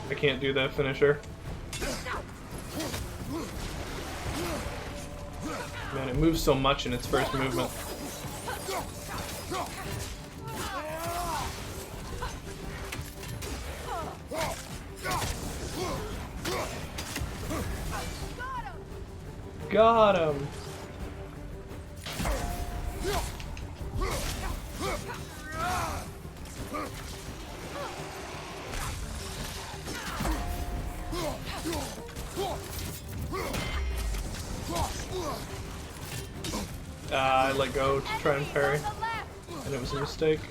I can't do that finisher. Man, it moves so much in its first movement. Got him! I let go to try and parry, and it was a mistake.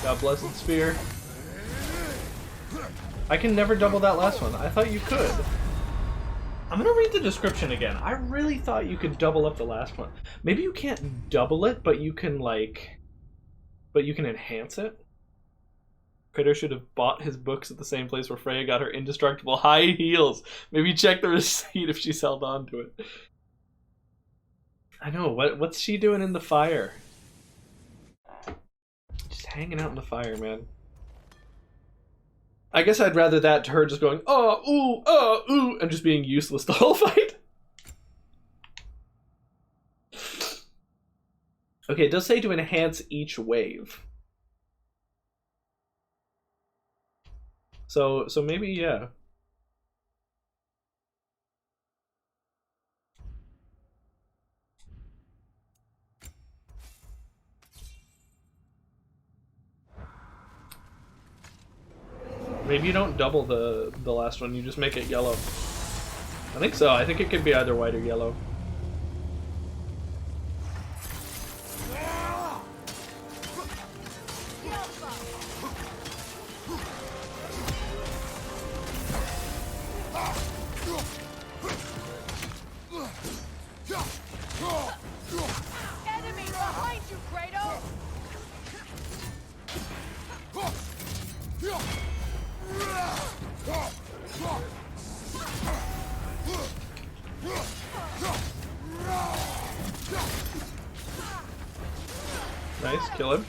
God blessed spear. I can never double that last one. I thought you could. I'm gonna read the description again. I really thought you could double up the last one. Maybe you can't double it, but you can enhance it. Critter should have bought his books at the same place where Freya got her indestructible high heels. Maybe check the receipt if she's held on to it. I know, what's she doing in the fire? Just hanging out in the fire, man. I guess I'd rather that to her just going, oh, ooh, and just being useless the whole fight. Okay, it does say to enhance each wave. So maybe, yeah. Maybe you don't double the last one, you just make it yellow. I think so. I think it could be either white or yellow. Enemy behind you, Kratos! Nice, kill him.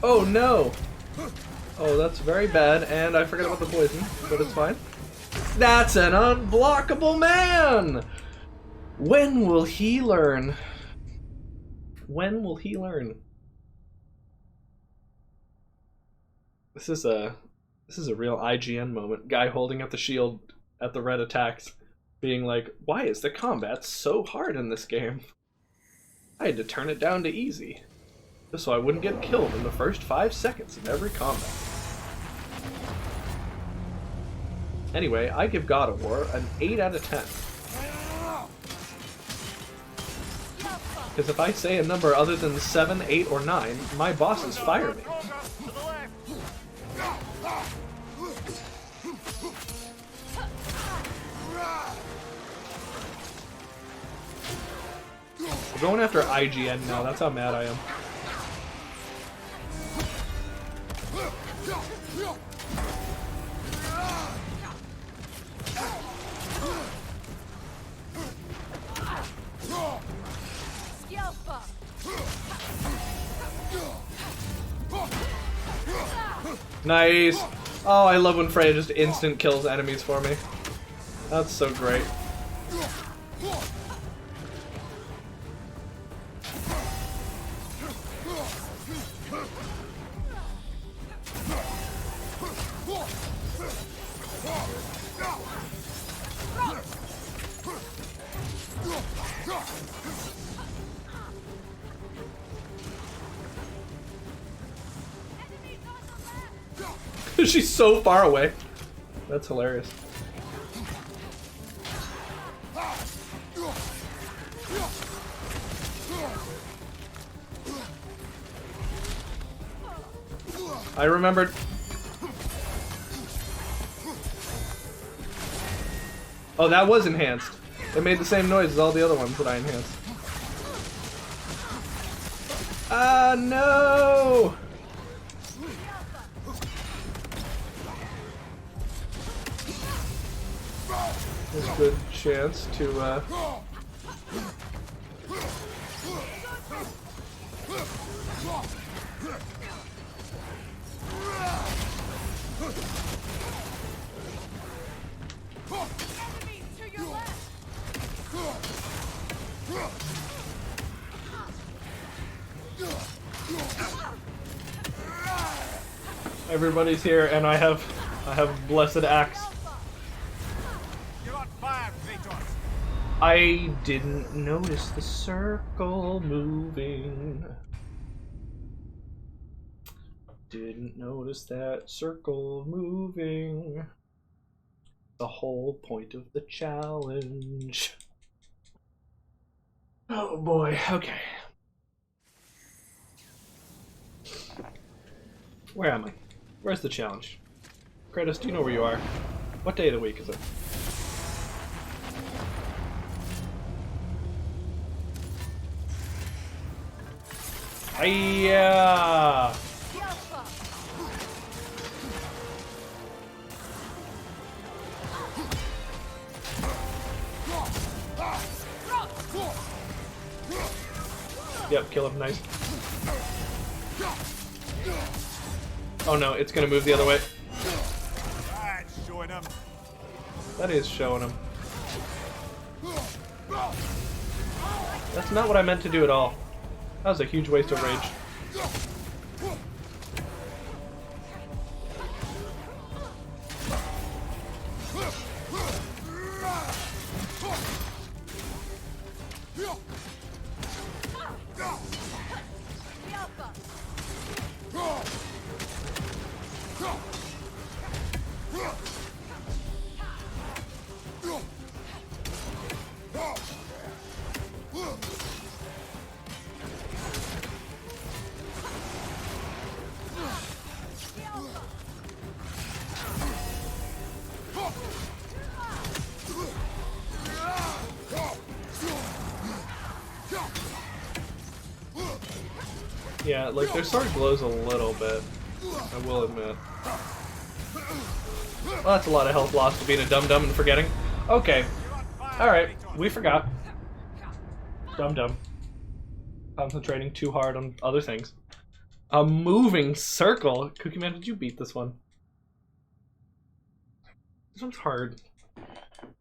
Oh no! Oh, that's very bad, and I forgot about the poison, but it's fine. That's an unblockable man! When will he learn? When will he learn? This is a real IGN moment. Guy holding up the shield at the red attacks, being like, why is the combat so hard in this game? I had to turn it down to easy, just so I wouldn't get killed in the first 5 seconds of every combat. Anyway, I give God of War an 8 out of 10. Because if I say a number other than 7, 8, or 9, my bosses fire me. To the left. We're going after IGN now, that's how mad I am. Scalpa. Nice! Oh, I love when Freya just instant kills enemies for me. That's so great. She's so far away. That's hilarious. I remembered. Oh, that was enhanced. It made the same noise as all the other ones that I enhanced. Ah, no! There's a good chance to, Enemy to your left. Everybody's here, and I have blessed axe. You're on fire, Kratos. I didn't notice the circle moving. Didn't notice that circle moving. The whole point of the challenge. Oh boy, okay. Where am I? Where's the challenge? Kratos, do you know where you are? What day of the week is it? Hiya! Scalpa. Yep, kill him, nice. Oh no, it's gonna move the other way. That's showing him. That is showing him. That's not what I meant to do at all. That was a huge waste of rage. Yeah, like their sword glows a little bit, I will admit. Well, that's a lot of health lost to being a dum-dum and forgetting. Okay. Alright, we forgot. Dum-dum. Concentrating too hard on other things. A moving circle? Cookie Man, did you beat this one? This one's hard.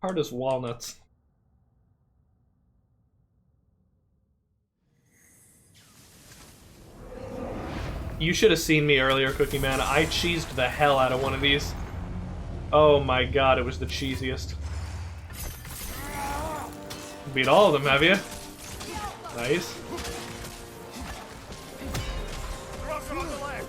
Hard as walnuts. You should have seen me earlier, Cookie Man. I cheesed the hell out of one of these. Oh my god, it was the cheesiest. Beat all of them, have you? Nice. Cross on the left.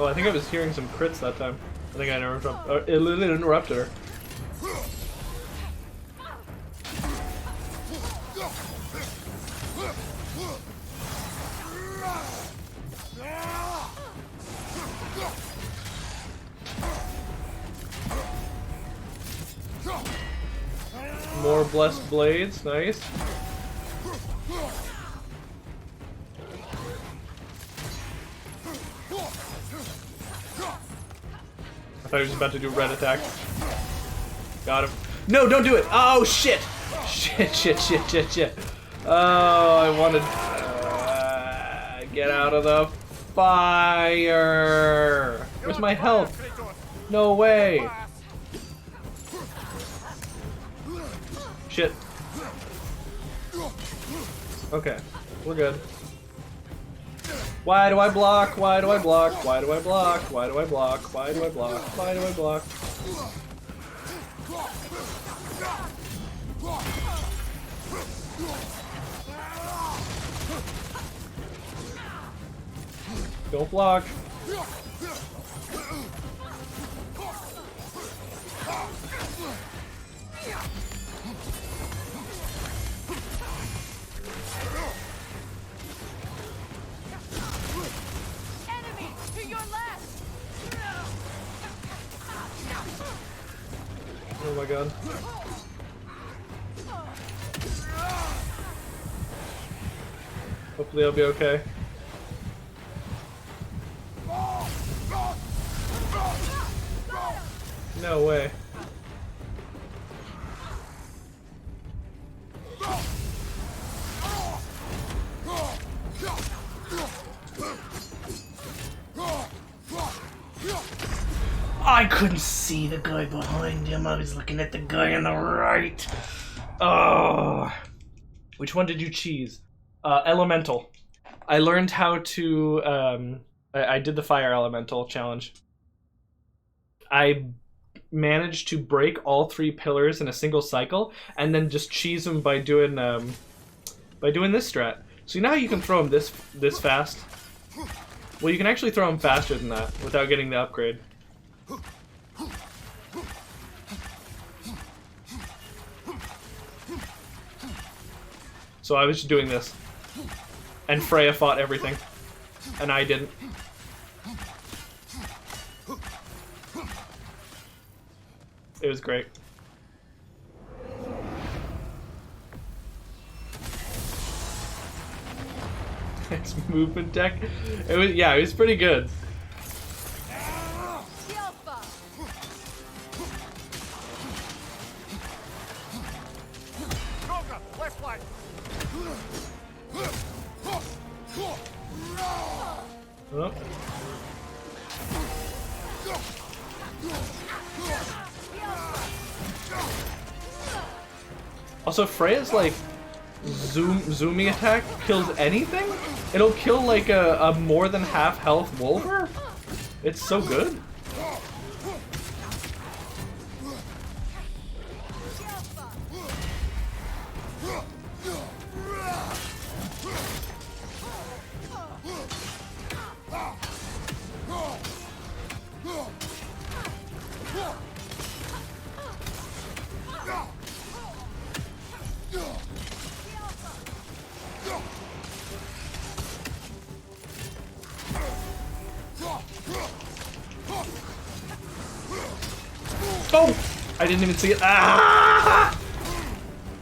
Oh, I think I was hearing some crits that time. I think I interrupted her. More blessed blades, nice. I thought he was about to do a red attack. Got him. No, don't do it! Oh, shit! Shit. Oh, I wanted... get out of the fire! Where's my health? No way! Shit. Okay, we're good. Why do I block? Why do I block? Why do I block? Why do I block? Why do I block? Why do I block? Don't block. Enemy to your left. Oh my god. Hopefully I'll be okay. No way. I couldn't see the guy behind him. I was looking at the guy on the right. Oh. Which one did you cheese? Elemental. I learned how to, I did the fire elemental challenge. I managed to break all 3 pillars in a single cycle, and then just cheese them by doing this strat. So you know how you can throw them this fast? Well, you can actually throw them faster than that without getting the upgrade. So I was just doing this, and Freya fought everything, and I didn't. It was great. Its movement tech. It was, yeah, it was pretty good. Oh. Also, Freya's like zooming attack kills anything. It'll kill like a more than half health Wolver. It's so good. Oh! I didn't even see it. Ah!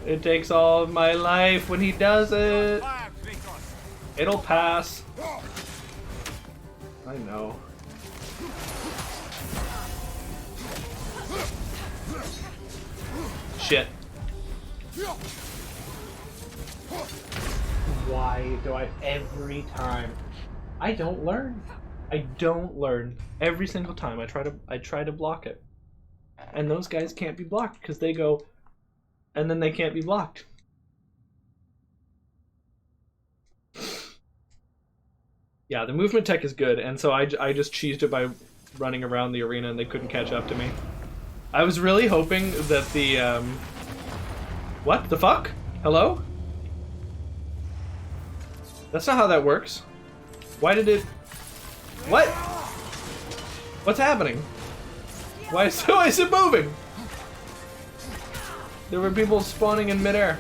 It takes all of my life when he does it. It'll pass. I know. Shit. Why do I every time? I don't learn. I don't learn. Every single time I try to block it. And those guys can't be blocked because they go and then they can't be blocked. Yeah, the movement tech is good, and so I just cheesed it by running around the arena and they couldn't catch up to me. I was really hoping that the what the fuck? Hello? That's not how that works. Why did it... What? What's happening? Why is it moving? There were people spawning in midair.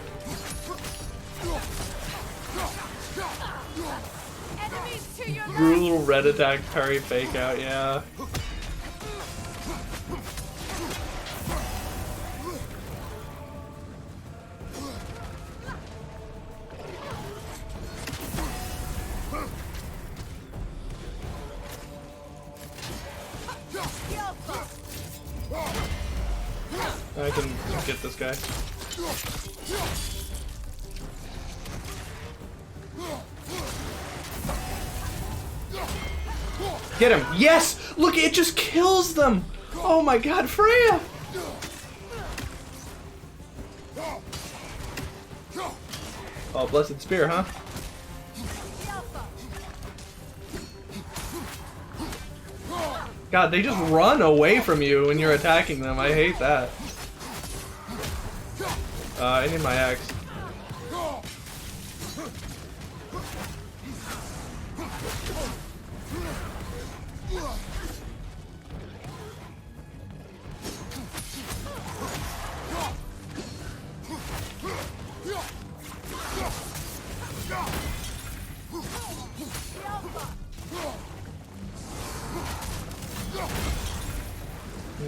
Enemies to your left! Brutal red attack parry fake out, yeah. I can get this guy. Get him! Yes! Look, it just kills them! Oh my god, Freya! Oh, blessed spear, huh? God, they just run away from you when you're attacking them. I hate that. I need my axe.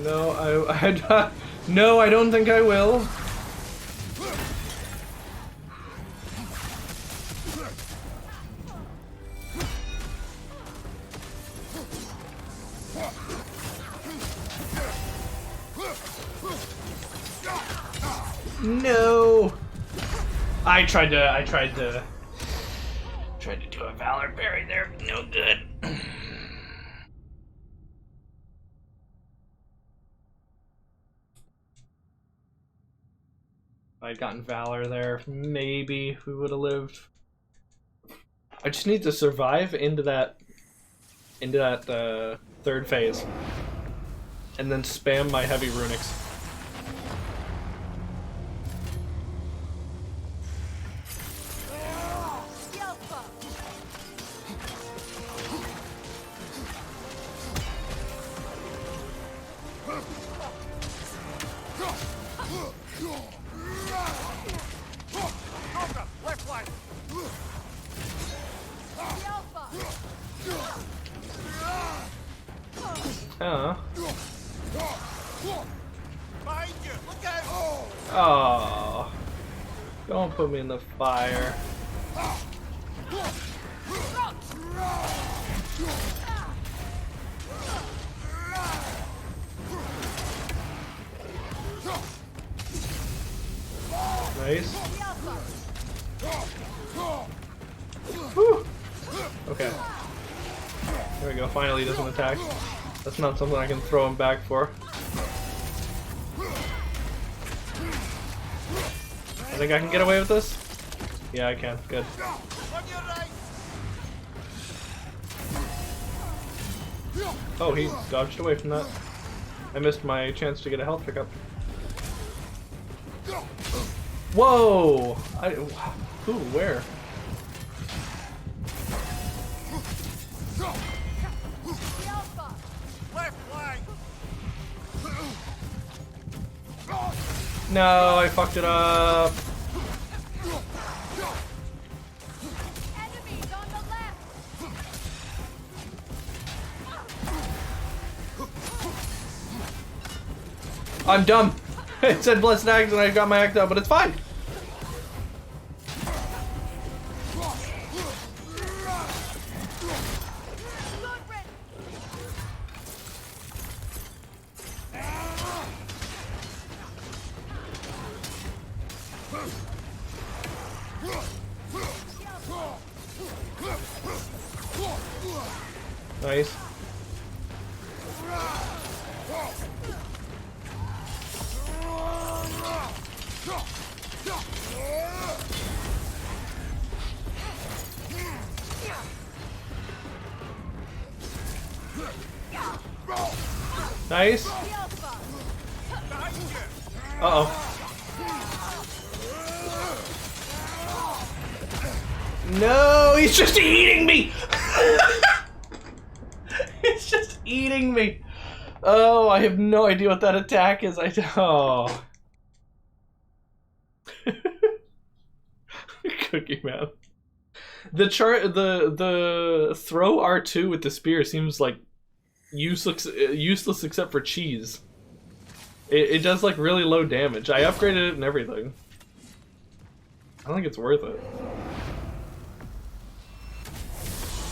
No, no, I don't think I will. No. I tried to do a Valor parry there. No good. If I'd gotten Valor there, maybe we would have lived. I just need to survive into that third phase, and then spam my heavy runics. Oh, don't put me in the fire. Nice. Whew. Okay. There we go. Finally, he doesn't attack. That's not something I can throw him back for. I think I can get away with this? Yeah, I can. Good. Oh, he dodged away from that. I missed my chance to get a health pickup. Whoa! Who? Where? No, I fucked it up. Enemies on the left! I'm dumb. It said blessed axe and I got my axe out, but it's fine. Nice. Nice. Uh-oh. No, he's just eating me! He's just eating me! Oh, I have no idea what that attack is. Oh. Cookie Man. The throw R2 with the spear seems like useless except for cheese. It does like really low damage. I upgraded it and everything. I don't think it's worth it.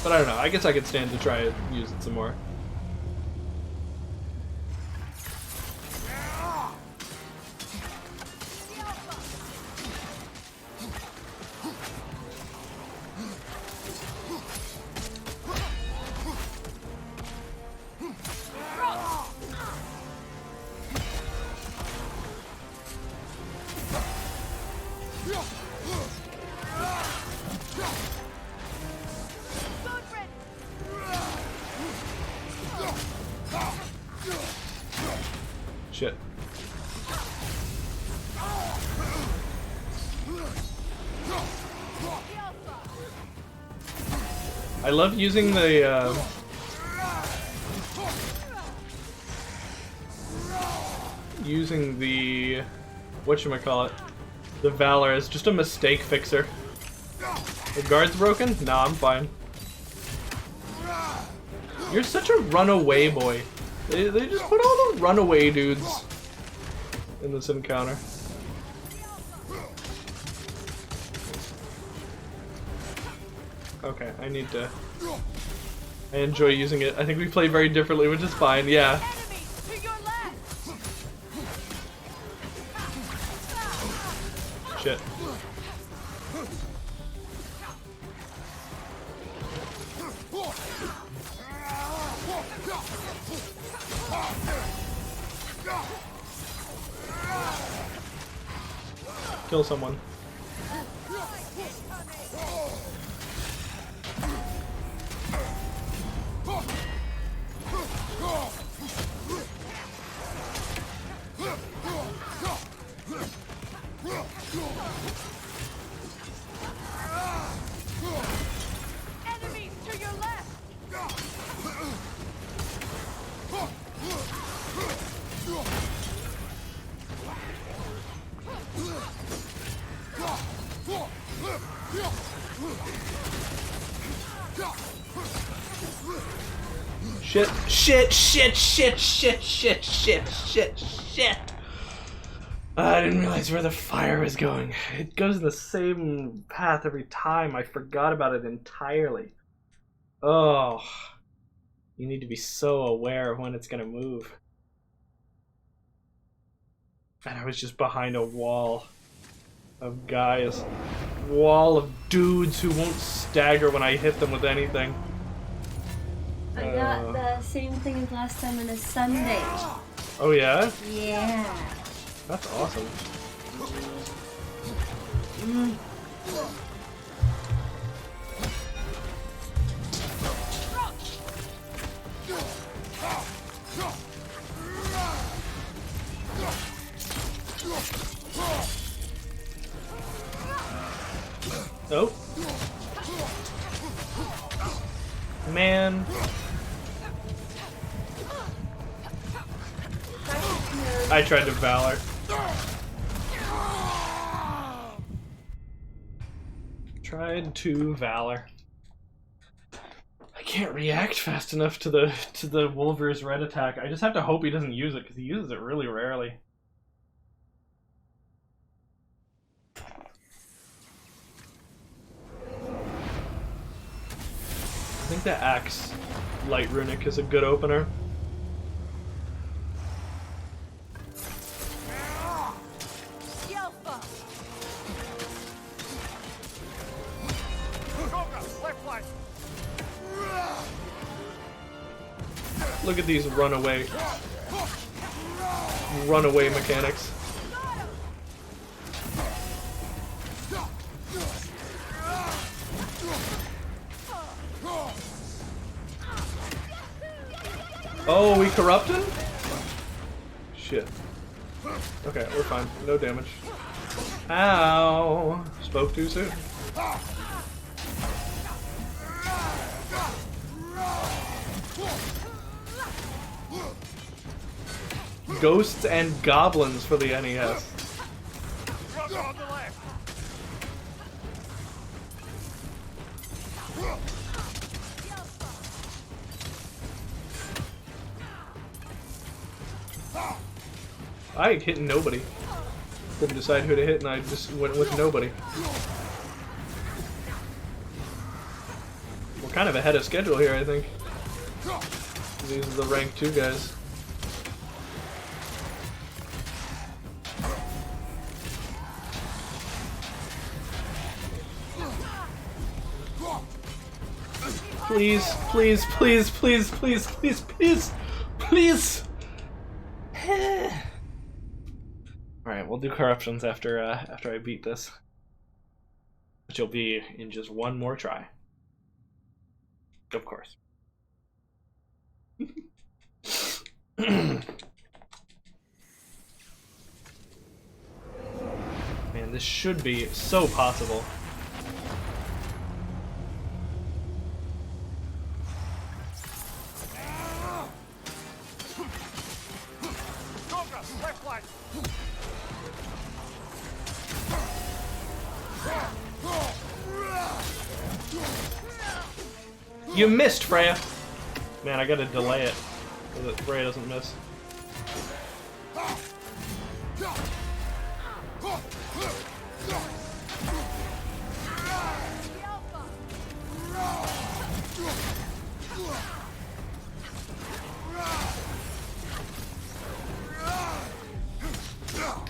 But I don't know. I guess I could stand to try and use it some more. Shit. I love using the whatchamacallit, the Valor as just a mistake fixer. The guard's broken? Nah, I'm fine. You're such a runaway boy. They just put all the runaway dudes in this encounter. Okay, I enjoy using it. I think we play very differently, which is fine, yeah. Shit. Kill someone. Enemies to your left! Shit, shit, shit, shit, shit, shit, shit, shit, shit. I didn't realize where the fire was going. It goes in the same path every time. I forgot about it entirely. Oh. You need to be so aware of when it's gonna move. And I was just behind a wall of guys. Wall of dudes who won't stagger when I hit them with anything. I got the same thing as last time on a Sunday. Oh yeah? Yeah. That's awesome. Oh. Man. I tried to Valor. Tried to Valor. I can't react fast enough to the Wolver's red attack. I just have to hope he doesn't use it because he uses it really rarely. I think the Axe Light Runic is a good opener. Look at these runaway mechanics. Oh, we corrupt him? Shit. Okay, we're fine. No damage. Ow! Spoke too soon. Ghosts and Goblins for the NES. Drugger on the left. I ain't hitting nobody. Couldn't decide who to hit, and I just went with nobody. We're kind of ahead of schedule here, I think. These are the rank 2 guys. Please, please, please, please, please, please, please, please. All right, we'll do corruptions after I beat this, which will be in just one more try. Of course. Man, this should be so possible. Left flank. You missed, Freya! Man, I gotta delay it so that Freya doesn't miss.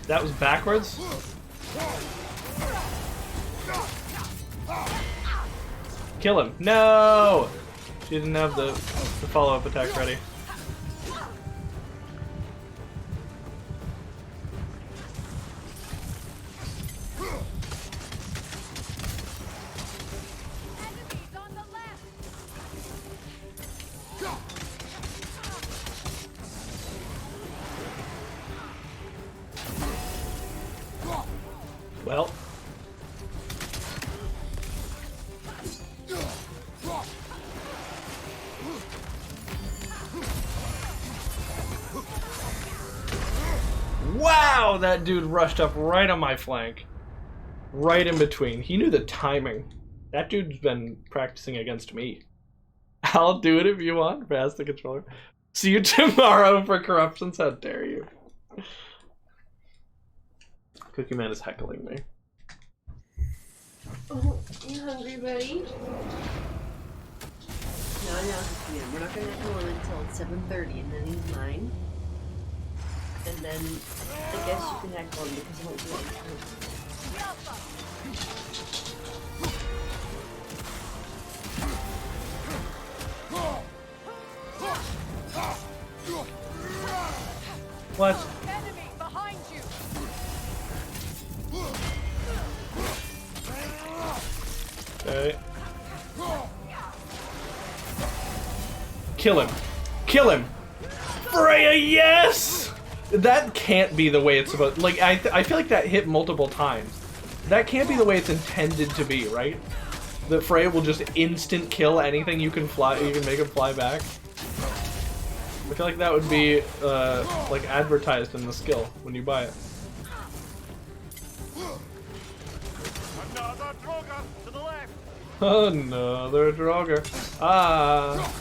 That was backwards? Kill him. No! She didn't have the follow-up attack ready. Enemies on the left. Well. Wow, that dude rushed up right on my flank. Right in between. He knew the timing. That dude's been practicing against me. I'll do it if you want. Pass the controller. See you tomorrow for corruptions. How dare you? Cookie Man is heckling me. Oh, you hungry, buddy? No, Cookie Man. We're not gonna heckle him until 7:30, and then he's mine. And then I guess you can heckle him because he won't do it. What? Enemy behind you. Okay. Kill him. Kill him! Freya, yes! That can't be the way it's supposed. Like, I feel like that hit multiple times. That can't be the way it's intended to be, right? That Freya will just instant kill anything you can fly. You can make him fly back. I feel like that would be like advertised in the skill when you buy it. Another Droger to the left. Another Droger. Ah.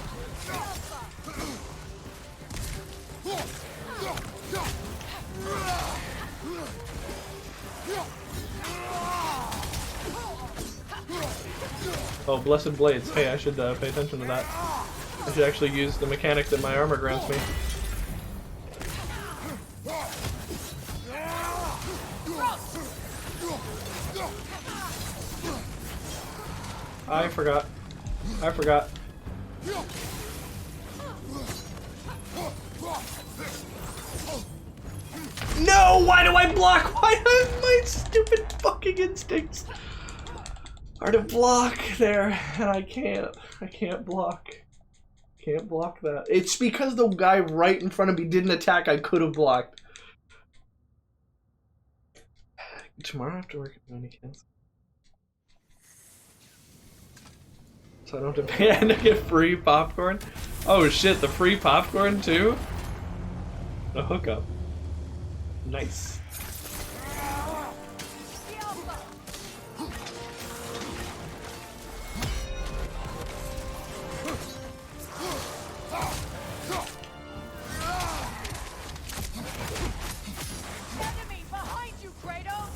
Oh, Blessed Blades. Hey, I should pay attention to that. I should actually use the mechanic that my armor grants me. I forgot. I forgot. No! Why do I block? Why do my stupid fucking instincts are to block there, and I can't. I can't block. Can't block that. It's because the guy right in front of me didn't attack. I could have blocked. Tomorrow I have to work at Mannequins. So I don't have to pay and I get free popcorn. Oh shit, the free popcorn too? A hookup. Nice. Enemy behind you, Kratos!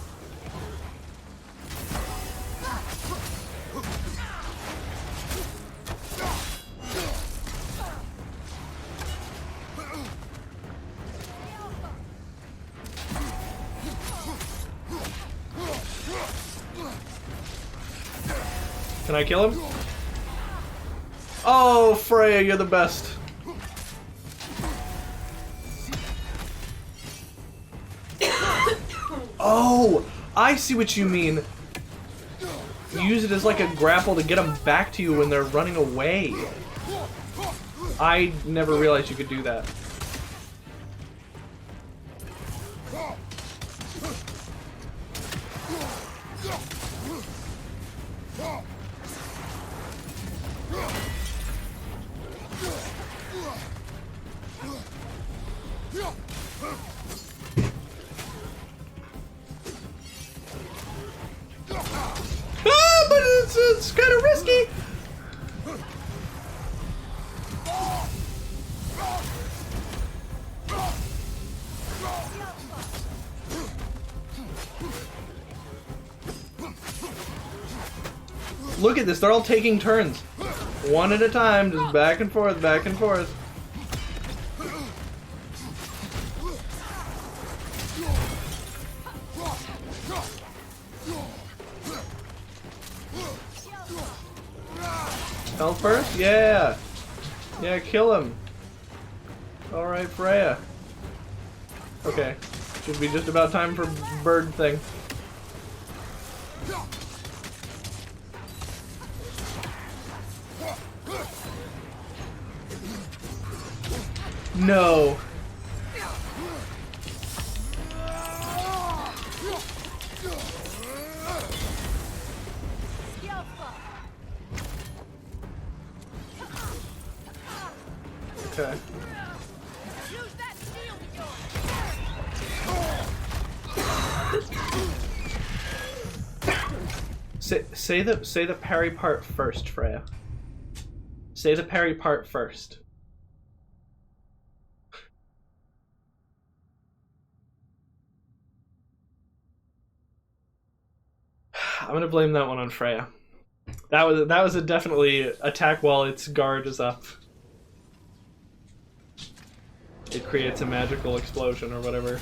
Can I kill him? Oh, Freya, you're the best. Oh, I see what you mean. You use it as like a grapple to get them back to you when they're running away. I never realized you could do that. Ah, but it's kind of risky. Look at this, they're all taking turns. One at a time, just back and forth, back and forth. Health first? Yeah! Yeah, kill him. Alright, Freya. Okay. Should be just about time for bird thing. No. Okay. Use that shield of yours! Say the parry part first, Freya. Say the parry part first. I'm gonna blame that one on Freya. That was a definitely attack while its guard is up. It creates a magical explosion or whatever.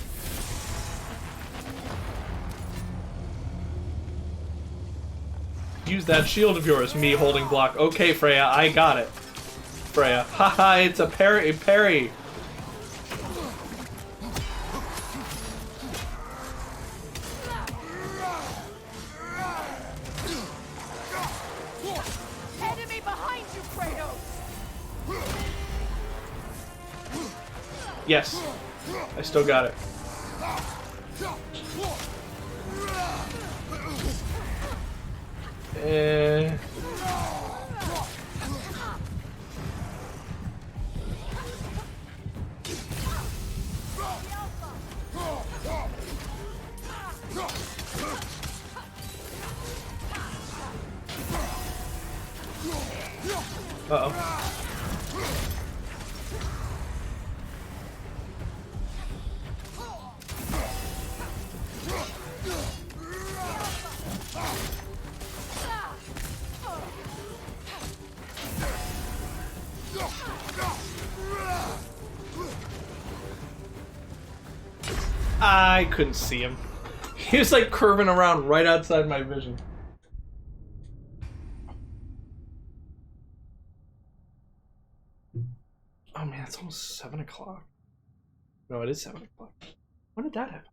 Use that shield of yours, me holding block. Okay, Freya, I got it. Freya. Haha, it's a parry. Enemy behind you, Kratos! Yes. I still got it. Uh-oh. I couldn't see him. He was like curving around right outside my vision. Oh man, it's almost 7 o'clock. No, it is 7 o'clock. When did that happen?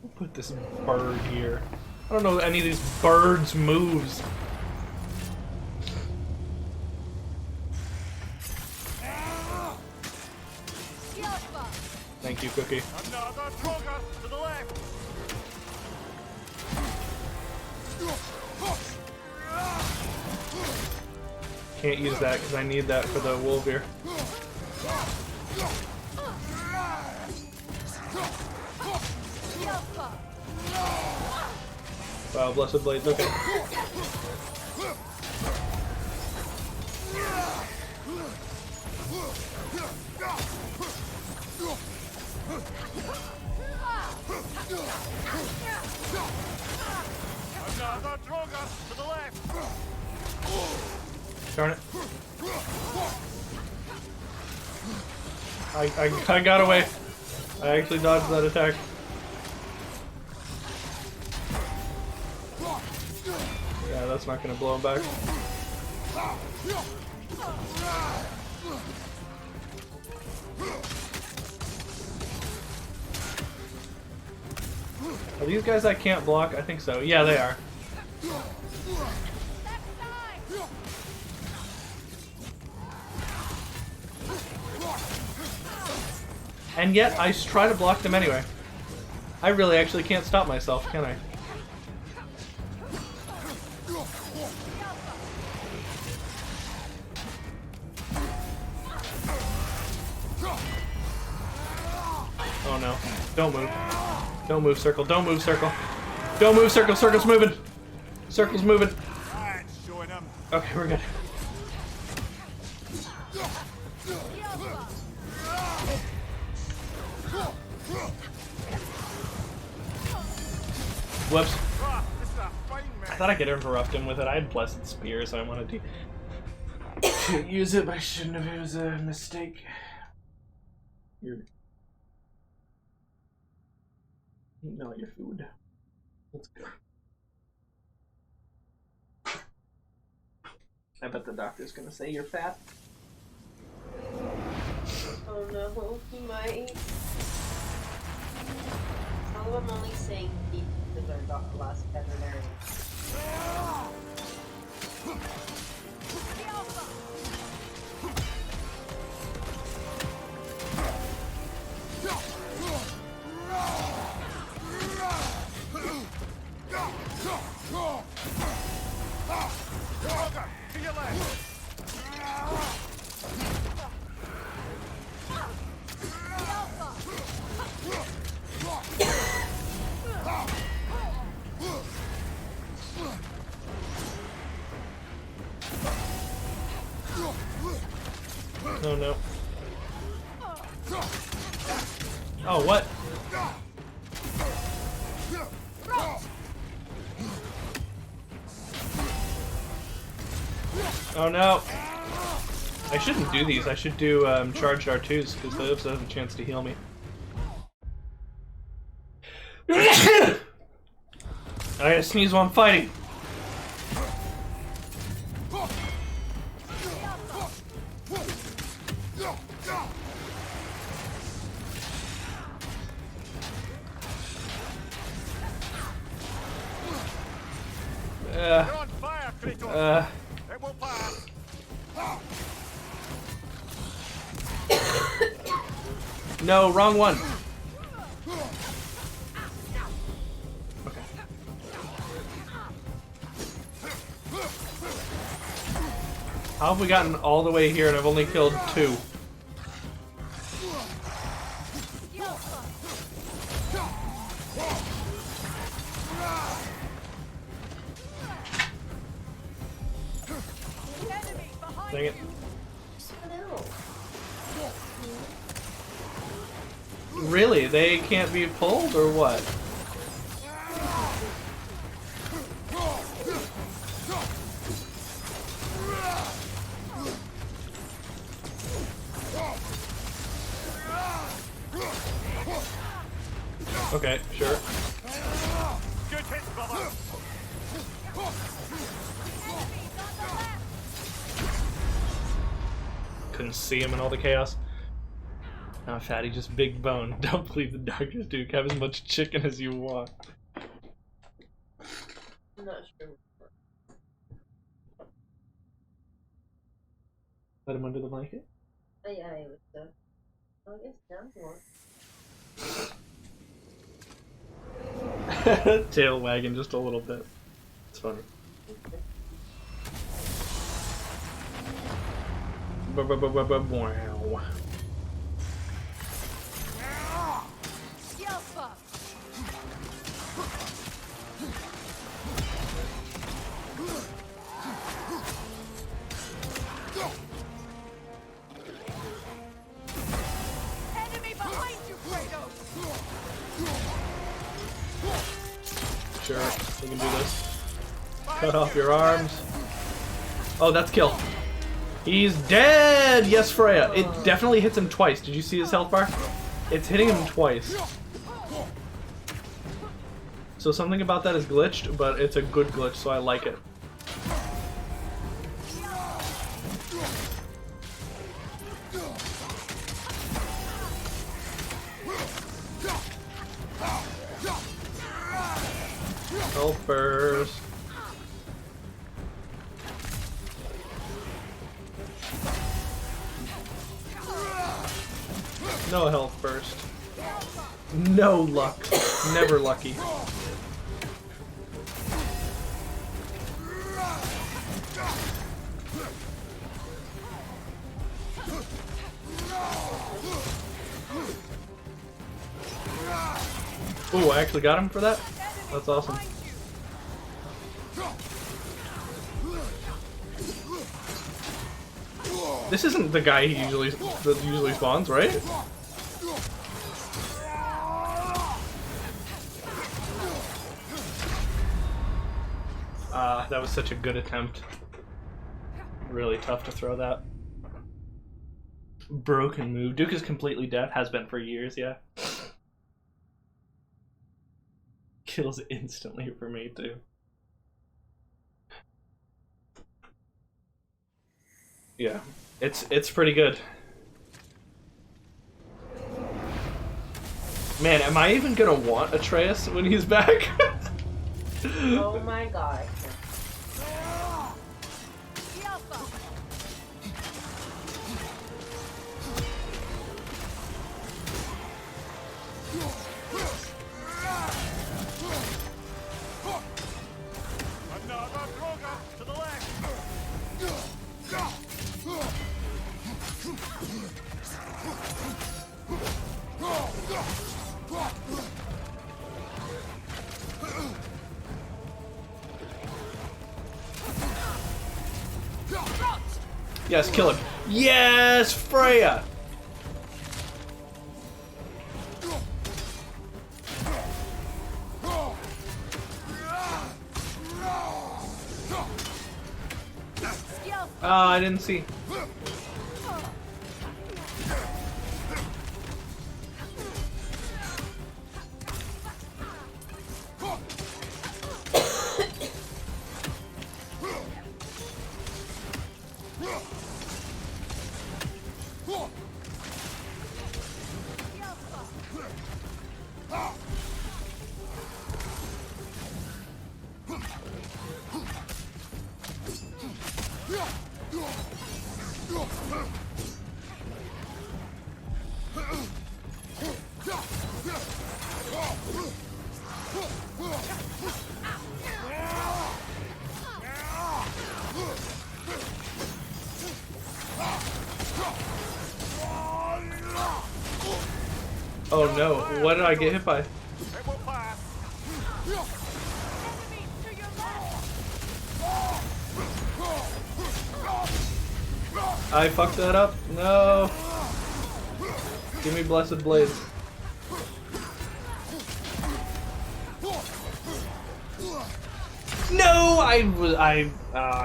I'll put this bird here. I don't know any of these birds' moves. Thank you, Cookie. Another trigger to the left. Can't use that because I need that for the Wolveir. Wow, Blessed Blades, okay. Another Droga to the left. Darn it. I got away. I actually dodged that attack. Yeah, that's not gonna blow him back. Are these guys I can't block? I think so. Yeah, they are. And yet, I try to block them anyway. I really actually can't stop myself, can I? Oh no. Don't move. Don't move, Circle. Don't move, Circle. Don't move, Circle. Circle's moving. Circle's moving. Okay, we're good. Whoops. I thought I could interrupt him with it. I had Blessed Spear, so I wanted to use it, but I shouldn't have. It was a mistake. You're... No, your food. Let's go. I bet the doctor's gonna say you're fat. Oh no, he might. Oh, I'm only saying he because our last veterinarian. To your left. Oh no. Oh, what? Oh no. I shouldn't do these. I should do charged R2s because those have a chance to heal me. I gotta sneeze while I'm fighting. You're on fire, Kratos. It will pass. No, wrong one. Okay. How have we gotten all the way here and I've only killed 2? Dang it. Really? They can't be pulled or what? Okay, sure. Good hit, brother. Couldn't see him in all the chaos. Now, fatty, just big bone. Don't believe the doctors, dude. Have as much chicken as you want. I'm not sure. Let him under the blanket? Oh, yeah, I would so. Well, I guess down more. Tail wagging just a little bit. It's funny. Wow. Yelpa! Enemy behind you, Kratos! Sure, we can do this. Cut off your arms. Oh, that's kill. He's dead! Yes, Freya. It definitely hits him twice. Did you see his health bar? It's hitting him twice. So something about that is glitched, but it's a good glitch, so I like it. Helpers. No health burst. No luck. Never lucky. Ooh, I actually got him for that? That's awesome. This isn't the guy he usually spawns, right? That was such a good attempt. Really tough to throw that. Broken move. Duke is completely deaf. Has been for years, yeah. Kills instantly for me, too. Yeah, it's pretty good. Man, am I even gonna want Atreus when he's back? Oh my god. Another Droga to the left. Yes, kill him. Yes, Freya! Oh, I didn't see. Oh no, what did I get hit by? It will pass. Enemy to your left! I fucked that up? No. Give me blessed blades. No, I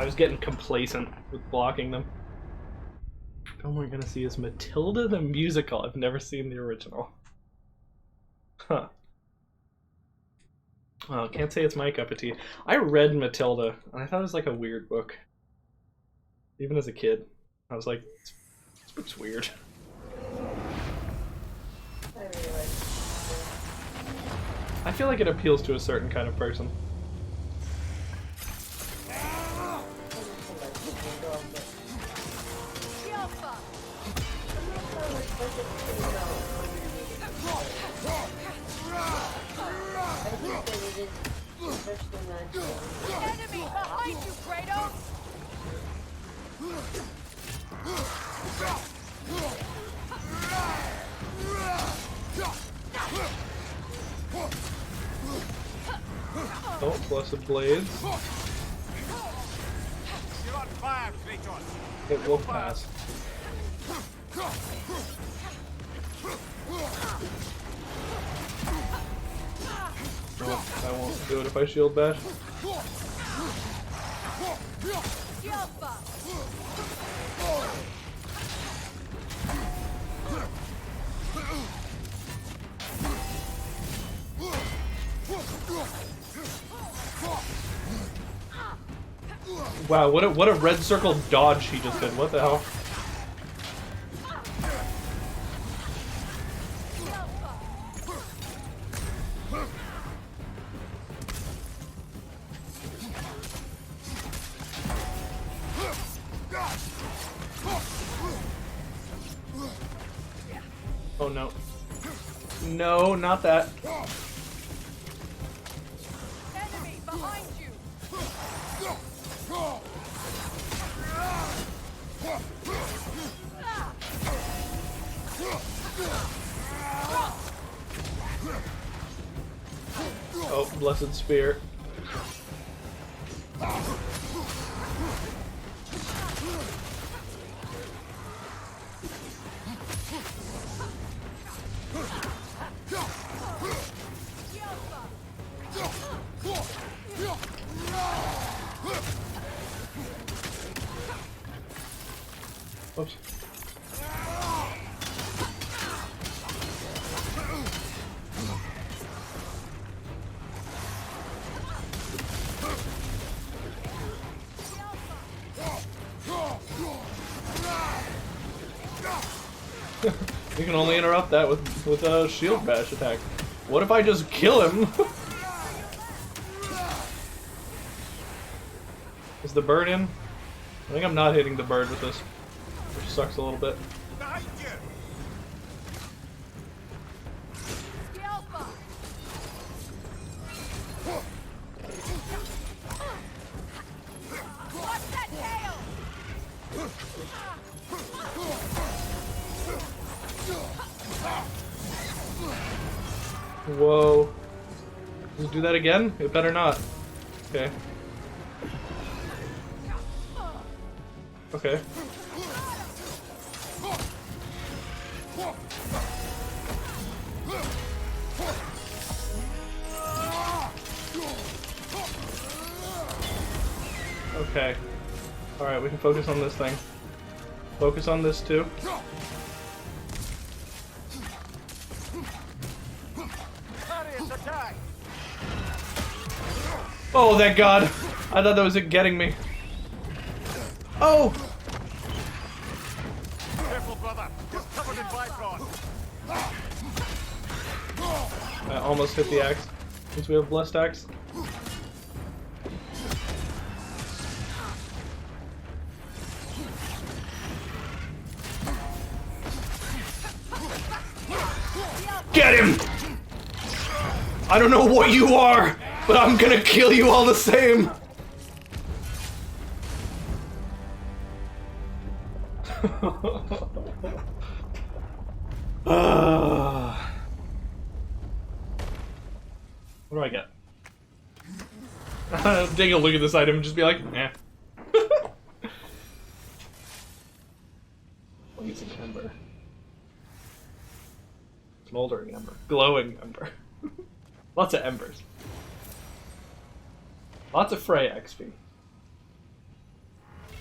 was getting complacent with blocking them. Oh, we're gonna see is Matilda the musical. I've never seen the original. Huh. Well, can't say it's my cup of tea. I read Matilda, and I thought it was like a weird book. Even as a kid, I was like, this book's weird. I really like it. I feel like it appeals to a certain kind of person. Yelpa! Enemy behind you, Kratos! blessed blades. You're on fire, Kratos. It will pass. No, I won't do it if I shield bash. Wow, what a red circle dodge he just did. What the hell? Oh no. No, not that. Enemy behind you. Oh, blessed spear. Oops. You can only interrupt that with a shield bash attack. What if I just kill him? Is the bird in? I think I'm not hitting the bird with this, which sucks a little bit. Behind you. Watch that tail. Whoa. Just do that again? It better not. Okay. Okay. Okay. Alright, we can focus on this thing. Focus on this too. Darius, attack. Oh, thank God! I thought that was it getting me. Oh! Careful, brother. You're covered in Bifrost. I almost hit the axe. Since we have blessed axe. Get him! I don't know what you are, but I'm gonna kill you all the same! What do I get? Take a look at this item and just be like, eh. Blazing ember. Smoldering ember. Glowing ember. Lots of embers. Lots of Frey XP.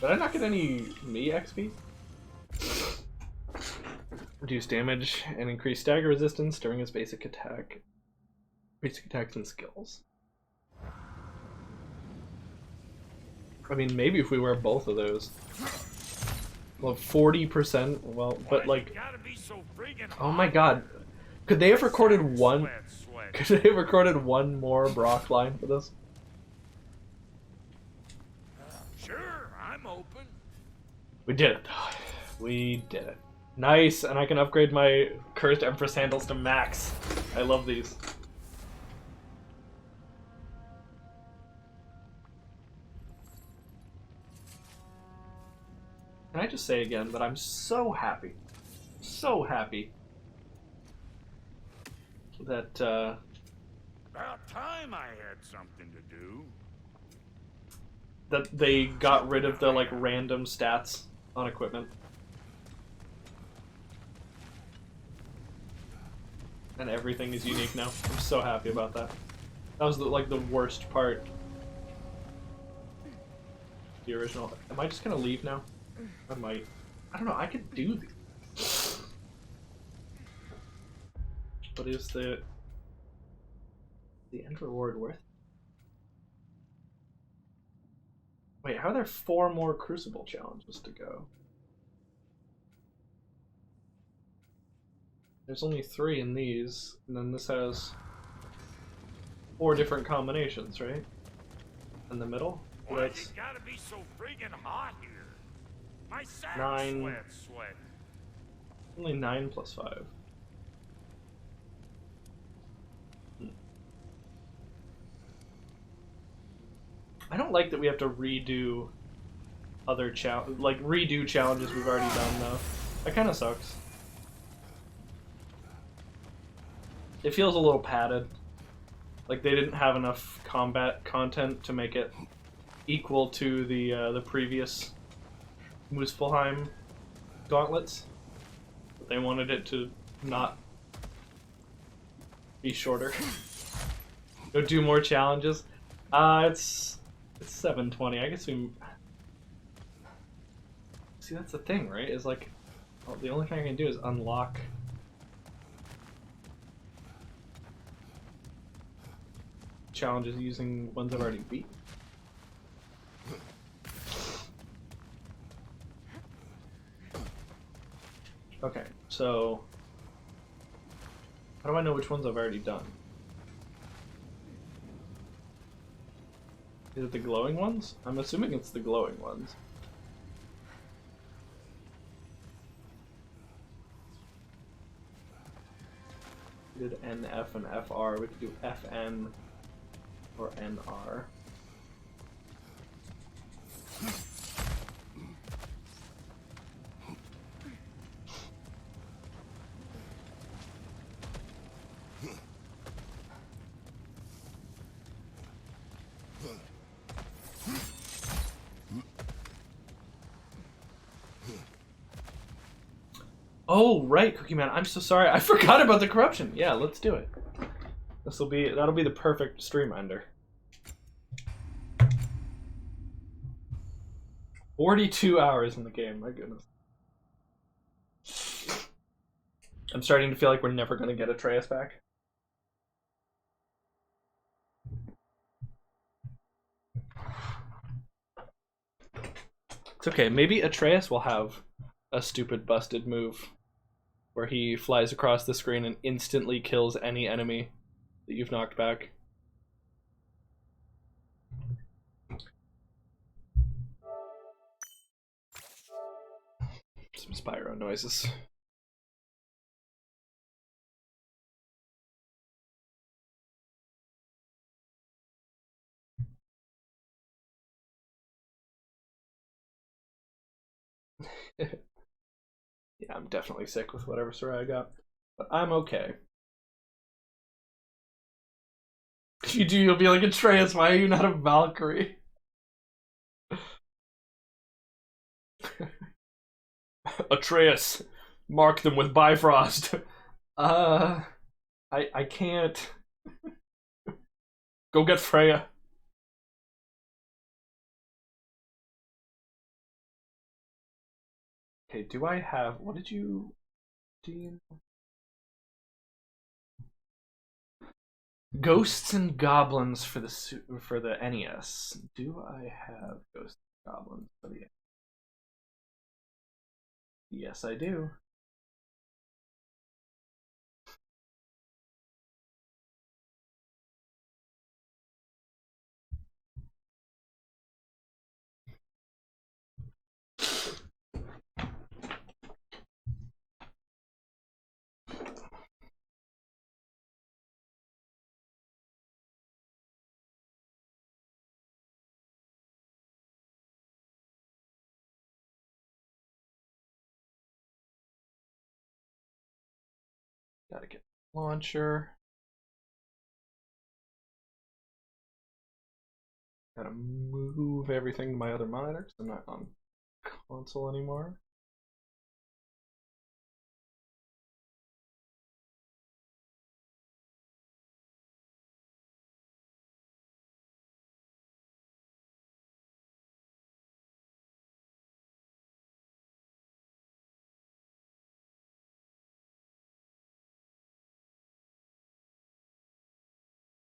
Did I not get any me XP? Reduce damage and increase stagger resistance during his basic attack. Basic attacks and skills. I mean, maybe if we wear both of those. Well, 40%. Well, but like, Gotta be so friggin' oh my God, could they have recorded one? sweat. Could they have recorded one more Brock line for this? Sure, I'm open. We did it, though. We did it. Nice, and I can upgrade my Cursed Empress handles to max. I love these. Can I just say again that I'm so happy that About time I had something to do. That they got rid of the like random stats on equipment. And everything is unique now. I'm so happy about that. That was like the worst part. The original. Am I just gonna leave now? I might. I don't know. I could do these. But is the end reward worth? Wait, how are there 4 more Crucible challenges to go? There's only 3 in these, and then this has 4 different combinations, right? In the middle? Why'd it gotta be so friggin' hot here? My sack 9. sweat. Only 9 plus 5. I don't like that we have to redo other redo challenges we've already done though. That kind of sucks. It feels a little padded. Like they didn't have enough combat content to make it equal to the previous Muspelheim gauntlets. But they wanted it to not be shorter. Go do more challenges. It's 7:20. I guess we. See, that's the thing, right? Is like, well, the only thing I can do is unlock. Challenges using ones I've already beat. Okay, so how do I know which ones I've already done? Is it the glowing ones? I'm assuming it's the glowing ones. We did NF and FR. We could do FN or NR. Oh, right, Cookie Man. I'm so sorry. I forgot about the corruption. Yeah, let's do it. That'll be the perfect stream ender. 42 hours in the game, my goodness. I'm starting to feel like we're never going to get Atreus back. It's okay, maybe Atreus will have a stupid busted move where he flies across the screen and instantly kills any enemy that you've knocked back. Some Spyro noises. Yeah, I'm definitely sick with whatever Soraya got, but I'm okay. If you do, you'll be like, Atreus, why are you not a Valkyrie? Atreus, mark them with Bifrost. I can't. Go get Freya. Okay, do I have, what did you, do you? Ghosts and Goblins for the NES. Do I have Ghosts and Goblins for the NES? Yes, I do. Gotta get launcher. Gotta move everything to my other monitor because I'm not on console anymore.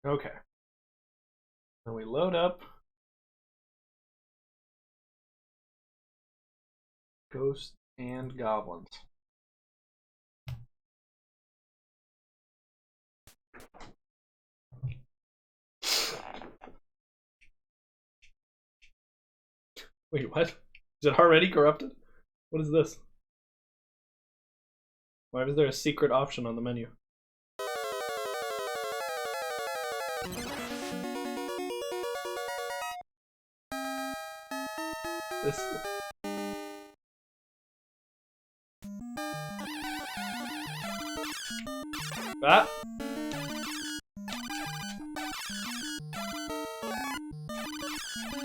Okay. Then we load up ghosts and goblins. Wait, what? Is it already corrupted? What is this? Why was there a secret option on the menu? This... Ah!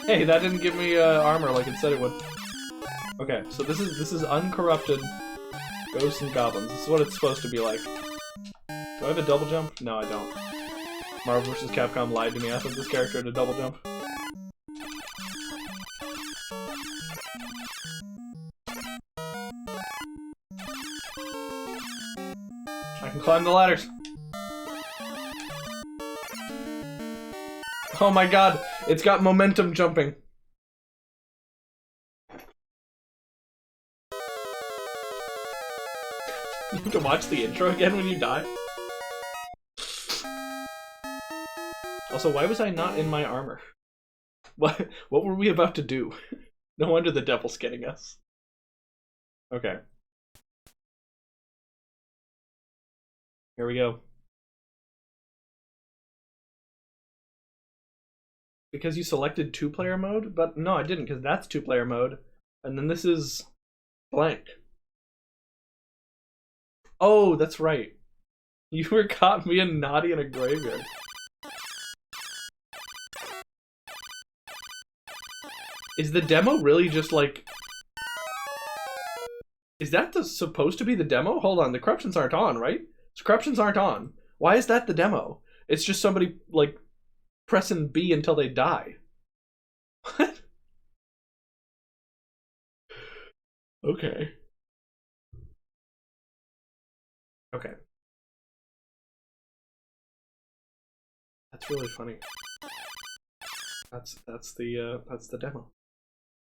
Hey, that didn't give me armor like it said it would. Okay, so this is uncorrupted ghosts and goblins. This is what it's supposed to be like. Do I have a double jump? No, I don't. Marvel vs. Capcom lied to me. I thought this character had a double jump. I can climb the ladders. Oh my god, it's got momentum jumping. You have to watch the intro again when you die? Also, why was I not in my armor? What were we about to do? No wonder the devil's getting us. Okay. Here we go. Because you selected 2-player mode? But no, I didn't, because that's 2-player mode. And then this is blank. Oh, that's right. You were caught being naughty in a graveyard. Is the demo really just like... Is that supposed to be the demo? Hold on, the corruptions aren't on, right? So corruptions aren't on. Why is that the demo? It's just somebody, like, pressing B until they die. What? Okay. Okay. That's really funny. That's the demo.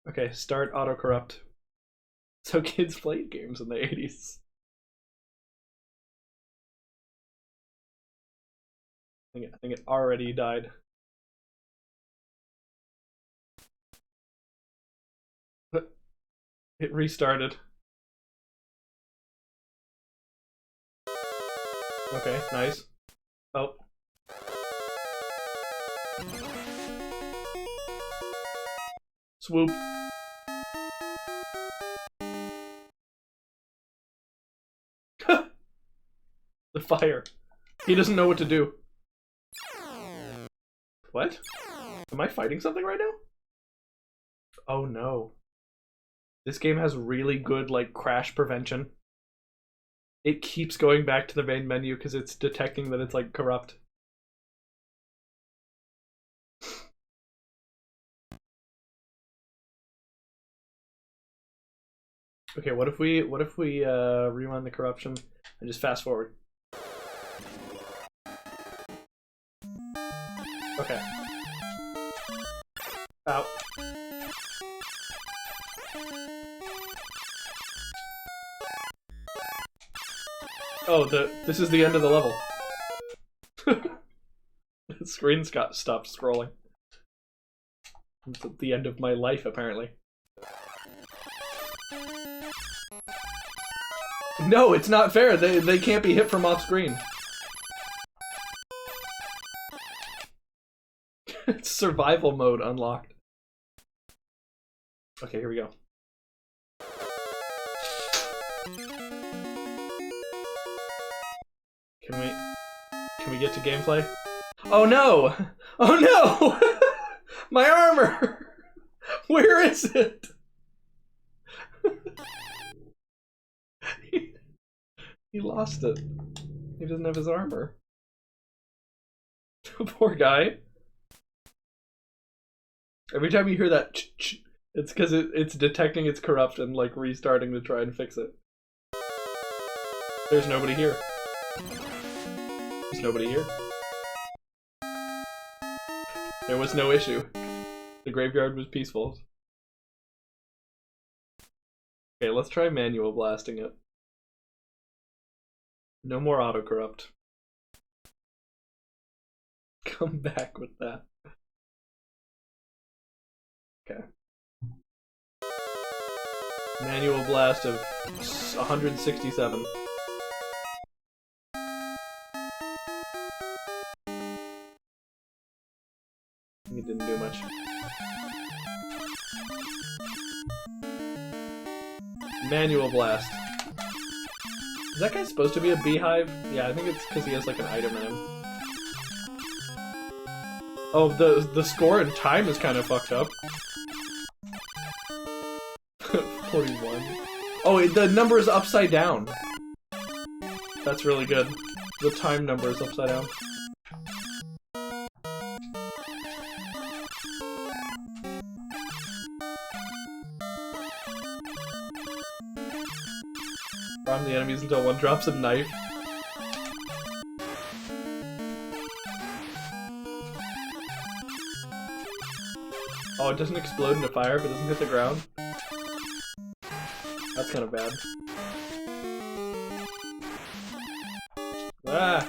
Okay, start auto corrupt. So kids played games in the 80s. I think it already died. It restarted. Okay, nice. Oh. Swoop. The fire. He doesn't know what to do. What? Am I fighting something right now? Oh no. This game has really good, like, crash prevention. It keeps going back to the main menu because it's detecting that it's, like, corrupt. Okay, what if we rewind the corruption and just fast forward? Okay. Ow. Oh, this is the end of the level. The screen stopped scrolling. It's at the end of my life, apparently. No, it's not fair. They can't be hit from off screen. It's survival mode unlocked. Okay, here we go. Can we get to gameplay? Oh no! Oh no! My armor! Where is it? He lost it. He doesn't have his armor. Poor guy. Every time you hear that ch-ch, it's because it's detecting it's corrupt and like restarting to try and fix it. There's nobody here. There's nobody here. There was no issue. The graveyard was peaceful. Okay, let's try manual blasting it. No more auto-corrupt. Come back with that. Okay. Manual blast of 167. He didn't do much. Manual blast. Is that guy supposed to be a beehive? Yeah, I think it's because he has like an item in him. Oh, the score and time is kind of fucked up. 41. Oh, the number is upside down. That's really good. The time number is upside down. Ram the enemies until one drops a knife. Oh, it doesn't explode into fire if it doesn't hit the ground. That's kind of bad. Ah!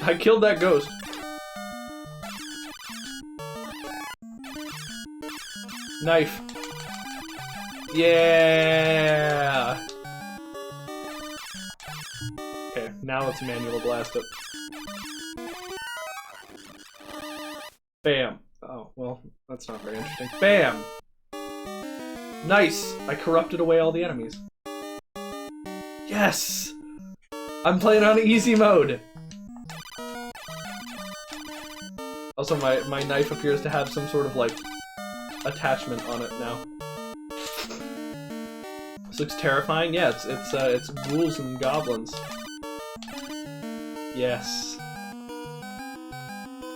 I killed that ghost. Knife. Yeah. Okay, now let's manual blast it. Bam. Oh, well, that's not very interesting. Bam! Nice! I corrupted away all the enemies. Yes! I'm playing on easy mode! Also, my knife appears to have some sort of, like, attachment on it now. This looks terrifying. Yeah, it's ghouls and goblins. Yes.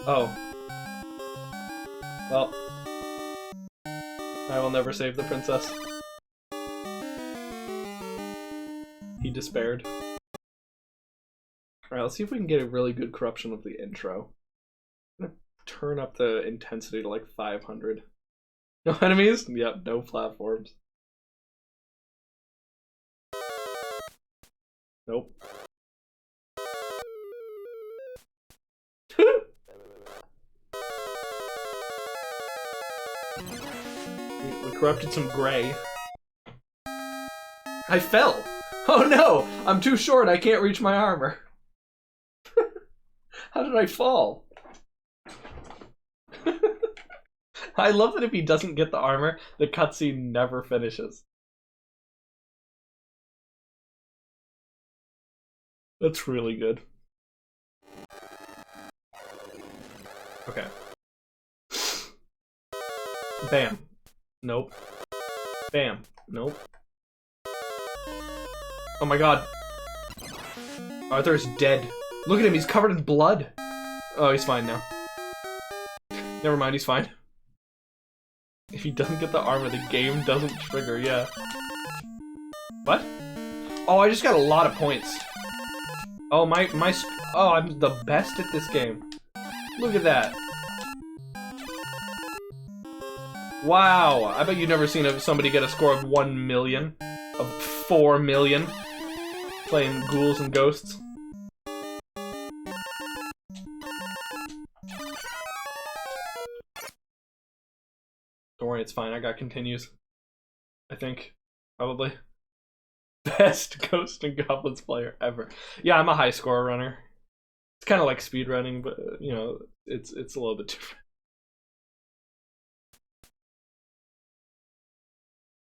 Oh. Well. I will never save the princess. He despaired. Alright, let's see if we can get a really good corruption of the intro. I'm gonna turn up the intensity to like 500. No enemies? Yep, no platforms. Nope. We corrupted some gray. I fell! Oh no! I'm too short, I can't reach my armor. How did I fall? I love that if he doesn't get the armor, the cutscene never finishes. That's really good. Okay. Bam. Nope. Bam. Nope. Oh my god. Arthur's dead. Look at him, he's covered in blood. Oh, he's fine now. Never mind, he's fine. If he doesn't get the armor, the game doesn't trigger, yeah. What? Oh, I just got a lot of points. Oh, oh, I'm the best at this game. Look at that. Wow, I bet you've never seen somebody get a score of 1 million. Of 4 million. Playing ghouls and ghosts. Don't worry, it's fine. I got continues. I think. Probably. Best Ghost and Goblins player ever. Yeah, I'm a high score runner. It's kind of like speedrunning, but, you know, it's a little bit different.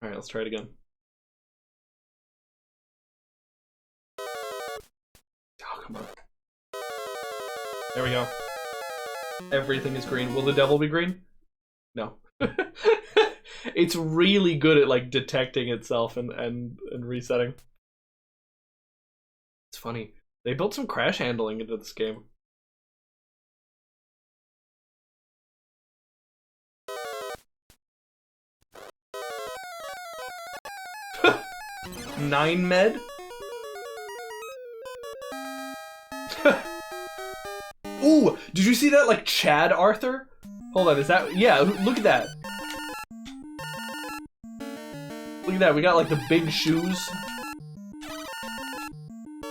Alright, let's try it again. Oh, come on. There we go. Everything is green. Will the devil be green? No. It's really good at like detecting itself and resetting. It's funny. They built some crash handling into this game. Nine med? Ooh, did you see that like Chad Arthur? Hold on, is that, yeah, look at that. Look at that, we got like the big shoes.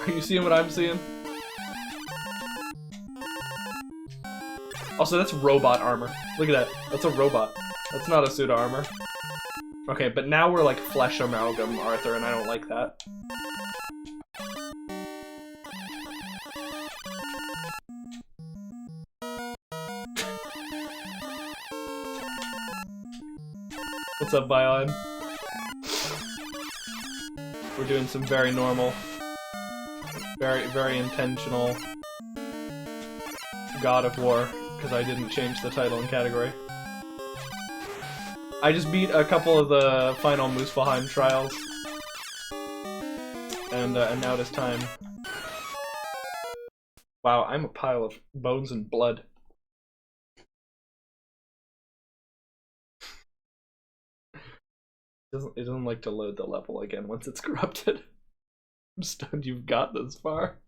Are you seeing what I'm seeing? Also, that's robot armor. Look at that, that's a robot. That's not a suit of armor. Okay, but now we're like flesh amalgam Arthur, and I don't like that. What's up, Vion? We're doing some very normal, very intentional God of War, because I didn't change the title and category. I just beat a couple of the final Muspelheim trials, and now it is time. Wow, I'm a pile of bones and blood. It doesn't like to load the level again once it's corrupted. I'm stunned you've got this far.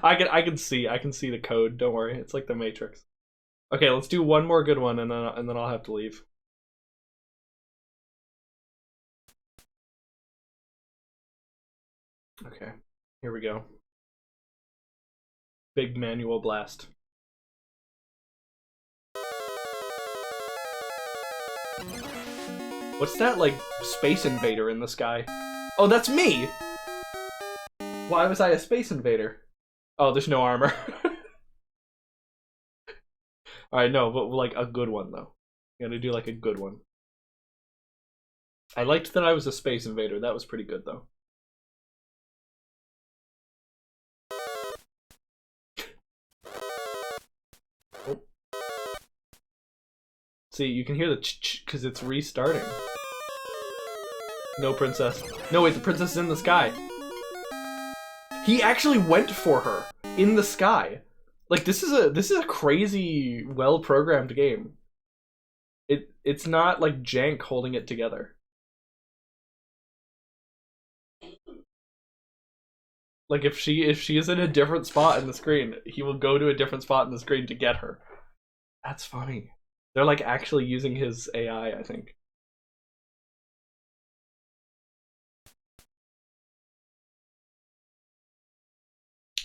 I can see the code. Don't worry, it's like the Matrix. Okay, let's do one more good one, and then I'll have to leave. Okay, here we go. Big manual blast. What's that, like, space invader in the sky? Oh, that's me! Why was I a space invader? Oh, there's no armor. Alright, no, but like a good one, though. You gotta do like a good one. I liked that I was a space invader. That was pretty good, though. Oh. See, you can hear the ch-ch because it's restarting. No princess. No, wait, the princess is in the sky. He actually went for her in the sky. Like, this is a crazy, well-programmed game. It's not like jank holding it together. Like, if she is in a different spot in the screen, he will go to a different spot in the screen to get her. That's funny. They're like actually using his AI, I think.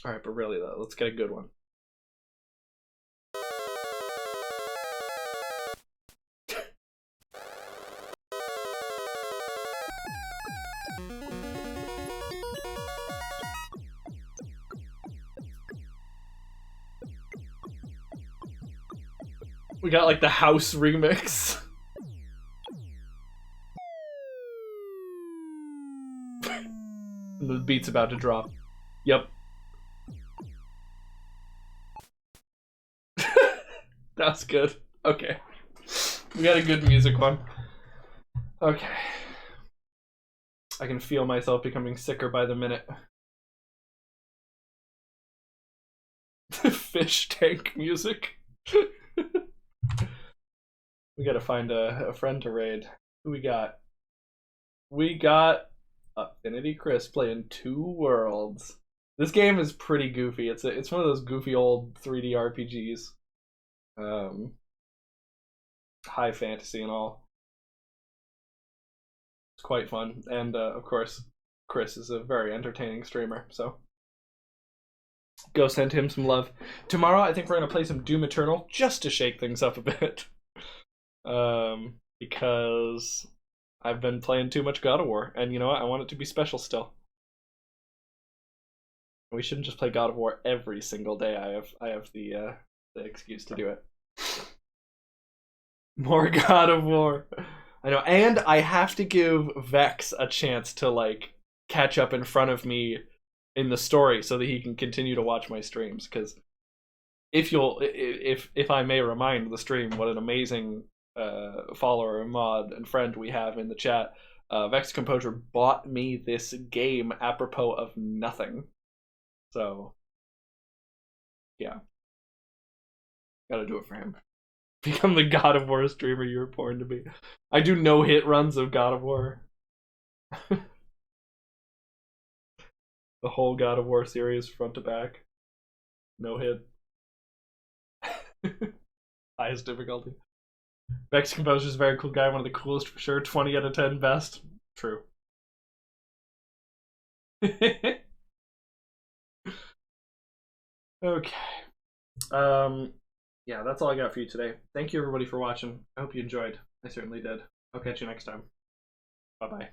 Alright, but really though, let's get a good one. We got like the house remix. And the beat's about to drop. Yep. That's good. Okay. We got a good music one. Okay. I can feel myself becoming sicker by the minute. Fish tank music. We gotta find a friend to raid. Who we got? We got Affinity Chris playing Two Worlds. This game is pretty goofy. It's one of those goofy old 3D RPGs. High fantasy and all. It's quite fun, and of course, Chris is a very entertaining streamer, so go send him some love. Tomorrow, I think we're gonna play some Doom Eternal just to shake things up a bit, because I've been playing too much God of War, and you know what? I want it to be special still. We shouldn't just play God of War every single day. I have the excuse to do it. More God of War. I know, and I have to give Vex a chance to like catch up in front of me in the story so that he can continue to watch my streams. Because if I may remind the stream what an amazing follower, mod, and friend we have in the chat, Vex Composure bought me this game apropos of nothing. So yeah, gotta do it for him. Become the God of War streamer you were born to be. I do no hit runs of God of War. The whole God of War series, front to back. No hit. Highest difficulty. Vex Composer's a very cool guy, one of the coolest for sure. 20 out of 10 best. True. Okay. Yeah, that's all I got for you today. Thank you everybody for watching. I hope you enjoyed. I certainly did. I'll catch you next time. Bye-bye.